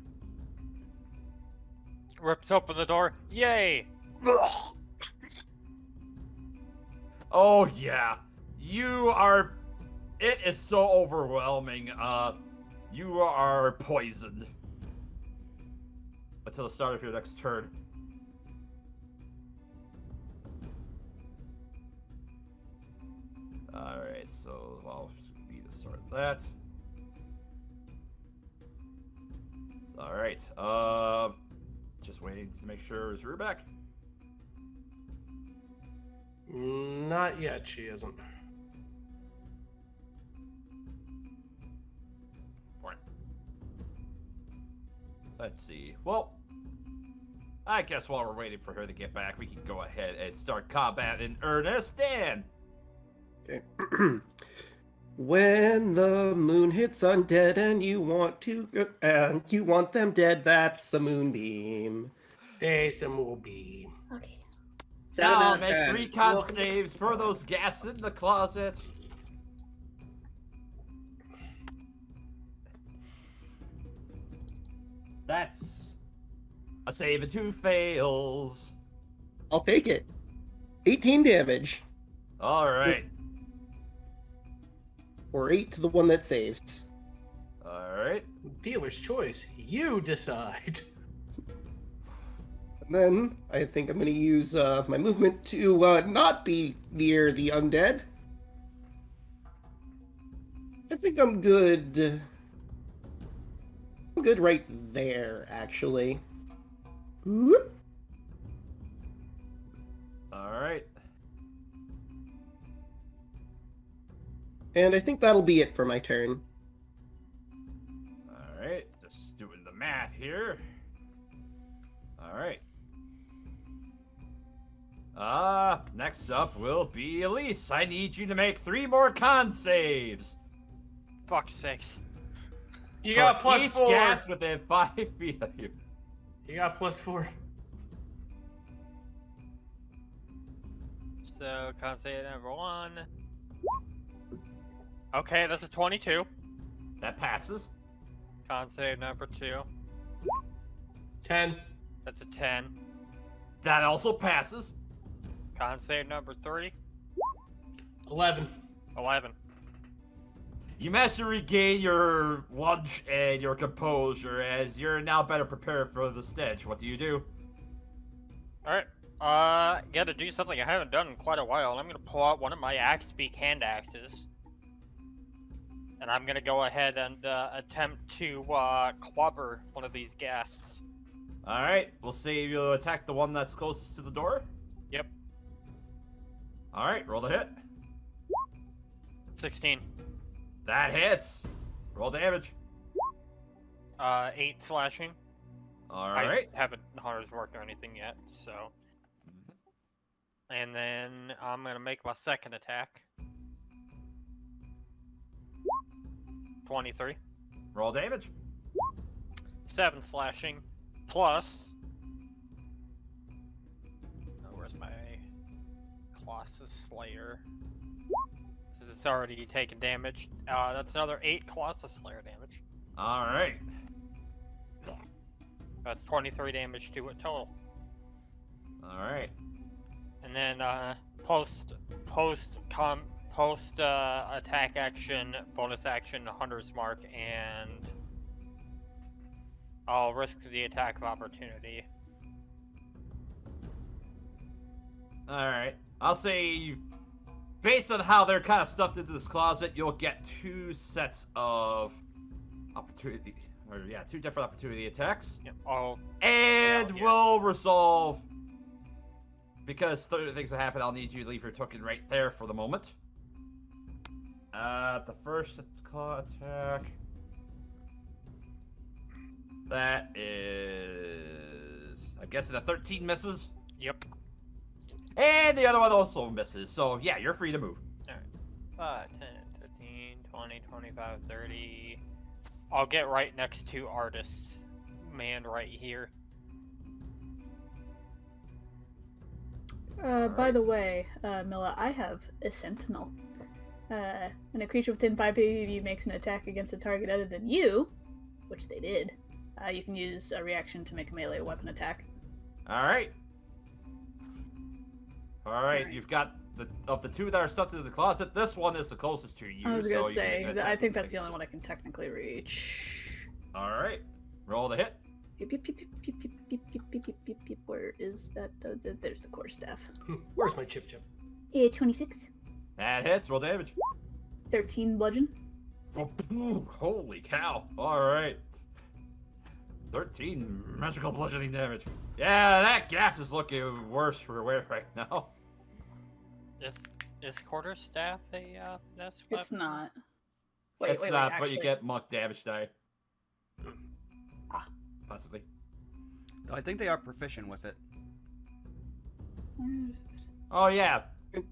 Rips open the door. Yay! Oh yeah, you are It is so overwhelming. You are poisoned until the start of your next turn. Alright, so I'll need to start that. Alright, just waiting to make sure is Rue back. Not yet, she isn't. Right. Let's see. Well, I guess while we're waiting for her to get back, we can go ahead and start combat in earnest. Dan! Okay. When the moon hits undead and you want them dead, that's a moonbeam. Days and will be. Okay. 7 out Now of make 10. 3 con Look. saves for those gas in the closet. That's a save and 2 fails. I'll take it. 18 damage. Alright. Or 8 to the one that saves. Alright. Dealer's choice. You decide. And then I think I'm going to use my movement to not be near the undead. I think I'm good. I'm good right there, actually. Whoop. Alright. And I think that'll be it for my turn. Alright. Just doing the math here. Alright. Next up will be Elise. I need you to make 3 more con saves. Fuck's sakes. You got For plus each 4. gas within 5 feet of you. You got plus 4. So, con save number 1. Okay, that's a 22. That passes. Con save number 2. 10. That's a 10. That also passes. Con save number 3. 11. 11. You managed to regain your lunge and your composure as you're now better prepared for the stench. What do you do? Alright. Gotta do something I haven't done in quite a while. I'm gonna pull out one of my axe beak hand axes. And I'm gonna go ahead and attempt to clobber one of these ghasts. Alright, we'll say you attack the one that's closest to the door. Yep. Alright, roll the hit. 16. That hits. Roll damage. 8 slashing. Alright. I haven't Hunter's Mark or anything yet, so. And then I'm gonna make my second attack. 23. Roll damage. 7 slashing. Plus. Oh, where's my Colossus Slayer? Since it's already taken damage. That's another 8 Colossus Slayer damage. Alright. That's 23 damage to it total. Alright. And then post attack action, bonus action, Hunter's Mark, and I'll risk the attack of opportunity. Alright. I'll say, based on how they're kind of stuffed into this closet, you'll get 2 sets of opportunity. Or, yeah, 2 different opportunity attacks. Yep. And yeah. we'll resolve. Because things that happen, I'll need you to leave your token right there for the moment. The first attack. That is, I'm guessing a 13 misses. Yep. And the other one also misses. So, yeah, you're free to move. Alright. 5, 10, 15, 20, 25, 30. I'll get right next to Artist Man right here. By the way, Mila, I have a Sentinel. When a creature within 5 feet of you makes an attack against a target other than you, which they did, you can use a reaction to make a melee weapon attack. Alright. Alright, you've got of the two that are stuck to the closet, this one is the closest to you. I was so gonna you say, can I think that's technically the only one I can technically reach. All right, roll the hit. Beep, beep, beep, beep, beep, beep, beep, beep, beep, beep, beep, beep. Where is that? There's the core staff. Where's my chip? 26. That hits. Roll damage. 13 bludgeon. Oh, holy cow! All right, 13 magical bludgeoning damage. Yeah, that gas is looking worse for wear right now. Is quarterstaff a finesse It's weapon? not. It's not, but actually, you get monk damage die. Ah. Possibly. I think they are proficient with it. Oh yeah.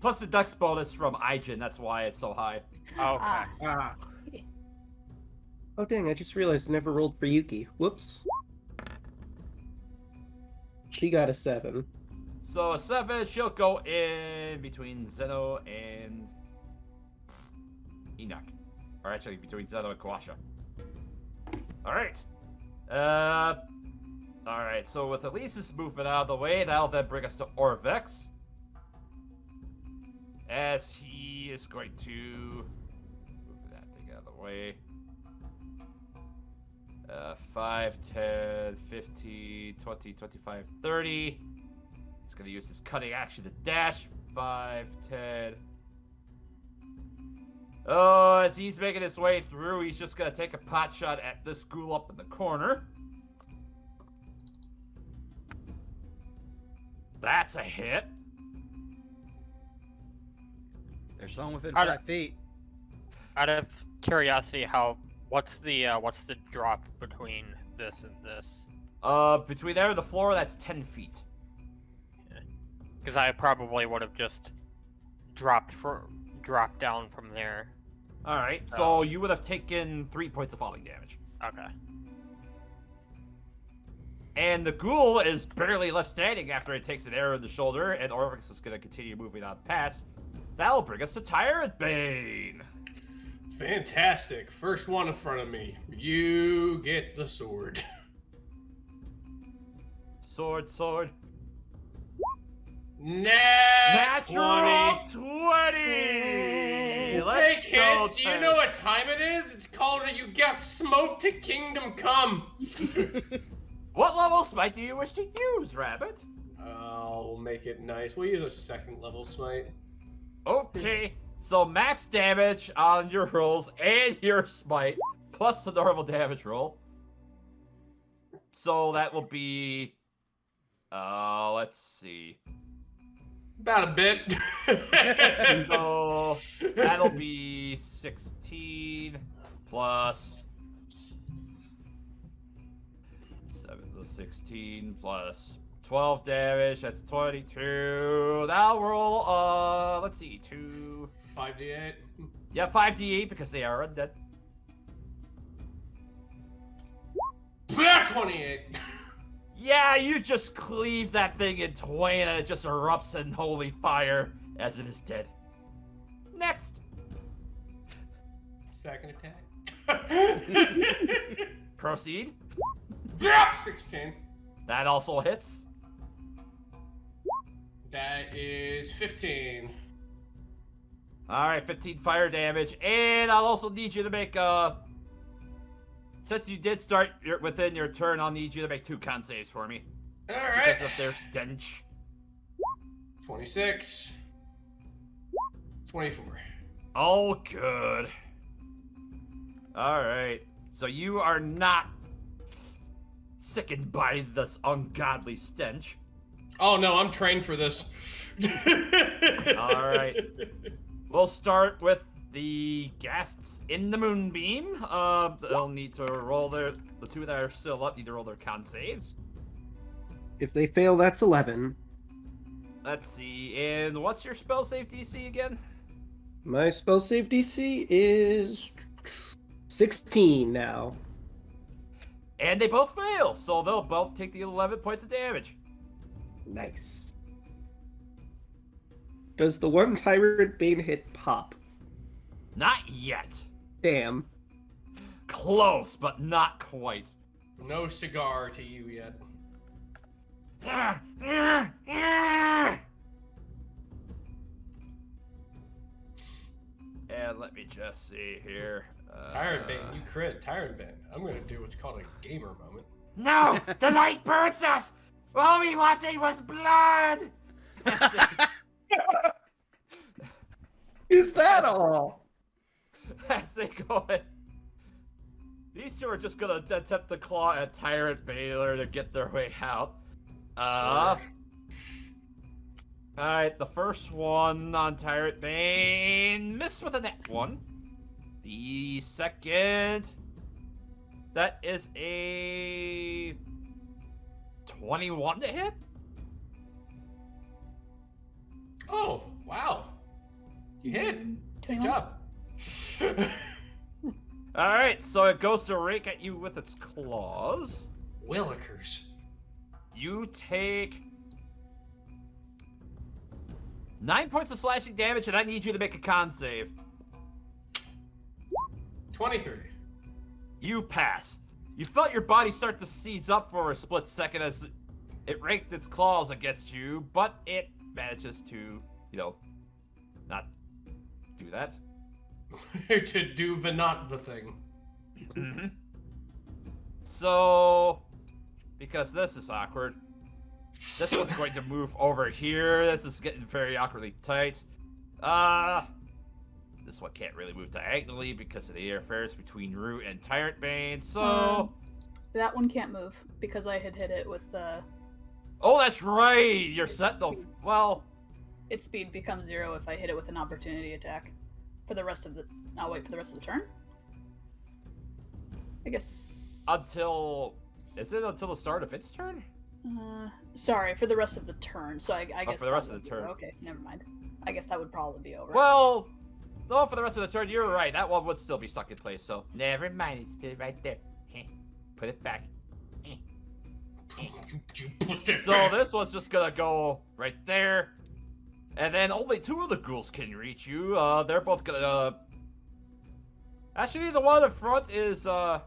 Plus the dex bonus from Ijin, that's why it's so high. Oh, okay. Ah. Oh dang, I just realized I never rolled for Yuki. Whoops. She got a 7. So a 7, she'll go in between Zeno and Enoch. Or actually between Zeno and Kawasha. Alright. Alright, so with Elise's movement out of the way, that'll then bring us to Orvex. As he is going to move that thing out of the way. 5, 10, 15, 20, 25, 30. He's going to use his cutting action to dash. 5, 10. Oh, as he's making his way through, he's just going to take a pot shot at this ghoul up in the corner. That's a hit. There's someone within I 5 feet. Out of curiosity, what's the drop between this and this? Between there and the floor, that's 10 feet. Because I probably would have just dropped down from there. All right, so you would have taken 3 points of falling damage. Okay. And the ghoul is barely left standing after it takes an arrow in the shoulder, and Orvex is going to continue moving on past. That'll bring us to Tyrant Bane. Fantastic. First one in front of me. You get the sword. Sword, sword. Natural 20! Hey Let's go, kids, do you know what time it is? It's called You Got Smoked to Kingdom Come. What level smite do you wish to use, Rabbit? I'll make it nice. We'll use a 2nd level smite. Okay, so max damage on your rolls and your smite, plus the normal damage roll. So that will be, let's see. About a bit. So that'll be 16 plus 7, so 16 plus 12 damage. That's 22. That'll roll. Let's see, 2. 5d8. Yeah, 5d8 because they are undead. 28. Yeah, you just cleave that thing in twain and it just erupts in holy fire as it is dead. Next. Second attack. Proceed. Yep, 16. That also hits. That is 15. Alright, 15 fire damage. And I'll also need you to make, since you did start within your turn, I'll need you to make 2 con saves for me. Alright. Because of their stench. 26. 24. Oh, good. Alright. So you are not sickened by this ungodly stench. Oh no, I'm trained for this. Alright. We'll start with the guests in the moonbeam. They'll need to roll the 2 that are still up need to roll their con saves. If they fail, that's 11. Let's see, and what's your spell save DC again? My spell save DC is 16 now. And they both fail, so they'll both take the 11 points of damage. Nice. Does the one Tyrant Bane hit pop? Not yet. Damn. Close, but not quite. No cigar to you yet. And let me just see here. Tyrant Bane, you crit. Tyrant Bane. I'm gonna do what's called a gamer moment. No! The light burns us! All we wanted was blood! Is that all? As they go in. These two are just gonna attempt to claw at Tyrant Baylor to get their way out. Alright, the first one on Tyrant Bane missed with a net one. The second, that is a 21 to hit. Oh, wow. You hit. Good 21. job. Alright, so it goes to rake at you with its claws. Willikers. You take 9 points of slashing damage, and I need you to make a con save. 23. You pass. You felt your body start to seize up for a split second as it raked its claws against you, but it manages to, not do that. To do the not the thing. Mm-hmm. So, because this is awkward, this one's going to move over here. This is getting very awkwardly tight. This one can't really move diagonally because of the interference between Root and Tyrant Bane, so... That one can't move because I had hit it with Oh, that's right! Your Sentinel... Well... its speed becomes 0 if I hit it with an opportunity attack. For the rest of the... I'll wait for the rest of the turn? I guess... Until... Is it until the start of its turn? Sorry, for the rest of the turn, so I guess... for the rest of the turn. Okay, never mind. I guess that would probably be over. Well... No, for the rest of the turn, you're right. That one would still be stuck in place, so... Never mind, it's still right there. Put it back. So this one's just gonna go right there. And then only 2 of the ghouls can reach you. They're both gonna... Actually, the one in front is, rather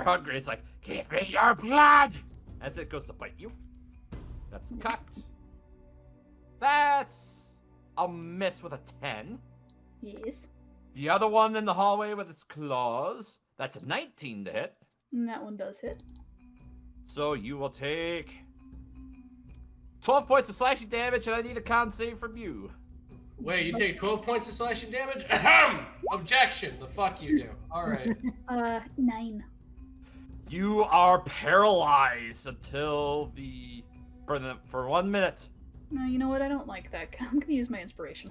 hungry. It's like, give me your blood! As it goes to bite you. That's cocked. That's a miss with a 10. Yes. The other one in the hallway with its claws, that's a 19 to hit. And that one does hit. So you will take 12 points of slashing damage, and I need a con save from you. Wait, you take 12 points of slashing damage? Ahem! Objection! The fuck you do. Alright. 9. You are paralyzed until for 1 minute. No, you know what? I don't like that. I'm gonna use my inspiration.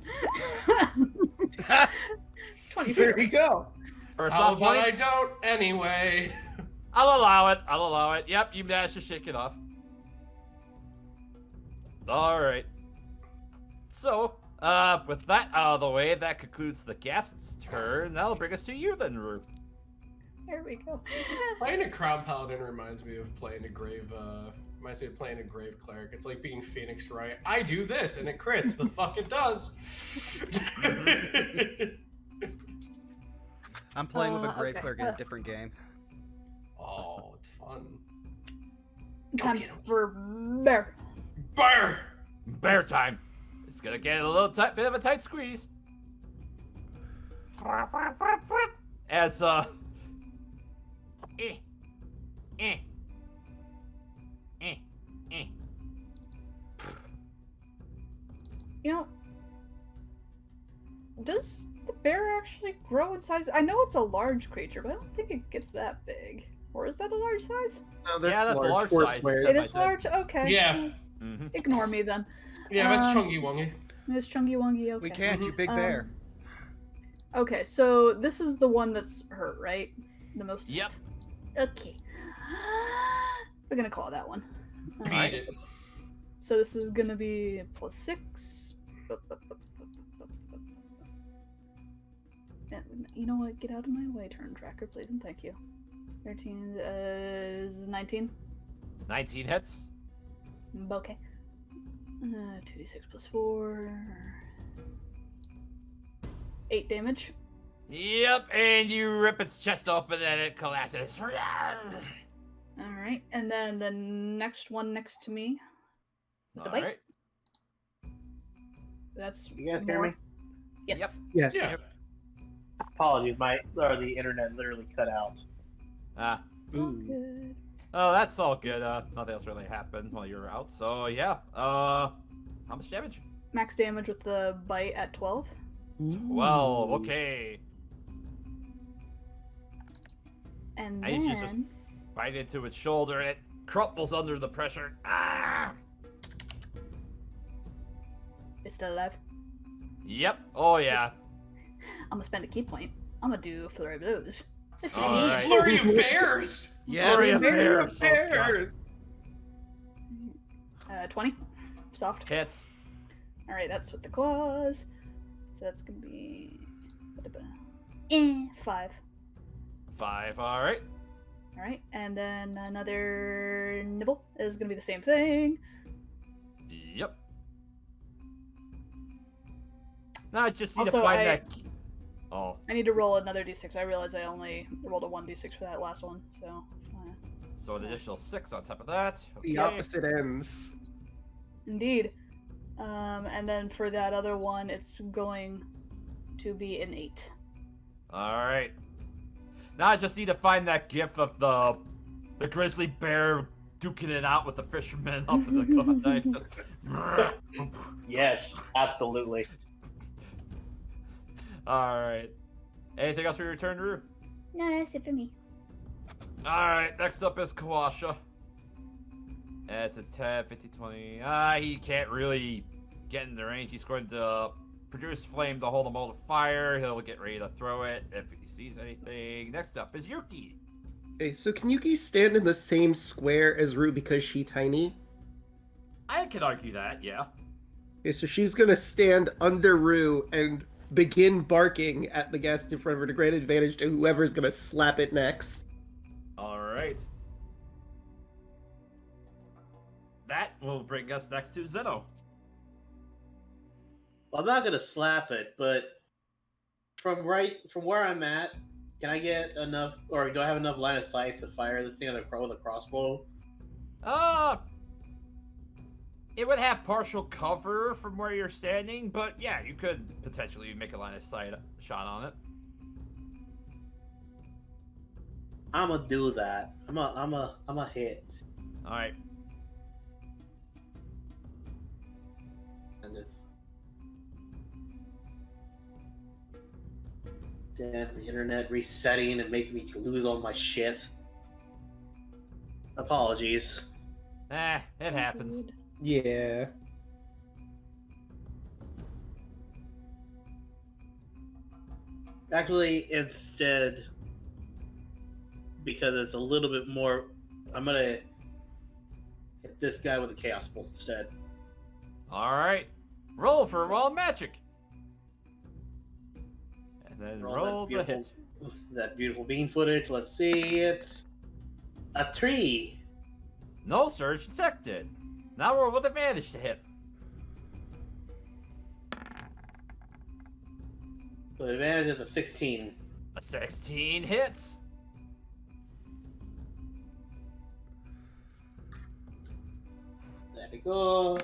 24. There we go. First How off, about 20. I don't anyway? I'll allow it. Yep, you managed to shake it off. Alright. So, with that out of the way, that concludes the guest's turn. That'll bring us to you then, Rue. There we go. Playing a Crown Paladin reminds me of playing a Grave, playing a Grave Cleric. It's like being Phoenix Wright. I do this and it crits. The fuck it does. I'm playing with a Grave okay. Clerk in a different game. Oh, it's fun. Time get him. for bear. Burr! Bear time. It's gonna get a little bit of a tight squeeze. As, You know, does the bear actually grow in size? I know it's a large creature, but I don't think it gets that big. Or is that a large size? No, Yeah, that's a large Four size. squares. It I is said. large? Okay. Yeah. Mm-hmm. Ignore me then. Yeah, that's Um, chungy wongy. It's chungy wongy, okay. We can't, you big bear. Okay, so this is the one that's hurt, right? The most. Yep. Okay. We're gonna call that one. Beat Alright. it. So this is gonna be +6. And you know what? Get out of my way, turn tracker, please, and thank you. 13 is 19. 19 hits. Okay. 2d6 plus 4. 8 damage. Yep, and you rip its chest open and it collapses. Alright, and then the next one next to me. The bite. Alright. That's You guys hear more. me? Yes. Yep. Yes. Yeah. Apologies, the internet literally cut out. Ah. Ooh. Good. Oh, that's all good. Nothing else really happened while you were out. So yeah. How much damage? Max damage with the bite at 12. 12. Ooh. Okay. And I just then bite into its shoulder and it crumples under the pressure. Ah! it's still alive. Yep. Oh yeah. I'm gonna spend a key point. I'm gonna do flurry of blows. All right. Flurry of bears! Yes. Flurry of Bears. bears. 20. Soft. Hits. Alright, that's with the claws. So that's gonna be 5. 5. All right. Alright, and then another nibble is gonna be the same thing. Yep. Now I just need to Also, find I- that. Oh, I need to roll another d6. I realize I only rolled a 1d6 for that last one, so. so an additional 6 on top of that. The Okay. opposite ends. Indeed. And then for that other one, it's going to be an 8. All right. Now I just need to find that gif of the grizzly bear duking it out with the fisherman up in the knife. Yes, absolutely. All right. Anything else for your turn, Rue? No, that's it for me. All right. Next up is Kawasha. It's a 10, 15, 20. He can't really get in the range. He's going to produce flame to hold a mold of fire. He'll get ready to throw it if he sees anything. Next up is Yuki. Okay, so can Yuki stand in the same square as Rue because she's tiny? I can argue that, yeah. Okay, so she's gonna stand under Rue and begin barking at the guest in front of her to great advantage to whoever's gonna slap it next. All right. That will bring us next to Zeno. Well, I'm not gonna slap it, but from where I'm at, can I get enough, or do I have enough line of sight to fire this thing with a crossbow? It would have partial cover from where you're standing, but yeah, you could potentially make a line of sight shot on it. I'm gonna do that. I'm a hit. All right. And this. Damn, the internet resetting and making me lose all my shit. Apologies. It happens. Yeah. Actually, instead, because it's a little bit more, I'm gonna hit this guy with a chaos bolt instead. All right. Roll for wild magic. And then roll the hit. That beautiful bean footage. Let's see it. A 3. No surge detected. Now roll with advantage to hit. So the advantage is a 16. A 16 hits. There we go.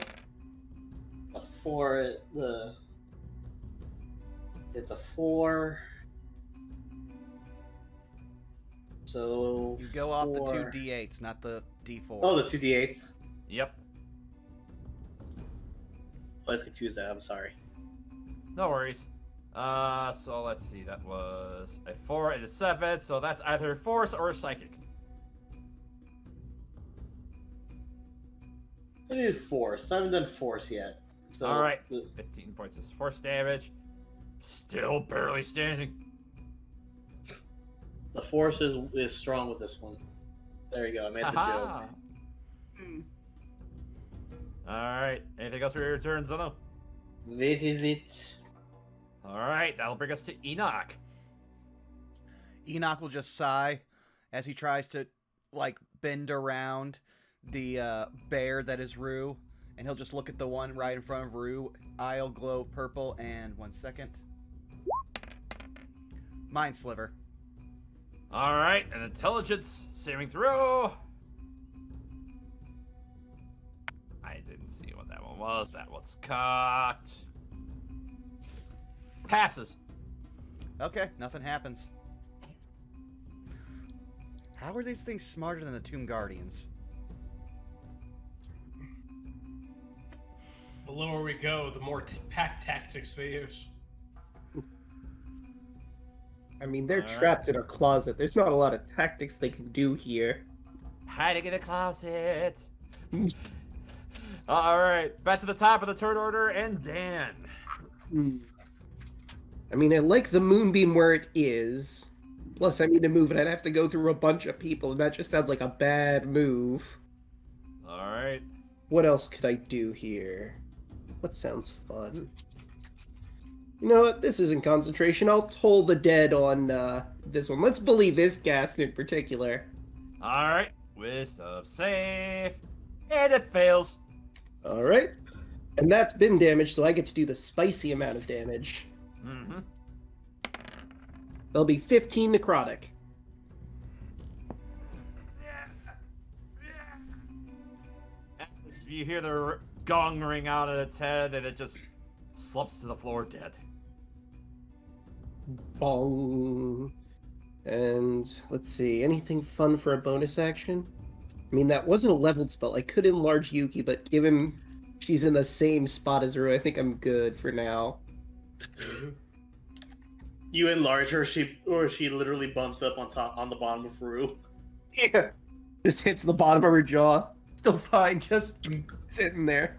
A 4. It's a 4. So You go off the 4. 2 d8s, not the d4. Oh, the 2d8s. Yep. I was confused that. I'm sorry. No worries. So let's see. That was a 4 and a 7. So that's either force or psychic. I did force. I haven't done force yet. So All right. 15 points of force damage. Still barely standing. the force is strong with this one. There you go. I made the Aha. joke. All right. Anything else for your turn, Zeno? That is it. All right. That'll bring us to Enoch. Enoch will just sigh as he tries to, like, bend around the bear that is Rue, and he'll just look at the one right in front of Rue. I'll glow purple, and 1 second. Mind Sliver. All right. An intelligence saving throw. I didn't see what that one was. That one's cocked. Passes. Okay, nothing happens. How are these things smarter than the Tomb Guardians? The lower we go, the more pack tactics they use. I mean, they're All right. trapped in a closet. There's not a lot of tactics they can do here. Hiding in a closet. All right, back to the top of the turn order, and Dan. I mean, I like the moonbeam where it is. Plus, I mean, to move it, I'd have to go through a bunch of people, and that just sounds like a bad move. All right. What else could I do here? What sounds fun? You know what? This isn't concentration. I'll toll the dead on this one. Let's bully this ghast in particular. All right. Wisdom save. And it fails. All right. And that's been damage, so I get to do the spicy amount of damage. Mm-hmm. There'll be 15 necrotic. You hear the gong ring out of its head, and it just slumps to the floor dead. Bong. And let's see, anything fun for a bonus action? I mean, that wasn't a leveled spell. I could enlarge Yuki, but given she's in the same spot as Rue, I think I'm good for now. You enlarge her, she literally bumps up on the bottom of Rue. Yeah. Just hits the bottom of her jaw. Still fine, just sitting there.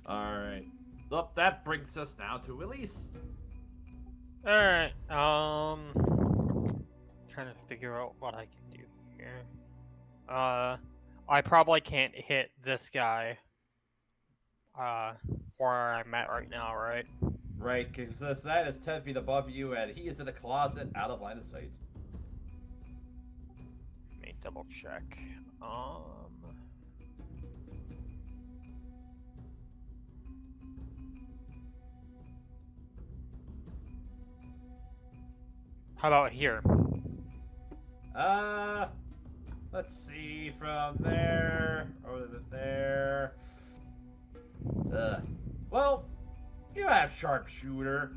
All right. Well, that brings us now to Elise. All right. Trying to figure out what I can do here. I probably can't hit this guy. Where I'm at right now, right? Right, because that is 10 feet above you, and he is in a closet out of line of sight. Let me double check. How about here? Let's see, from there over to there. Well, you have sharpshooter.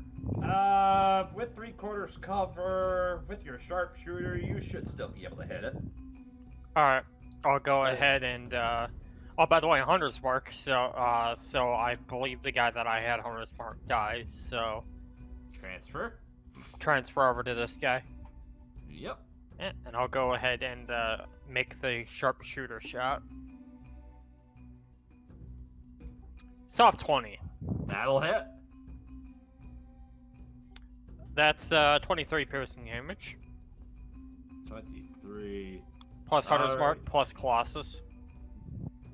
With 3/4 cover, with your sharpshooter, you should still be able to hit it. Alright, I'll go ahead and, oh, by the way, Hunter's Mark, so I believe the guy that I had Hunter's Mark died, so... Transfer over to this guy. Yep. Yeah, and I'll go ahead and, make the sharpshooter shot. Soft 20. That'll hit. That's, 23 piercing damage. 23. Plus Hunter's Alright. Mark, plus Colossus.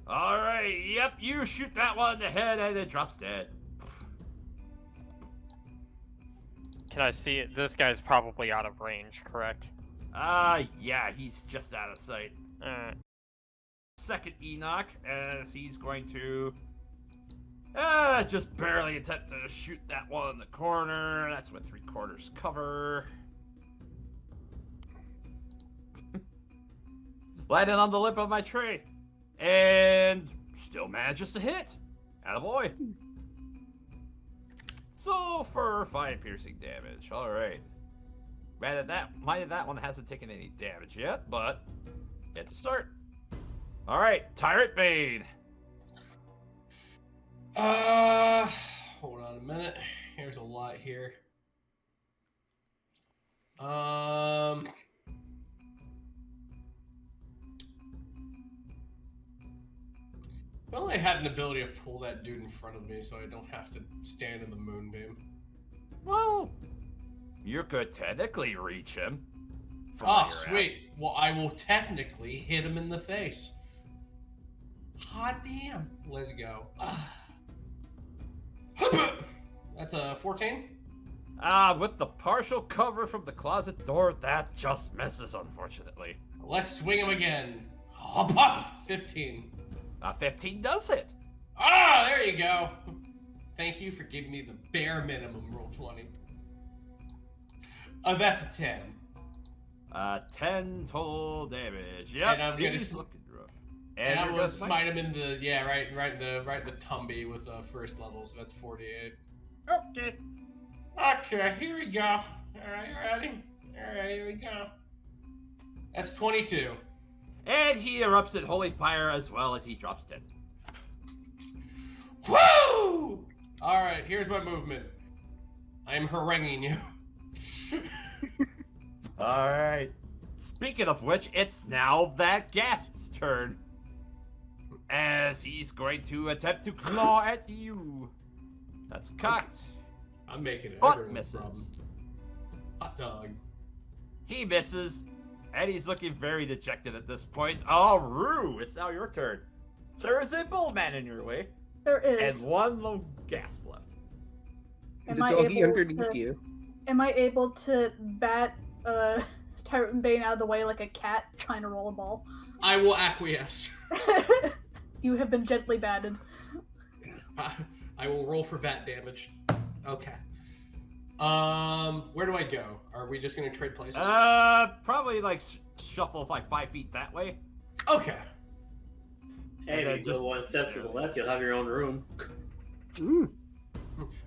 Alright, yep, you shoot that one in the head and it drops dead. Can I see it? This guy's probably out of range, correct? Yeah, he's just out of sight. Second Enoch, as he's going to just barely attempt to shoot that one in the corner. That's with 3/4 cover. Landing on the lip of my tree. And still manages to hit. Attaboy. So for 5 piercing damage. Alright. Mind that one hasn't taken any damage yet, but it's a start. Alright, Tyrant Bane. Hold on a minute. Here's a lot here. Well, I had an ability to pull that dude in front of me, so I don't have to stand in the moonbeam. Well, you could technically reach him. from Oh, where you're at. sweet. Well, I will technically hit him in the face. Hot damn. Let's go. That's a 14. With the partial cover from the closet door, that just misses, unfortunately. Let's swing him again. Hop, hop. 15. 15 does hit. Ah, there you go. Thank you for giving me the bare minimum roll 20. That's a 10. 10 total damage. Yep. And I'm gonna he's s- looking rough. And I you're will gonna smite him in the right in the tumby with first level, so that's 48. Okay. Okay, here we go. Alright, ready? Alright, here we go. That's 22. And he erupts in holy fire as well as he drops dead. Woo! Alright, here's my movement. I'm haranguing you. Alright. Speaking of which, it's now that Ghast's turn. As he's going to attempt to claw at you. That's cocked. I'm making it. But everyone's misses. problem. Hot dog. He misses. And he's looking very dejected at this point. Oh, Rue, it's now your turn. There is a bullman in your way. There is. And one lone Ghast left. Am The I doggy able underneath to- you. Am I able to bat Tyrant Bane out of the way like a cat trying to roll a ball? I will acquiesce. You have been gently batted. I will roll for bat damage. Okay. Where do I go? Are we just gonna trade places? Probably like shuffle like 5 feet that way. Okay. Hey, And then if you just- go 1 step to the left, you'll have your own room. Mm.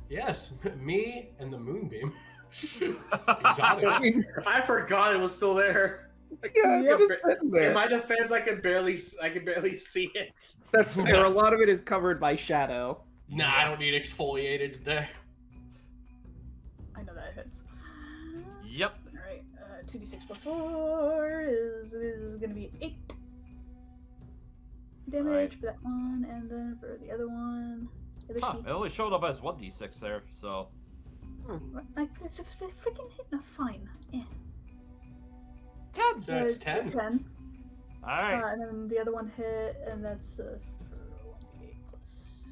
Yes, me and the moonbeam. Exotic. I forgot it was still there. Yeah, Yep. it's sitting In there. my defense, I can barely see it. That's fair. A lot of it is covered by shadow. Nah, I don't need exfoliated today. I know that hits. Yep. Alright, 2d6 plus 4 is gonna be 8 damage Alright. for that one, and then for the other one. the other Huh, sheet. it only showed up as 1d6 there, so. Like, it's a freaking hit. No, fine. Eh. 10! So it's 10. 10. Alright. And then the other one hit, and that's for 1d8 plus.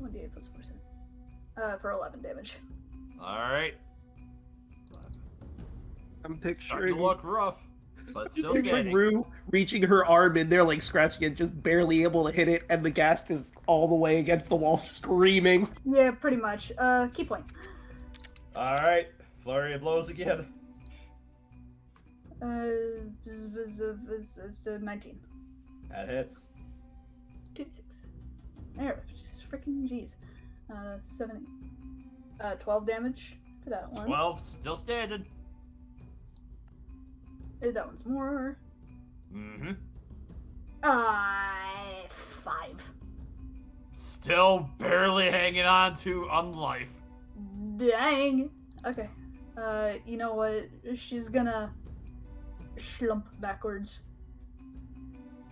1d8 plus 4, 7. For 11 damage. Alright. I'm Starting picturing, to look rough. But just still picturing standing. Rue reaching her arm in there, like scratching it, just barely able to hit it, and the Ghast is all the way against the wall, screaming. Yeah, pretty much. Key point. Alright. Flurry of blows again. So 19. That hits. 2d6. There, freaking jeez. 7, 12 damage for that one. 12, still standing. That one's more. Mm-hmm. 5. Still barely hanging on to unlife. Dang. Okay. You know what? She's gonna slump backwards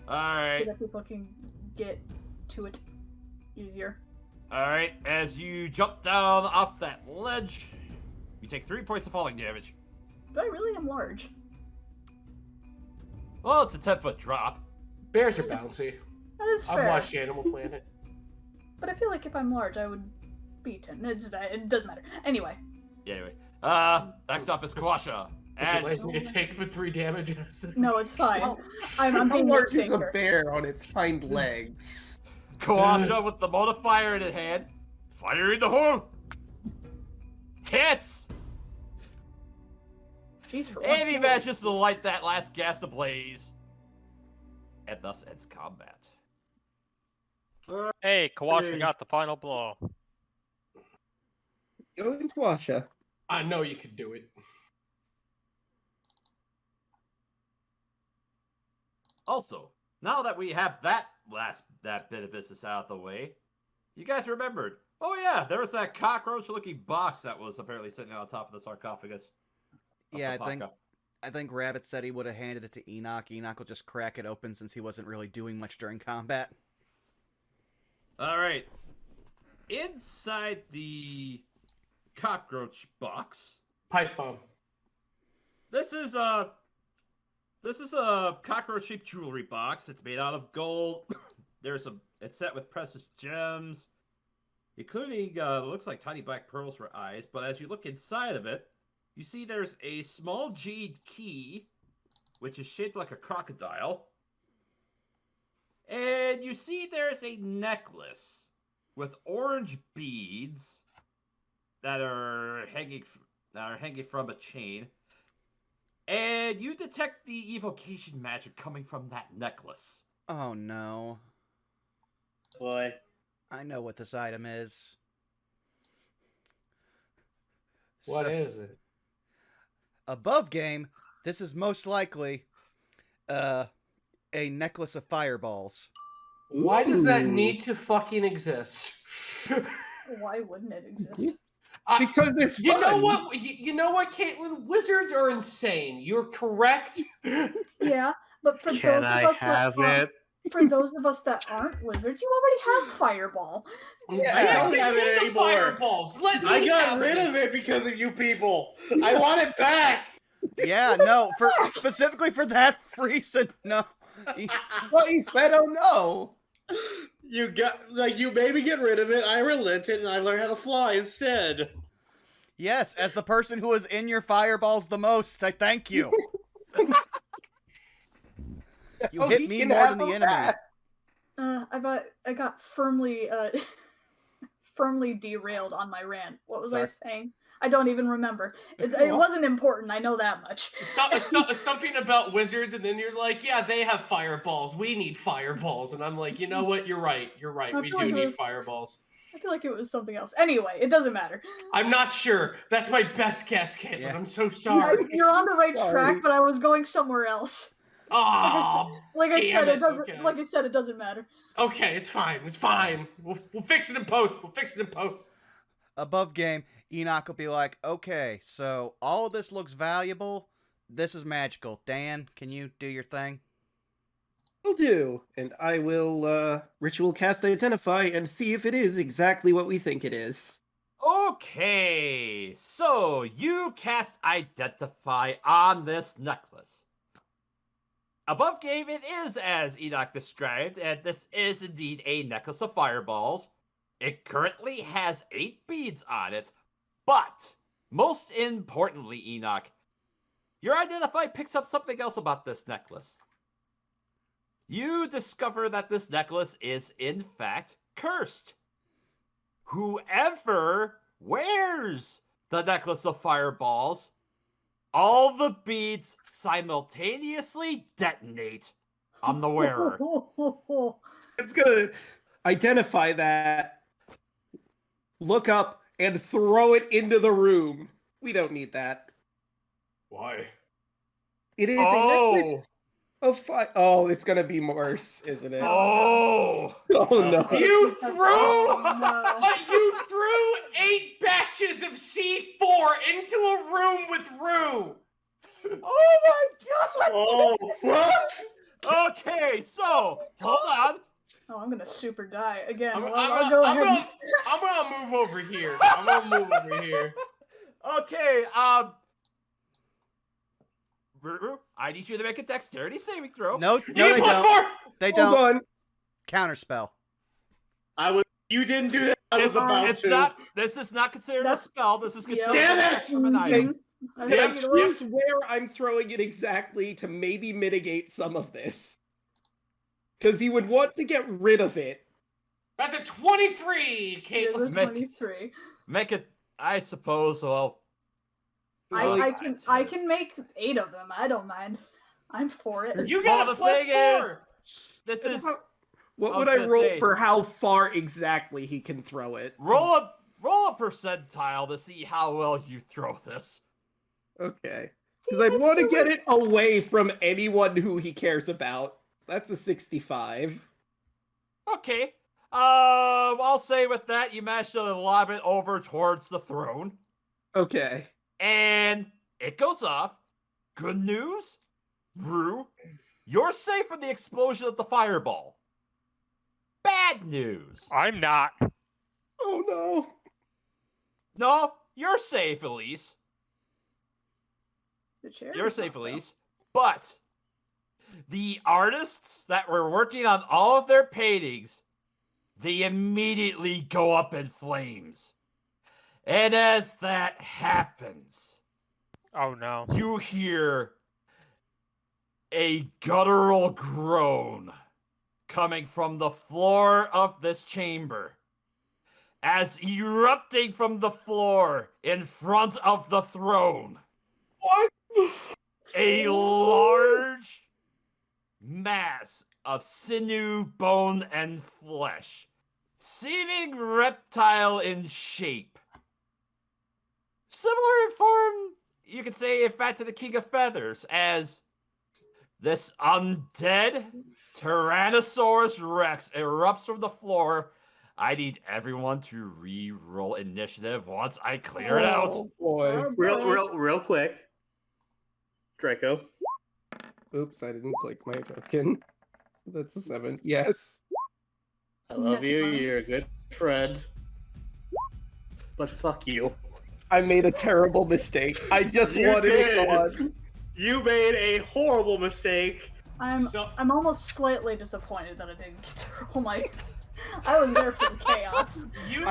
so Alright. that people can get to it easier. Alright, as you jump down off that ledge, you take 3 points of falling damage. But I really am large. Well, it's a 10-foot drop. Bears are bouncy. That is I've fair. watched Animal Planet. But I feel like if I'm large, I would be 10. It doesn't matter. Anyway. Yeah, anyway. Next up is Kwasha. Would you As like me to take the 3 damage? No, it's fine. How- I'm How being large is a stinker. bear on its hind legs? Kwasha with the modifier in hand, firing the horn. Hits! Jeez, for And he once. manages to light that last gas ablaze. And thus ends combat. Hey, Kawasha Hey. got the final blow. Going Kwasha. I know you could do it. Also, now that we have that bit of business out of the way, you guys remembered. Oh yeah, there was that cockroach-looking box that was apparently sitting on top of the sarcophagus. of Yeah, the I think Paka. I think Rabbit said he would have handed it to Enoch. Enoch will just crack it open since he wasn't really doing much during combat. All right. Inside the cockroach box, Pipe bomb. this is a cockroach-shaped jewelry box. It's made out of gold. It's set with precious gems, including looks like tiny black pearls for eyes. But as you look inside of it, you see there's a small jade key, which is shaped like a crocodile, and you see there's a necklace with orange beads that are hanging from a chain. And you detect the evocation magic coming from that necklace. Oh no. Boy. I know what this item is. What So, is it? above game, this is most likely a necklace of fireballs. Why does that Ooh. need to fucking exist? Why wouldn't it exist? Because it's You know fun. what? You know what, Caitlin? Wizards are insane. You're correct. Yeah, but for Can those I of us have that aren't, it? for those of us that aren't wizards, you already have fireball. I don't give have me it the anymore. fireballs. Let me I got have rid this. of it because of you people. I want it back. Yeah, no, for specifically for that reason, no. Well, he said, "Oh no." You made me get rid of it. I relented and I learned how to fly instead. Yes, as the person who is in your fireballs the most, I thank you. You Oh, hit he me can more have than the a enemy. rat. I got firmly firmly derailed on my rant. What was I saying? I don't even remember. It wasn't important. I know that much. Something about wizards, and then you're like, yeah, they have fireballs. We need fireballs. And I'm like, you know what? You're right. You're right. I We feel do like it need was- fireballs. I feel like it was something else. Anyway, it doesn't matter. I'm not sure. That's my best guess, Caitlin. Yeah. I'm so sorry. You're on the right Sorry. track, but I was going somewhere else. Oh, Like I damn said, it. doesn't. Okay. Like I said, it doesn't matter. Okay, it's fine. It's fine. We'll fix it in post. We'll fix it in post. Above game, Enoch will be like, okay, so all of this looks valuable. This is magical. Dan, can you do your thing? Will do, and I will ritual cast identify and see if it is exactly what we think it is. Okay, so you cast Identify on this necklace. Above game, it is as Enoch described, and this is indeed a necklace of fireballs. It currently has 8 beads on it, but most importantly, Enoch, your Identify picks up something else about this necklace. You discover that this necklace is, in fact, cursed. Whoever wears the necklace of fireballs, all the beads simultaneously detonate on the wearer. It's gonna identify that, look up, and throw it into the room. We don't need that. Why? It is Oh. a necklace of fire. Oh, it's gonna be worse, isn't it? Oh! Oh no. You threw Oh, you threw 8 batches of C4 into a room with Rue. Oh my god! Oh, what? Okay, so, hold on. Oh, I'm gonna super die again. I'm, Well, I'm, I'll go I'm, ahead. gonna, I'm gonna move over here. I'm gonna move over here. Okay, Ruru, I need you to make a dexterity saving throw. No, You no, get they plus don't. 4. They Hold don't. on. Counterspell. You didn't do that. I was about It's to. not. This is not considered a That's- spell. This is considered Damn an it! action of an item. I Can I think it was- choose where I'm throwing it exactly to maybe mitigate some of this? Because he would want to get rid of it. That's a 23, It is a Caitlin. Make- 23. Make it. I suppose. Well, I can make 8 of them. I don't mind. I'm for it. You Well, got the a plus thing 4. is- this is What I would was I gonna roll say- for how far exactly he can throw it? roll a percentile to see how well you throw this. Okay. See, Because I I'd want to feel get it away from anyone who he cares about. That's a 65. Okay. I'll say with that you managed to lob it over towards the throne, Okay. and it goes off. Good news, Rue, you're safe from the explosion of the fireball. Bad news. I'm not. Oh no. No, you're safe, Elise. The chair You're is safe, not, though. Elise. But the artists that were working on all of their paintings, they immediately go up in flames. And as that happens, Oh no. you hear a guttural groan coming from the floor of this chamber. As erupting from the floor in front of the throne, What? a large mass of sinew, bone, and flesh seeming reptile in shape. Similar in form, you could say, in fact, to the King of Feathers, as this undead Tyrannosaurus Rex erupts from the floor. I need everyone to re-roll initiative once I clear it out. Oh boy. Real quick. Draco. Oops, I didn't click my token. That's a 7. Yes. I love you. Never mind. You're a good friend. But fuck you. I made a terrible mistake. I just You wanted did. it gone. You made a horrible mistake. I'm almost slightly disappointed that I didn't get to roll my. I was there for the chaos. You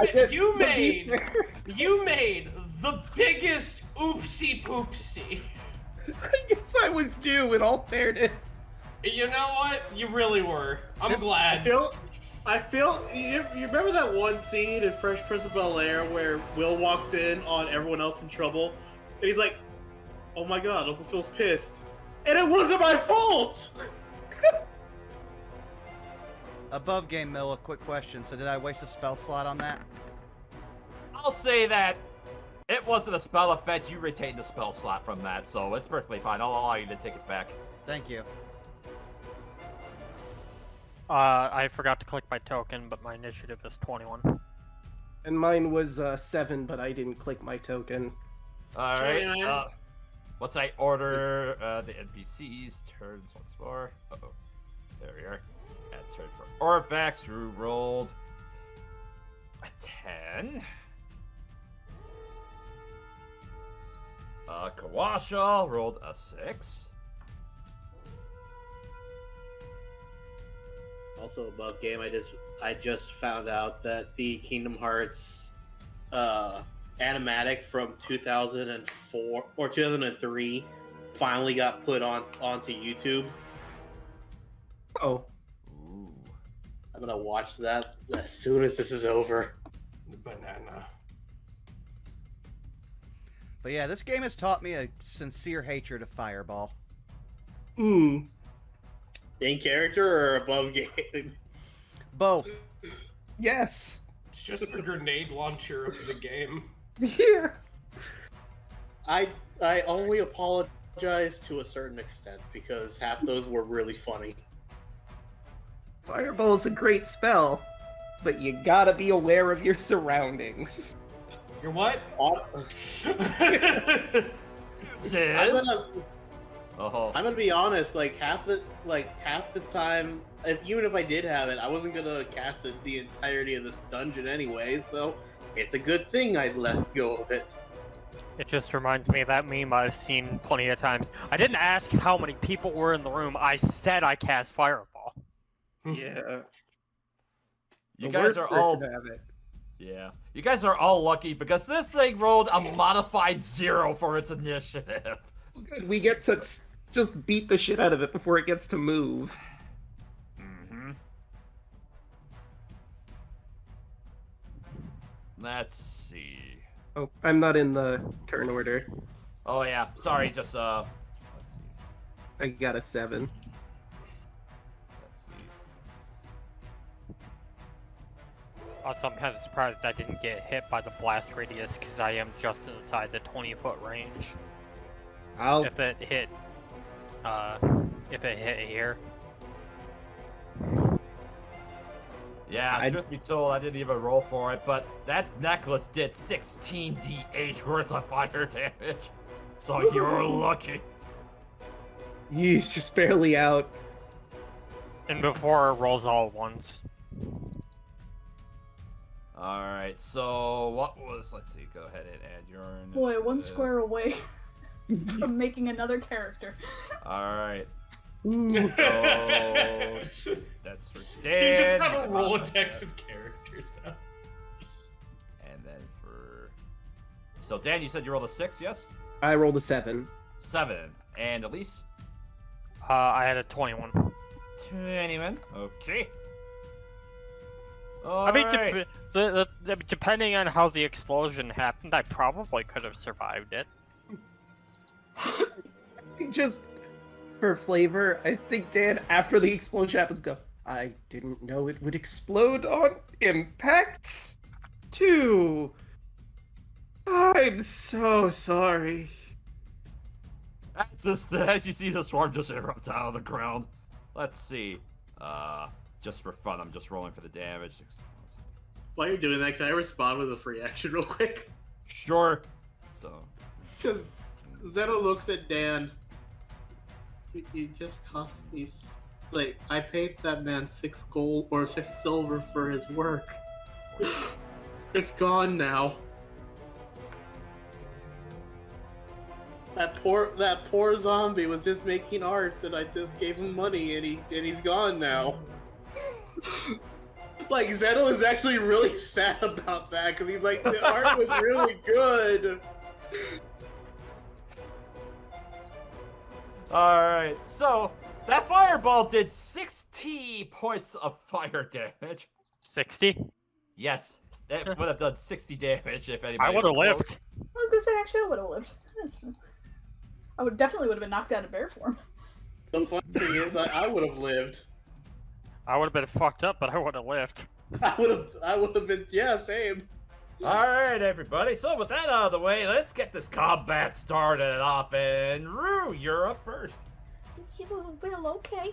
made the biggest oopsie poopsie. I guess I was due, in all fairness. You know what? You really were. I'm I glad. feel. You remember that one scene in Fresh Prince of Bel-Air where Will walks in on everyone else in trouble, and he's like, "Oh my God, Uncle Phil's pissed," and it wasn't my fault. Above Game Mill, a quick question. So did I waste a spell slot on that? I'll say that it wasn't a spell effect. You retained the spell slot from that, so it's perfectly fine. I'll allow you to take it back. Thank you. I forgot to click my token, but my initiative is 21. And mine was 7, but I didn't click my token. All right. 29. Let's say order the NPCs turns once more. Uh-oh. There we are. And turn for Orphax, who rolled a 10. Kawasha rolled a 6. Also above game, I just found out that the Kingdom Hearts animatic from 2004 or 2003 finally got put onto YouTube. Oh. Ooh. I'm gonna watch that as soon as this is over. Banana. But yeah, this game has taught me a sincere hatred of Fireball. Hmm. In character or above game? Both. Yes. It's just the grenade launcher of the game. Yeah. I only apologize to a certain extent because half those were really funny. Fireball is a great spell, but you gotta be aware of your surroundings. You're what? I'm gonna be honest. Like half the time, even if I did have it, I wasn't gonna cast it the entirety of this dungeon anyway. So it's a good thing I let go of it. It just reminds me of that meme I've seen plenty of times. I didn't ask how many people were in the room. I said I cast Fireball. Yeah. You The guys worst are person all. to have it. Yeah. You guys are all lucky because this thing rolled a modified 0 for its initiative. Good. We get to just beat the shit out of it before it gets to move. Mm-hmm. Let's see. Oh, I'm not in the turn order. Oh yeah, sorry. Just let's see. I got a 7. Let's see. Also, I'm kind of surprised I didn't get hit by the blast radius because I am just inside the 20-foot range. If it hit here. Yeah, truth be told, I didn't even roll for it, but that necklace did 16d8 worth of fire damage. So you're lucky. He's just barely out. And before it rolls all at once. Alright, so what was, let's see, go ahead and add your initiative. Boy, one square away from making another character. Alright, Ooh. so that's for Dan. You just have a Rolodex of characters now. And then for... So Dan, you said you rolled a 6, yes? I rolled a 7. 7. And Elise? I had a 21. 21. Okay. I mean, Alright. depending on how the explosion happened, I probably could have survived it. Just for flavor, I think Dan, after the explosion happens, go, I didn't know it would explode on impact. 2. I'm so sorry. As you see the swarm just erupt out of the ground. Let's see. Just for fun, I'm just rolling for the damage. While you're doing that, can I respond with a free action real quick? Sure. So. Because Zeno looks at Dan. You just cost me. Like, I paid that man 6 gold or 6 silver for his work. It's gone now. That poor zombie was just making art that I just gave him money and he's gone now. Like, Zeno is actually really sad about that because he's like, the art was really good. Alright, so that fireball did 60 points of fire damage. 60? Yes, that would have done 60 damage if anybody. I would have was close. lived. I was gonna say, actually, I would have lived. I definitely would have been knocked out in bear form. The funny thing is, I would have lived. I would have been fucked up, but I would have lived. I would have been, yeah, same. Alright, everybody, so with that out of the way, let's get this combat started off, and Rue, you're up first. Well, okay.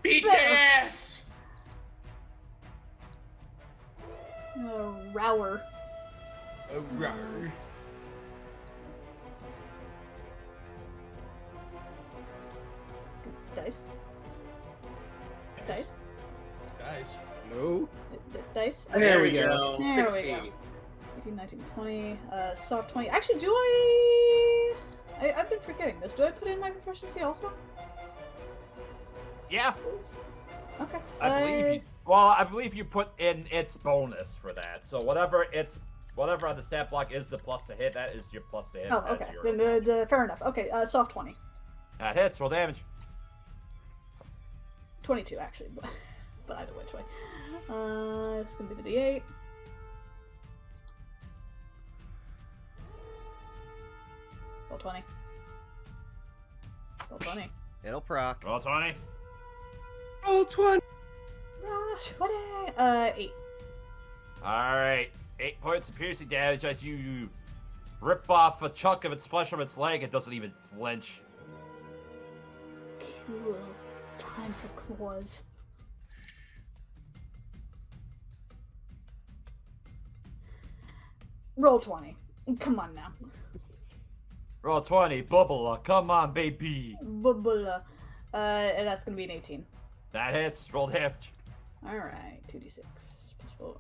Beat their ass! Rower. Dice. Dice. Guys. No. Dice. There we go. There we 16. go. 18, 19, 20. Soft 20. Actually, do I've been forgetting this. Do I put in my proficiency also? Yeah, Okay. I believe you put in its bonus for that. So whatever on the stat block is the plus to hit, that is your plus to hit. Oh, as okay. your- Then, fair enough. Okay, soft 20. That hits, roll damage. 22, actually. But either which way. It's gonna be the D8. Roll 20. Roll 20. It'll proc. Roll 20. Roll 20. Roll 20. 8. Alright, 8 points of piercing damage as you rip off a chunk of its flesh from its leg. It doesn't even flinch. Cool. Time for claws. Roll 20. Come on now. Roll 20, bubble, come on, baby. Bubula. And that's gonna be an 18. That hits, roll damage. Alright, 2d6 plus 4.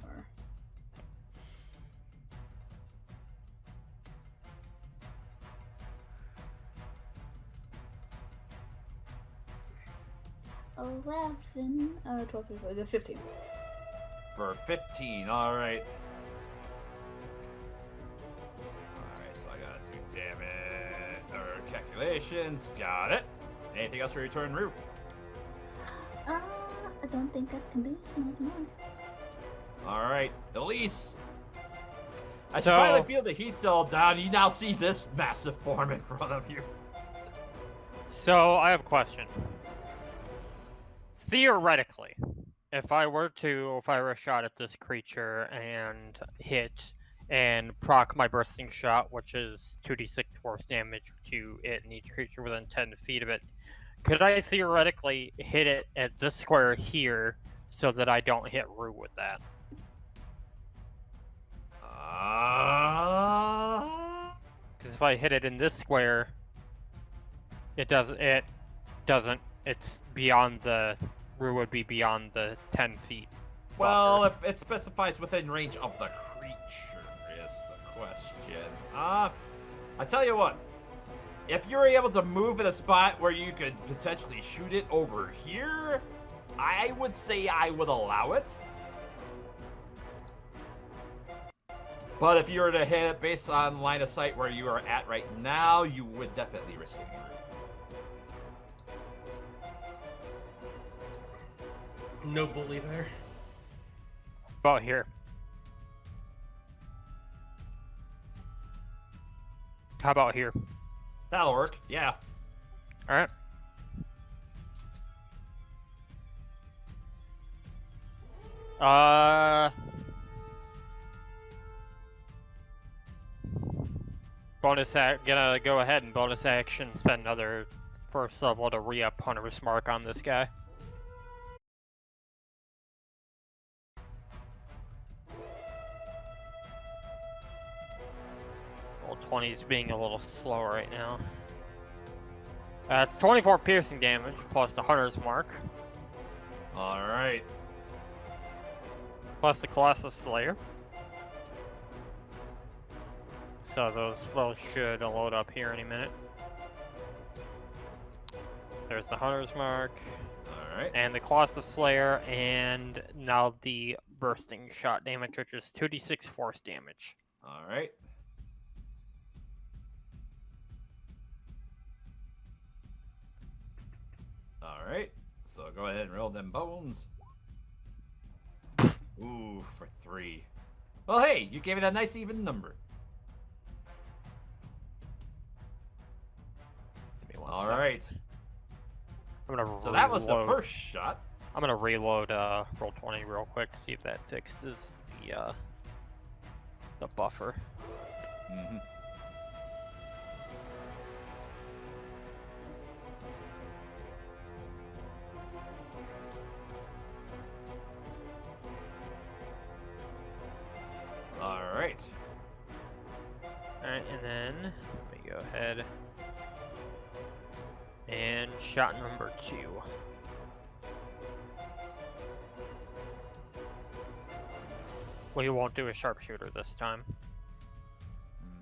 $11, 12, 13, 14, 15. For 15, alright. Alright, so I gotta do damage, or calculations, got it. Anything else for your turn, Rue? I don't think I can do something more. Alright, Elise. As So- you finally feel the heat settle down, you now see this massive form in front of you. So, I have a question. Theoretically, if I were to fire a shot at this creature and hit and proc my bursting shot, which is 2d6 force damage to it and each creature within 10 feet of it, could I theoretically hit it at this square here so that I don't hit Rue with that? Because if I hit it in this square, it doesn't. It's beyond the. Rue would be beyond the 10 feet. Well, buffer. if it specifies within range of the creature is the question. I tell you what. If you're able to move in a spot where you could potentially shoot it over here, I would say I would allow it. But if you were to hit it based on line of sight where you are at right now, you would definitely risk it. No bully there. About here. How about here? That'll work, yeah. Alright. Gonna go ahead and bonus action spend another first level to re-up Hunter's Mark on this guy. Roll 20's being a little slow right now. It's 24 piercing damage plus the Hunter's Mark. Alright. Plus the Colossus Slayer. So those spells should load up here any minute. There's the Hunter's Mark. Alright. And the Colossus Slayer, and now the Bursting Shot damage, which is 2d6 force damage. Alright. Alright. So go ahead and roll them bones. Ooh, for 3. Well, hey, you gave it a nice even number. Give me one All second. right. I'm gonna So that was the reload- first shot. I'm gonna reload roll 20 real quick to see if that fixes the buffer. Mm-hmm. All right. Alright, and then let me go ahead and shot number 2. We won't do a sharpshooter this time.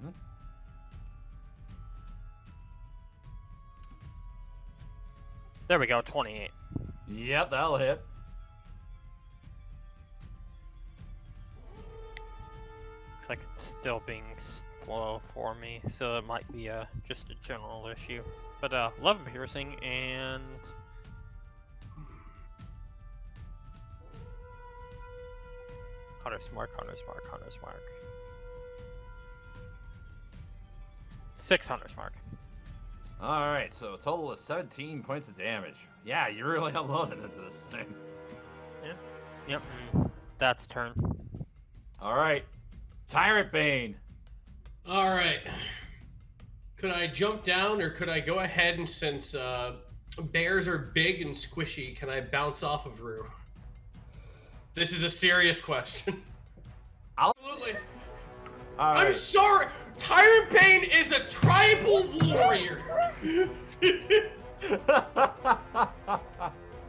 Mm-hmm. There we go, 28. Yep, that'll hit. Looks like it's still being slow for me, so it might be just a general issue. But 11 piercing and Hunter's Mark. 6 Hunter's Mark. All right, so a total of 17 points of damage. Yeah, you really unloaded into this thing. Yep, that's turn. All right, Tyrant Bane. All right. Could I jump down, or could I go ahead and, since bears are big and squishy, can I bounce off of Rue? This is a serious question. Absolutely. All I'm right. sorry. Tyrant Bane is a tribal warrior.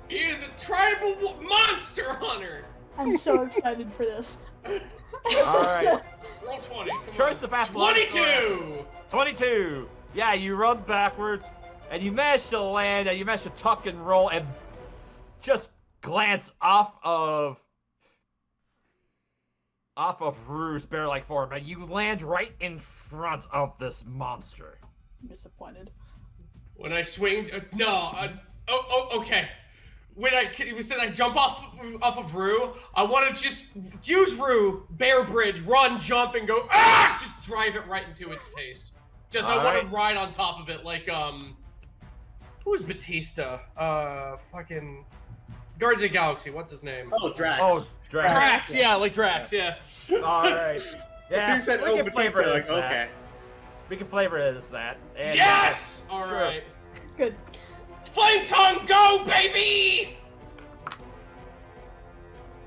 He is a tribal monster hunter. I'm so excited for this. All right. Roll 20. Come Choice on. of athletics. 22. 22. Yeah, you run backwards, and you manage to land, and you manage to tuck and roll, and just glance off of Rue's bear-like form, and you land right in front of this monster. I'm disappointed. When I swing, okay. When you said I jump off of Rue, I want to just use Rue, bear bridge, run, jump, and go, just drive it right into its face. Just, I want to ride on top of it like, who's Batista? Fucking Guardians of the Galaxy, what's his name? Oh, Drax. Oh, Drax. Drax, yeah, like Drax, yeah. All right. Yeah, You said, we oh, can flavor Batista, this like, that. okay. We can flavor it as that. And, Yes! All sure. right. Good. Flame tongue, go, baby!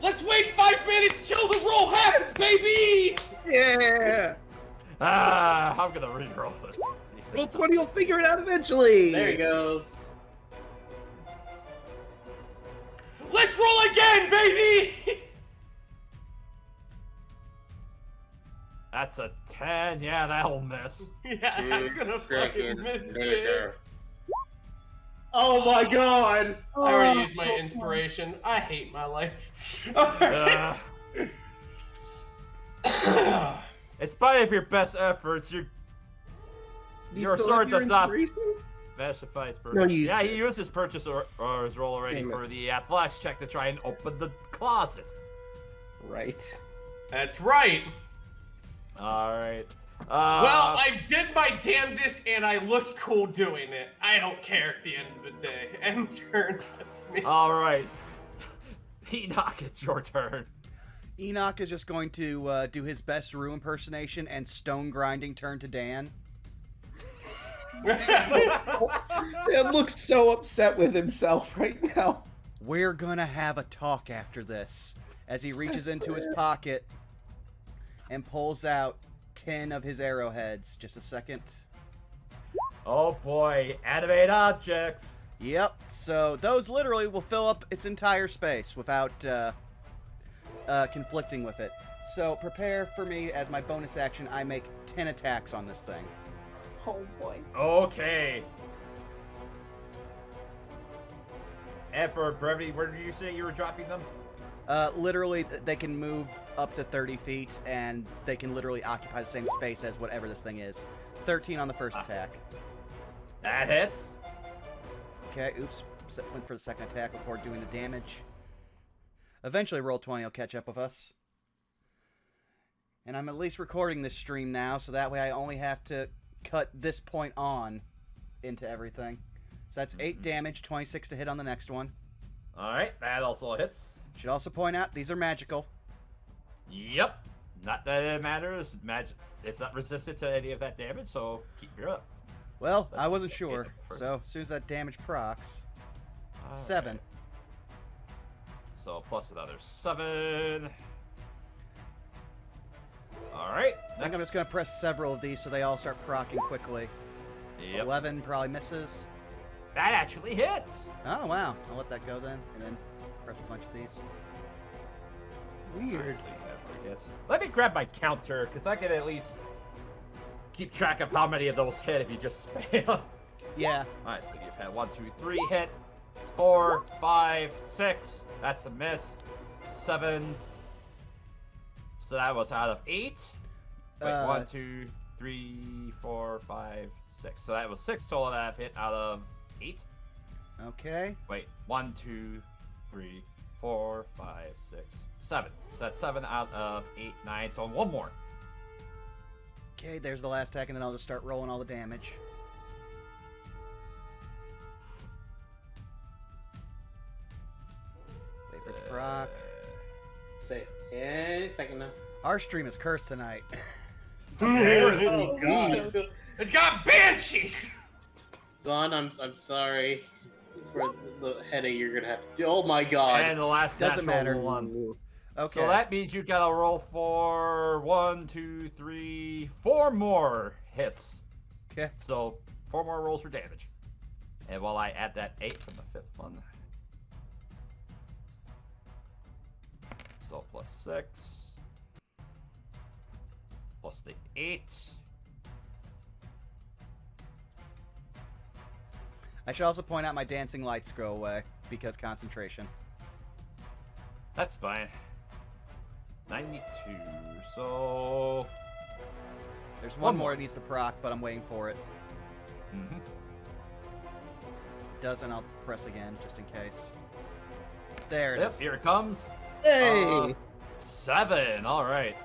Let's wait 5 minutes till the roll happens, baby! Yeah. I'm gonna re-roll this. Let's see if Roll it- 20 will figure it out eventually. There he goes. Let's roll again, baby! That's a 10. Yeah, that'll miss. Yeah, that's gonna fucking miss, big. Oh my god! I already Oh, used my inspiration. I hate my life. In spite of your best efforts, You your still sword have your does not inspiration? Vashify his No, purchase. you Yeah, used he it. used his purchase or his roll already Damn it. for the athletics check to try and open the closet. Right. That's right. Alright. Well, I did my damnedest and I looked cool doing it. I don't care at the end of the day. End turn, that's me. Alright. Enoch, it's your turn. Enoch is just going to do his best Rue impersonation and stone grinding turn to Dan. Dan looks so upset with himself right now. We're gonna have a talk after this. As he reaches into his pocket and pulls out 10 of his arrowheads. Just a second. Oh boy, animate objects. Yep, so those literally will fill up its entire space without conflicting with it. So prepare for me as my bonus action. I make 10 attacks on this thing. Oh boy. Okay. And for brevity, where did you say you were dropping them? Literally, they can move up to 30 feet, and they can literally occupy the same space as whatever this thing is. 13 on the first attack. That hits. Okay, oops. Went for the second attack before doing the damage. Eventually, roll 20 will catch up with us. And I'm at least recording this stream now, so that way I only have to cut this point on into everything. So that's 8 damage, 26 to hit on the next one. Alright, that also hits. Should also point out, these are magical. Yep. Not that it matters. It's not resistant to any of that damage, so keep your up. Well, Let's I wasn't see. sure, so as soon as that damage procs, All 7. right. So plus another 7. Alright, I think I'm just going to press several of these so they all start proccing quickly. Yep. 11 probably misses. That actually hits. Oh, wow. I'll let that go then, and then press a bunch of these. Weird. Honestly, never hits. Let me grab my counter, because I can at least keep track of how many of those hit if you just spam. Yeah. Alright, so you've had 1, 2, 3 hit, 4, 5, 6. That's a miss. 7. So that was out of 8. Wait, 1, 2, 3, 4, 5, 6. So that was 6 total that I've hit out of 8. Okay. Wait, 1, 2, 3, 4, 5, 6, 7. So that's 7 out of 8, 9. So one more. Okay, there's the last attack, and then I'll just start rolling all the damage. Wait for it to proc. Say any second now. Our stream is cursed tonight. Oh god. It's got banshees. Don, I'm sorry for the headache you're gonna have to do. Oh my god. And the last Doesn't natural matter. one. Okay. So that means you gotta roll for 1, 2, 3, 4 more hits. Okay. So 4 more rolls for damage. And while I add that 8 from the 5th one. So plus 6. Plus the 8. I should also point out my dancing lights go away because concentration. That's fine. 92. So. There's One one more. more that needs to proc, but I'm waiting for it. Mhm. Doesn't, I'll press again just in case. There it Yep, is. here it comes. Hey! 7. All right.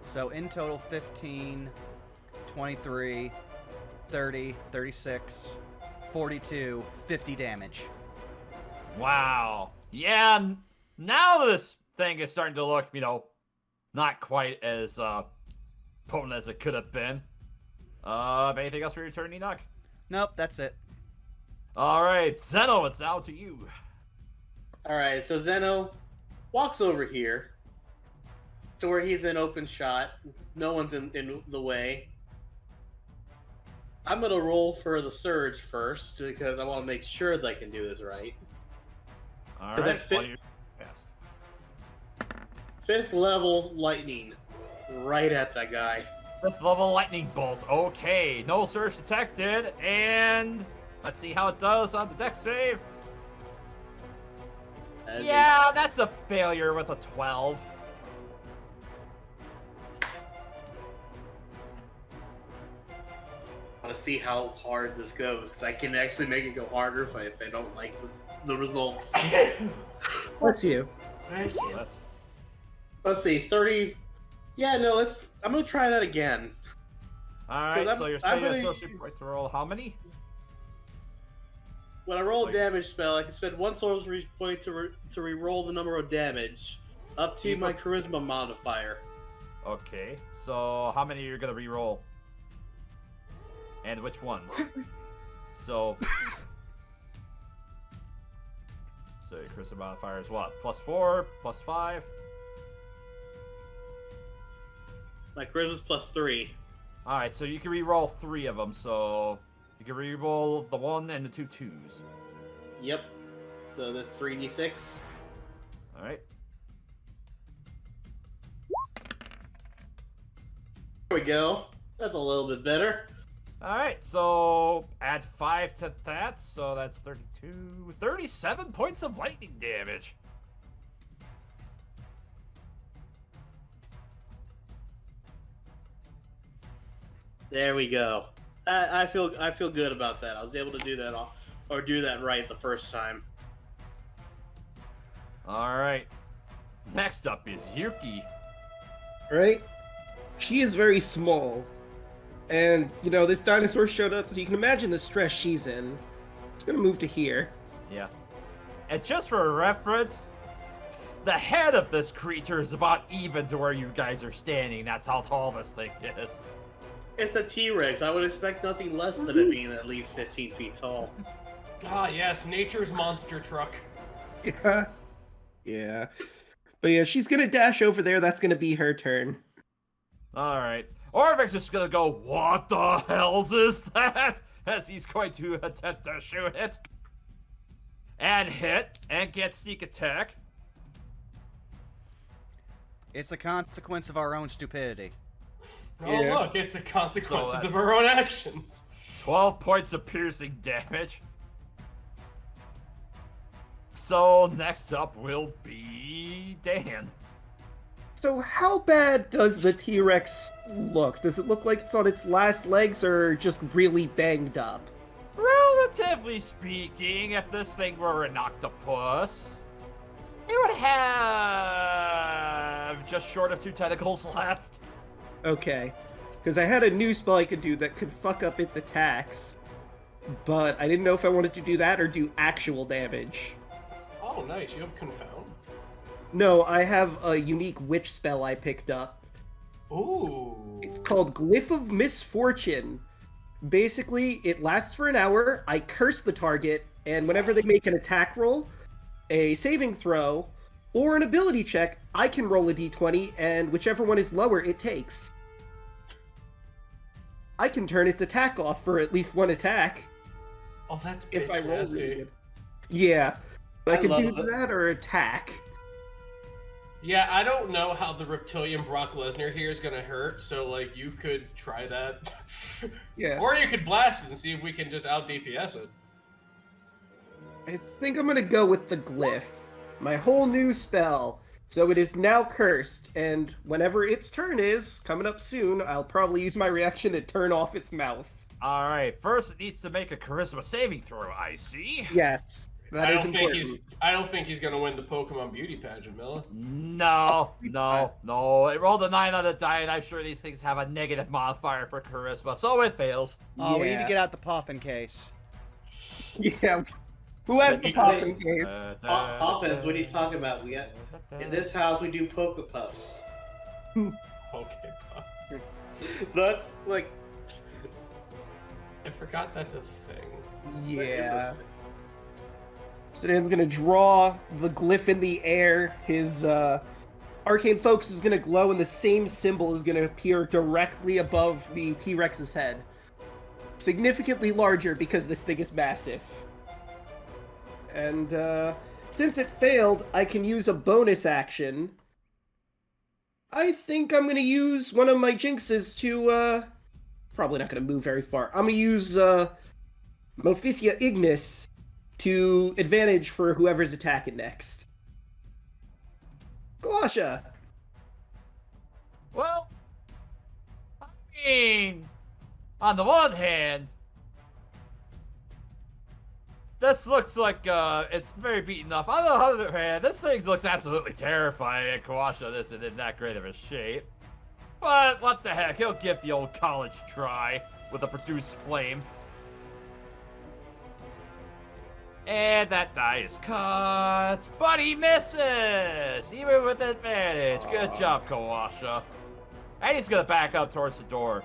So in total, 15, 23, 30, 36, 42, 50 damage. Wow. Yeah. Now this thing is starting to look, not quite as potent as it could have been. Anything else for your turn, Enoch? Nope, that's it. All right, Zeno, it's now to you. Alright, so Zeno walks over here to where he's in open shot. No one's in the way. I'm gonna roll for the surge first because I want to make sure that I can do this right. All Does right, that fit? while you're fast. 5th level lightning, right at that guy. 5th level lightning bolt. Okay, no surge detected, and let's see how it does on the dex save. As Yeah, that's a failure with a 12. I want to see how hard this goes because I can actually make it go harder if I don't like the results. That's you. Thank you. Yes. Let's see, 30. Yeah, no, I'm gonna try that again. All right, I'm- so you're I'm spending a really- sorcery point to roll how many? When I roll a Like- damage spell, I can spend 1 sorcery point to re-roll the number of damage. Up to my charisma modifier. Okay, so how many are you gonna reroll? And which ones? So your charisma modifier is what? +4, +5? My charisma's +3. Alright, so you can re-roll 3 of them, so you can re-roll the 1 and the 2 2s. Yep. So that's 3d6. Alright. There we go. That's a little bit better. Alright, so add 5 to that, so that's 32... 37 points of lightning damage. There we go. I feel good about that. I was able to do that or do that right the first time. Alright. Next up is Yuki. Right? She is very small. And, you know, this dinosaur showed up, so you can imagine the stress she's in. It's gonna move to here. Yeah. And just for reference, the head of this creature is about even to where you guys are standing. That's how tall this thing is. It's a T-Rex. I would expect nothing less than it being at least 15 feet tall. Ah, yes, nature's monster truck. Yeah. Yeah. But yeah, she's gonna dash over there. That's gonna be her turn. Alright. Orvix is gonna go, what the hell's is that? As he's going to attempt to shoot it. And hit, and get sneak attack. It's the consequence of our own stupidity. Oh, Yeah. look, it's the consequences So of our own actions. 12 points of piercing damage. So next up will be Dan. So how bad does the T-Rex look? Does it look like it's on its last legs or just really banged up? Relatively speaking, if this thing were an octopus, it would have just short of 2 tentacles left. Okay. Because I had a new spell I could do that could fuck up its attacks. But I didn't know if I wanted to do that or do actual damage. Oh, nice. You have Confound. No, I have a unique witch spell I picked up. Ooh. It's called Glyph of Misfortune. Basically, it lasts for an hour. I curse the target, and whenever they make an attack roll, a saving throw, or an ability check, I can roll a d20, and whichever one is lower, it takes. I can turn its attack off for at least one attack Oh, that's if I roll really bitch-nasty. good. Yeah, but I I can love do it. that or attack. Yeah, I don't know how the reptilian Brock Lesnar here is gonna hurt, so like you could try that. Yeah. Or you could blast it and see if we can just out DPS it. I think I'm gonna go with the Glyph. My whole new spell. So it is now cursed, and whenever its turn is, coming up soon, I'll probably use my reaction to turn off its mouth. Alright, first it needs to make a charisma saving throw, I see. Yes, that is important. I don't think he's gonna win the Pokemon beauty pageant, Milla. No, no. It rolled a 9 on the die, and I'm sure these things have a negative modifier for charisma, so it fails. Oh, we need Yeah. to get out the puffin case. Yeah. Who has the You- popping case? Poppins, what are you talking about? We got in this house we do Poke Puffs. Okay, Puffs. That's like I forgot that's a thing. Yeah. So Dan's gonna draw the Glyph in the air. His arcane focus is gonna glow, and the same symbol is gonna appear directly above the T-Rex's head. Significantly larger because this thing is massive. And since it failed, I can use a bonus action. I think I'm gonna use one of my jinxes to probably not gonna move very far. I'm gonna use Maleficia Ignis to advantage for whoever's attacking next. Glasha! Well, I mean, on the one hand, this looks like it's very beaten up. On the other hand, this thing looks absolutely terrifying, and Kawasha isn't in that great of a shape. But what the heck, he'll give the old college try with a produce flame. And that die is cut, but he misses, even with advantage. Good job, Kawasha. And he's gonna back up towards the door.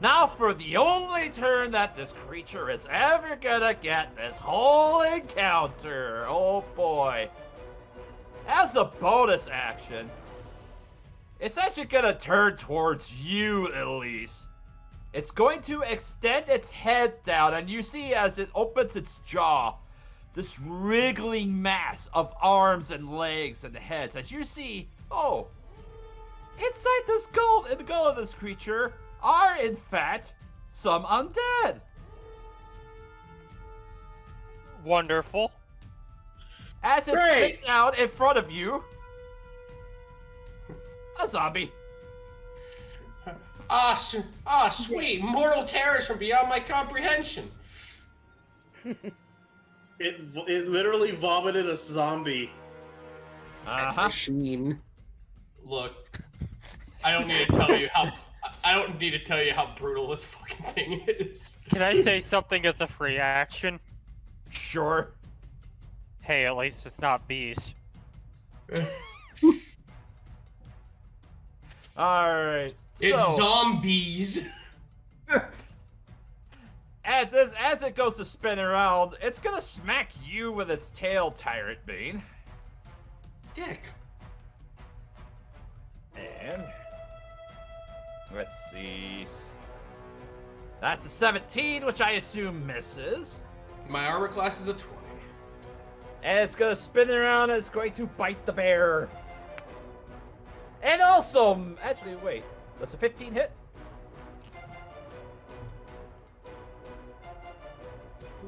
Now for the only turn that this creature is ever gonna get this whole encounter. Oh boy. As a bonus action, it's actually gonna turn towards you, Elise. It's going to extend its head down, and you see as it opens its jaw, this wriggling mass of arms and legs and heads. As you see, oh, inside the skull of this creature are, in fact, some undead. Wonderful. As it Great. spits out in front of you, a zombie. Sweet. Mortal terrors from beyond my comprehension. It literally vomited a zombie. Uh-huh. Machine. Look, I don't need to tell you how brutal this fucking thing is. Can I say something as a free action? Sure. Hey, at least it's not bees. Alright. It's So, zombies. as it goes to spin around, it's gonna smack you with its tail, Tyrant Bane. Dick. And let's see. That's a 17, which I assume misses. My armor class is a 20. And it's gonna spin around and it's going to bite the bear. And also, actually, wait. Does a 15 hit?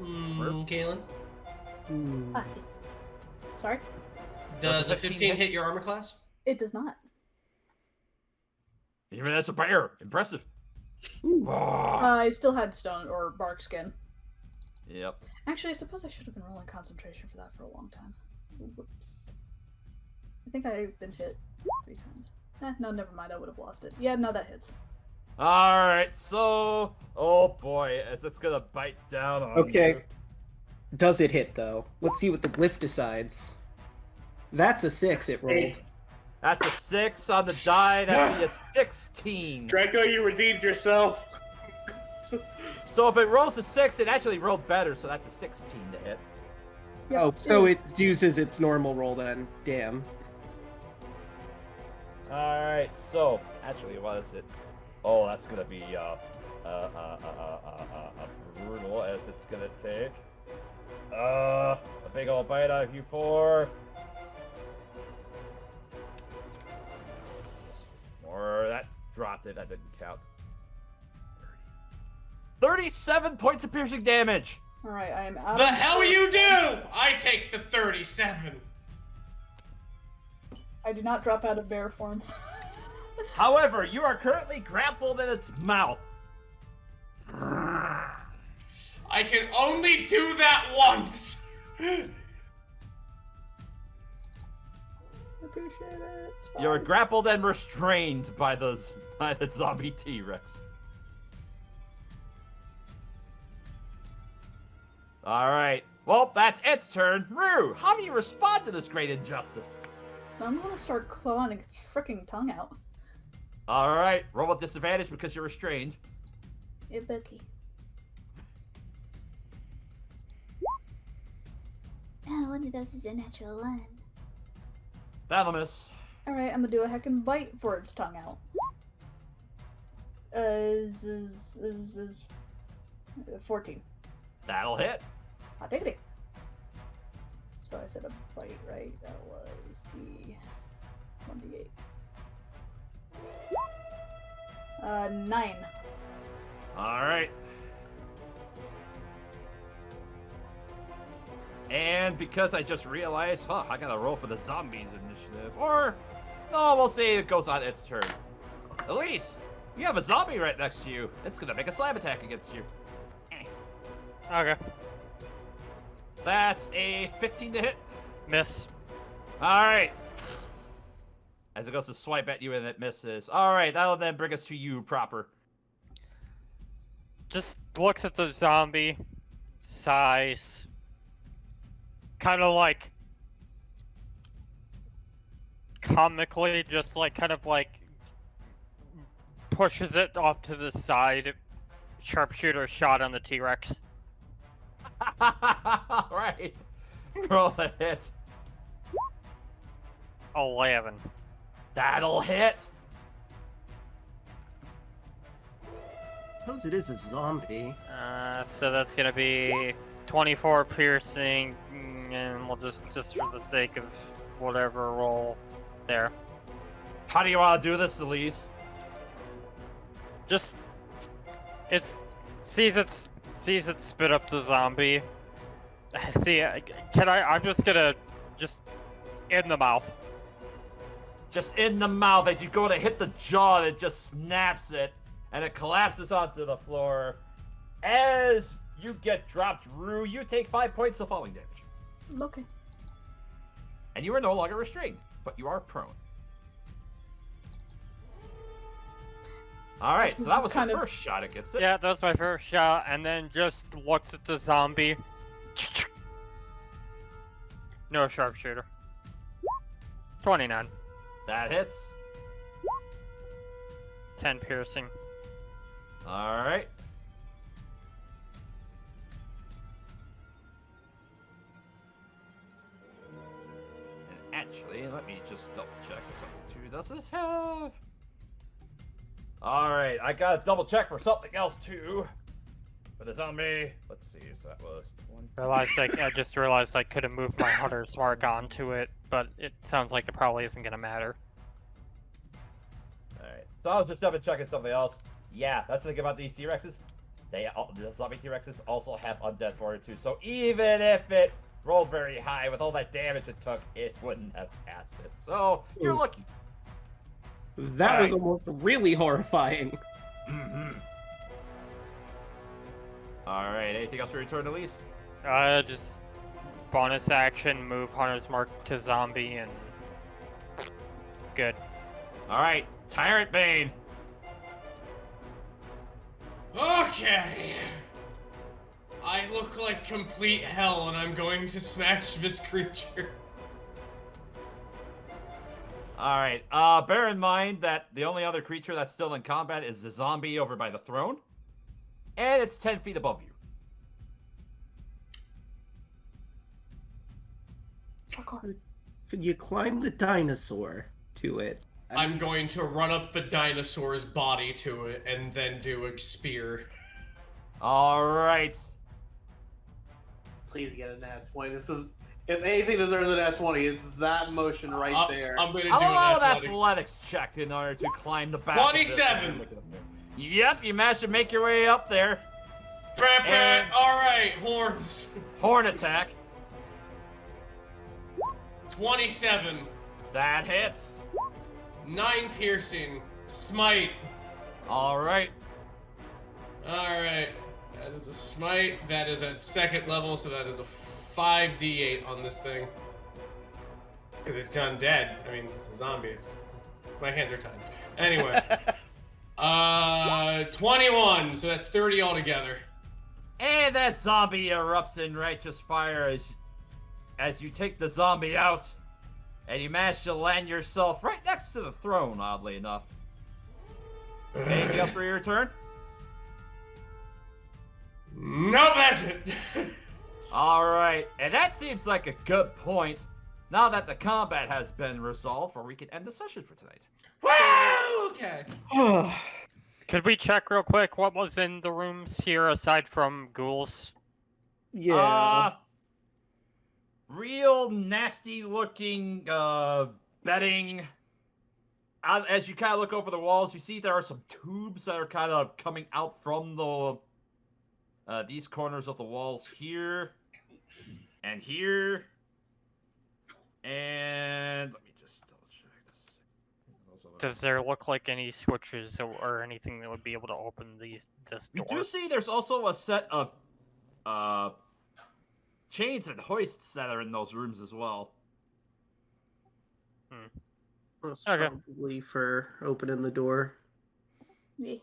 Kaylin? Ah, yes. Sorry? Does a 15 15 hit your armor class? It does not. Even as a bear. Impressive. Oh. I still had stone or bark skin. Yep. Actually, I suppose I should have been rolling concentration for that for a long time. Whoops. I think I've been hit 3 times. No, never mind. I would have lost it. Yeah, no, that hits. Alright, so... Oh boy, as it's gonna bite down on Okay. you. Does it hit, though? Let's see what the glyph decides. That's a 6 it rolled. Hey. That's a 6 on the die. That'd be a 16. Draco, you redeemed yourself. So if it rolls a 6, it actually rolled better, so that's a 16 to hit. Yep, Oh, so is. it uses its normal roll then. Damn. Alright, so... Actually, what is it? Oh, that's gonna be, brutal, as it's gonna take. A big old bite out of you 4. Or that dropped it, that didn't count. 37 points of piercing damage! Alright, I am out The of... hell you do? I take the 37. I do not drop out of bear form. However, you are currently grappled in its mouth. I can only do that once. I appreciate it. It's You're fine. grappled and restrained by the zombie T-Rex. Alright. Well, that's its turn. Rue, how do you respond to this great injustice? I'm gonna start clawing its freaking tongue out. Alright, roll with disadvantage because you're restrained. Hey, Becky. Oh, one of those is a natural 1. That'll miss. Alright, I'm gonna do a heckin' bite for its tongue out. Is 14. That'll hit. Hot diggity. So I said a bite, right? That was the 1d8. 9. Alright. And because I just realized, I gotta roll for the zombies initiative. Or, no, we'll see it goes on its turn. Elise, you have a zombie right next to you. It's gonna make a slam attack against you. Okay. That's a 15 to hit. Miss. Alright. As it goes to swipe at you and it misses. Alright, that'll then bring us to you proper. Just looks at the zombie, sighs, kind of like comically just like kind of like pushes it off to the side. Sharpshooter shot on the T-Rex. Right. Roll a hit. 11. That'll hit. Suppose it is a zombie. So that's gonna be 24 piercing, and we'll just for the sake of whatever, roll there. How do you want to do this, Elise? Just sees it spit up the zombie. See, I'm just gonna in the mouth. Just in the mouth. As you go to hit the jaw, it just snaps it, and it collapses onto the floor. As you get dropped, Rue, you take 5 points of falling damage. Okay. And you are no longer restrained, but you are prone. Alright, so that was her first shot against it. Yeah, that was my first shot, and then just looks at the zombie. No sharpshooter. 29. That hits. 10 piercing. Alright. And actually, let me just double check something too. Does this have... Alright, I gotta double check for something else too. For the zombie. Let's see, so that was 20. I just realized I could have moved my hunter's mark onto it, but it sounds like it probably isn't gonna matter. Alright, so I was just double checking something else. Yeah, that's the thing about these T-Rexes. The zombie T-Rexes also have undead fortitude, so even if it rolled very high with all that damage it took, it wouldn't have passed it. So, you're lucky. That was almost really horrifying. Mm-hmm. Alright, anything else for your turn, Elise? Just bonus action, move hunter's mark to zombie, and good. Alright, Tyrant Bane. Okay. I look like complete hell, and I'm going to smash this creature. Alright, bear in mind that the only other creature that's still in combat is the zombie over by the throne. And it's 10 feet above you. Could you climb the dinosaur to it? I'm going to run up the dinosaur's body to it and then do a spear. Alright. Please get a nat 20. This is, if anything deserves a nat 20, it's that motion right there. I'm going to do I'll allow an an athletics. athletics check in order to climb the back. 27. Yep, you managed to make your way up there. And- Alright, horns. Horn attack. 27. That hits. 9 piercing. Smite. Alright. Alright. That is a smite. That is at 2nd level, so that is a 5d8 on this thing. Because it's undead. I mean, it's a zombie. My hands are tied. Anyway. 21, so that's 30 altogether. And that zombie erupts in righteous fire as you take the zombie out. And you manage to land yourself right next to the throne, oddly enough. Anything else for your turn? No, that's it. Alright, and that seems like a good point. Now that the combat has been resolved, or we can end the session for tonight. Woo! Okay. Could we check real quick what was in the rooms here aside from ghouls? Yeah. Real nasty looking bedding. As you kind of look over the walls, you see there are some tubes that are kind of coming out from the these corners of the walls here and here. And let me just double check this. Does there look like any switches or anything that would be able to open this You door? do see there's also a set of chains and hoists that are in those rooms as well. That's Okay. probably for opening the door. Yeah.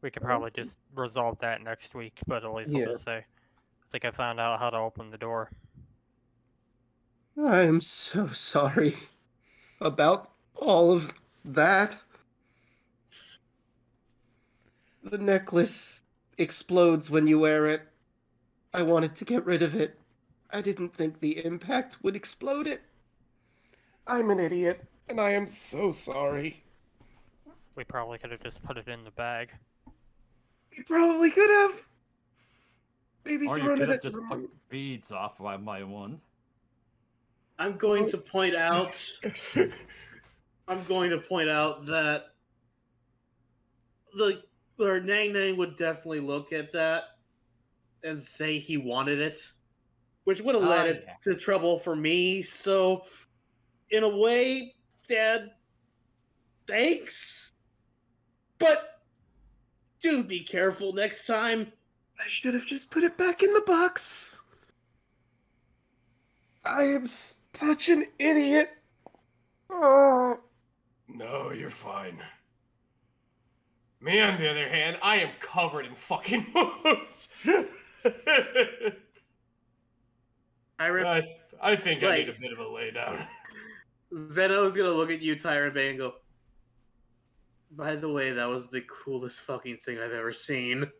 We could probably just resolve that next week, but at least I'll Yeah. just say, I think I found out how to open the door. I'm so sorry about all of that. The necklace explodes when you wear it. I wanted to get rid of it. I didn't think the impact would explode it. I'm an idiot, and I am so sorry. We probably could have just put it in the bag. You probably could have. Maybe Or you thrown could it have at just the plucked the beads off one by one. I'm going to point out. I'm going to point out that Nang Nang would definitely look at that and say he wanted it, which would have led it to trouble for me. So, in a way, Dad, thanks. But do be careful next time. I should have just put it back in the box. I am such an idiot. Oh. No, you're fine. Me, on the other hand, I am covered in fucking wounds. I think I need a bit of a lay down. Zeno's gonna look at you, Tyrant Bay, and go, by the way, that was the coolest fucking thing I've ever seen.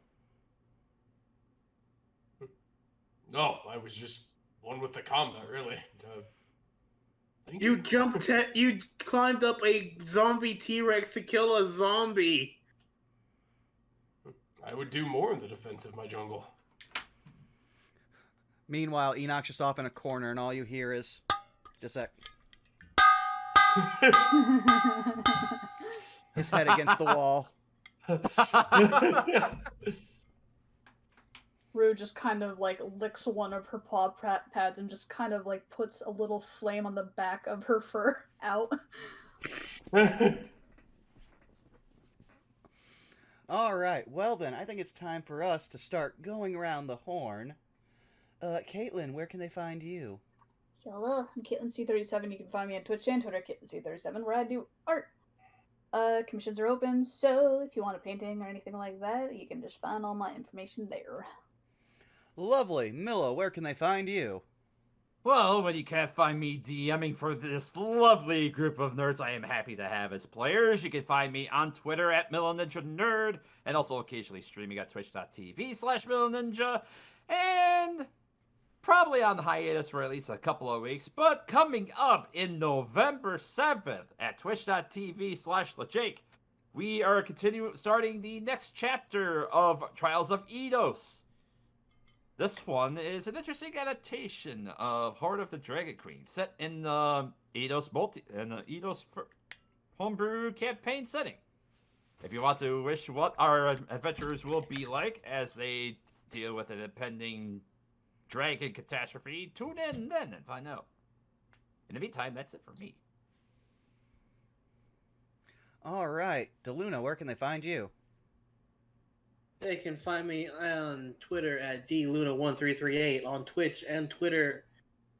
No, I was just one with the combat, really. Thank You you climbed up a zombie T-Rex to kill a zombie. I would do more in the defense of my jungle. Meanwhile, Enoch's just off in a corner, and all you hear is just that his head against the wall. Rue just kind of like licks one of her paw pads and just kind of like puts a little flame on the back of her fur out. All right, well then, I think it's time for us to start going around the horn. Caitlin, where can they find you? Hello, I'm Caitlin C37. You can find me on Twitch and Twitter, Caitlin C37, where I do art. Commissions are open, so if you want a painting or anything like that, you can just find all my information there. Lovely. Milla, where can they find you? Well, when you can't find me DMing for this lovely group of nerds I am happy to have as players, you can find me on Twitter at MillaNinjaNerd, and also occasionally streaming at twitch.tv/MillaNinja, and probably on hiatus for at least a couple of weeks, but coming up in November 7th at twitch.tv/LeJake, we are starting the next chapter of Trials of Eidos. This one is an interesting adaptation of Heart of the Dragon Queen, set in the Eidos homebrew campaign setting. If you want to wish what our adventurers will be like as they deal with an impending dragon catastrophe, tune in then and find out. In the meantime, that's it for me. All right, DeLuna, where can they find you? They can find me on Twitter at DLuna1338, on Twitch and Twitter,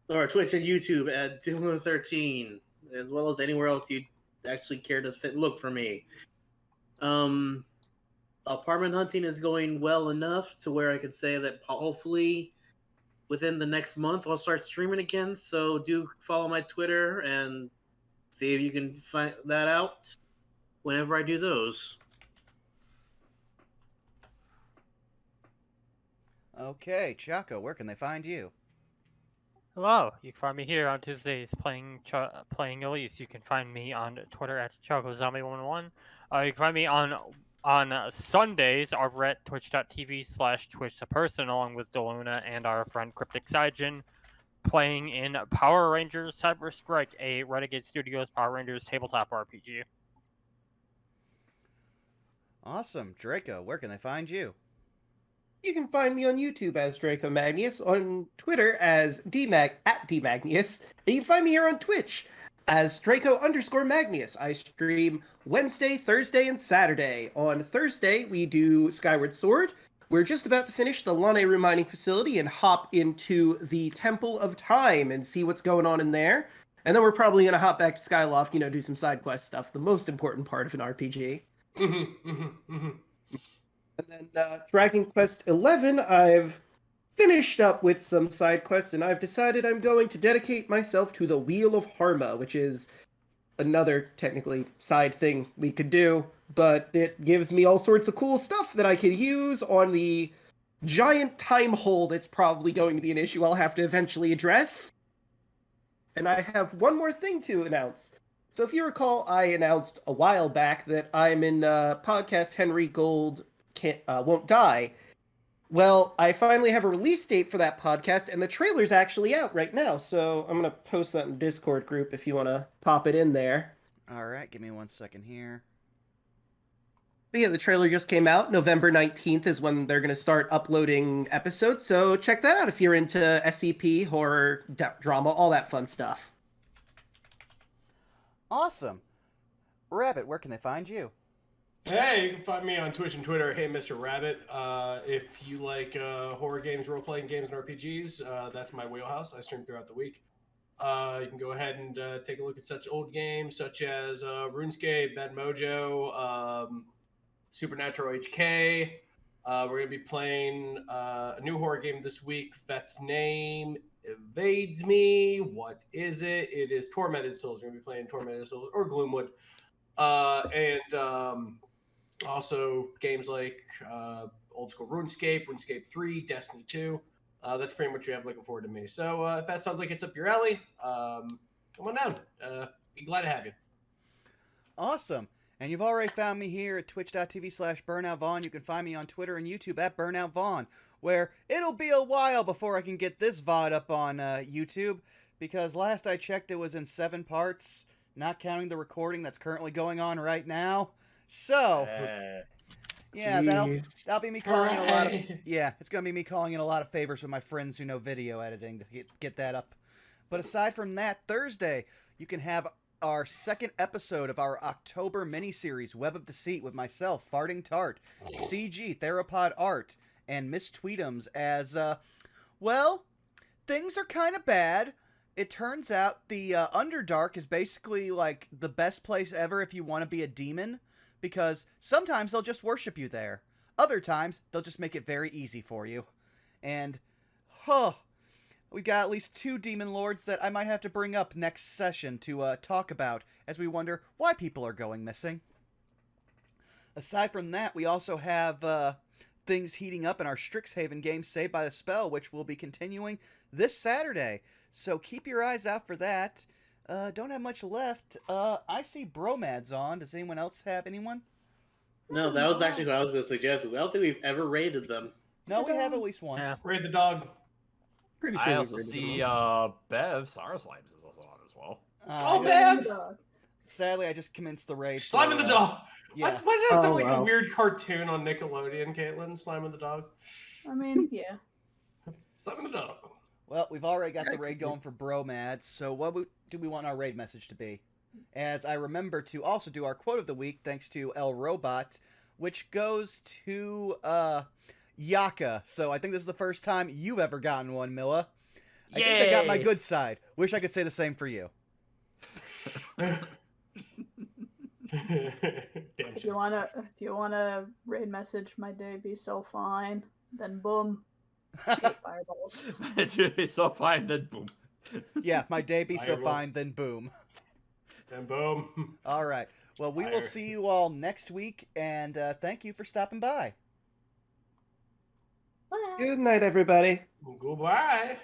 or Twitch and YouTube at DLuna13, as well as anywhere else you'd actually care to look for me. Apartment hunting is going well enough to where I could say that hopefully within the next month I'll start streaming again, so do follow my Twitter and see if you can find that out whenever I do those. Okay, Chaco, where can they find you? Hello, you can find me here on Tuesdays playing Elise. You can find me on Twitter at ChacoZombie111. You can find me on Sundays over at twitch.tv/TwitchToPerson, along with DeLuna and our friend Cryptic Saijin, playing in Power Rangers Cyber Strike, a Renegade Studios Power Rangers tabletop RPG. Awesome. Draco, where can they find you? You can find me on YouTube as Draco Magnus, on Twitter as @DMagnius, and you can find me here on Twitch as Draco_Magnus. I stream Wednesday, Thursday, and Saturday. On Thursday, we do Skyward Sword. We're just about to finish the Lanayru mining facility and hop into the Temple of Time and see what's going on in there. And then we're probably going to hop back to Skyloft, do some side quest stuff, the most important part of an RPG. And then Dragon Quest XI, I've finished up with some side quests, and I've decided I'm going to dedicate myself to the Wheel of Harma, which is another technically side thing we could do, but it gives me all sorts of cool stuff that I could use on the giant time hole that's probably going to be an issue I'll have to eventually address. And I have one more thing to announce. So if you recall, I announced a while back that I'm in podcast Henry Gold Won't Die. Well, I finally have a release date for that podcast, and the trailer's actually out right now, so I'm going to post that in the Discord group if you want to pop it in there. All right, give me 1 second here. But yeah, the trailer just came out. November 19th is when they're going to start uploading episodes, so check that out if you're into SCP, horror, drama, all that fun stuff. Awesome. Rabbit, where can they find you? Hey, you can find me on Twitch and Twitter, Hey Mr. Rabbit. If you like horror games, role-playing games, and RPGs, that's my wheelhouse. I stream throughout the week. You can go ahead and take a look at such old games such as RuneScape, Bad Mojo, Supernatural HK. We're going to be playing a new horror game this week. Vet's name evades me. What is it? It is Tormented Souls. We're going to be playing Tormented Souls or Gloomwood. Also games like old school RuneScape, RuneScape 3, Destiny 2. That's pretty much what you have looking forward to me. So if that sounds like it's up your alley, come on down. Be glad to have you. Awesome. And you've already found me here at twitch.tv/BurnoutVaughn. You can find me on Twitter and YouTube at BurnoutVaughn, where it'll be a while before I can get this VOD up on YouTube, because last I checked it was in 7 parts, not counting the recording that's currently going on right now. So, yeah, that'll be me calling in a lot of... Yeah, it's going to be me calling in a lot of favors with my friends who know video editing to get that up. But aside from that, Thursday, you can have our second episode of our October miniseries, Web of Deceit, with myself, Farting Tart, CG, Theropod Art, and Miss Tweetums as, well, things are kind of bad. It turns out the Underdark is basically, like, the best place ever if you want to be a demon, because sometimes they'll just worship you there. Other times, they'll just make it very easy for you. And, we got at least 2 demon lords that I might have to bring up next session to talk about, as we wonder why people are going missing. Aside from that, we also have things heating up in our Strixhaven game, Saved by the Spell, which will be continuing this Saturday. So keep your eyes out for that. Don't have much left. I see Bromads on. Does anyone else have anyone? No, that was actually what I was going to suggest. I don't think we've ever raided them. No, we have at least once. Yeah. Raid the dog. Pretty I sure also we've see Bev, Sarah Slimes is also on as well. Oh, man! Bev! Sadly, I just commenced the raid. Slime in the dog! Yeah. Why does that sound like wow. a weird cartoon on Nickelodeon, Caitlin? Slime in the dog? I mean, yeah. Slime in the dog. Well, we've already got the raid going for Bromads, so what do we want our raid message to be? As I remember to also do our quote of the week, thanks to El Robot, which goes to, Yaka. So I think this is the first time you've ever gotten one, Milla. I think I got my good side. Wish I could say the same for you. If you wanna raid message my day be so fine, then boom. 8 fireballs. It would be so fine, then boom. Yeah, my day be so Fireballs. fine, then boom. And boom. All right. Well, we will see you all next week, and thank you for stopping by. Bye. Good night, everybody. Goodbye.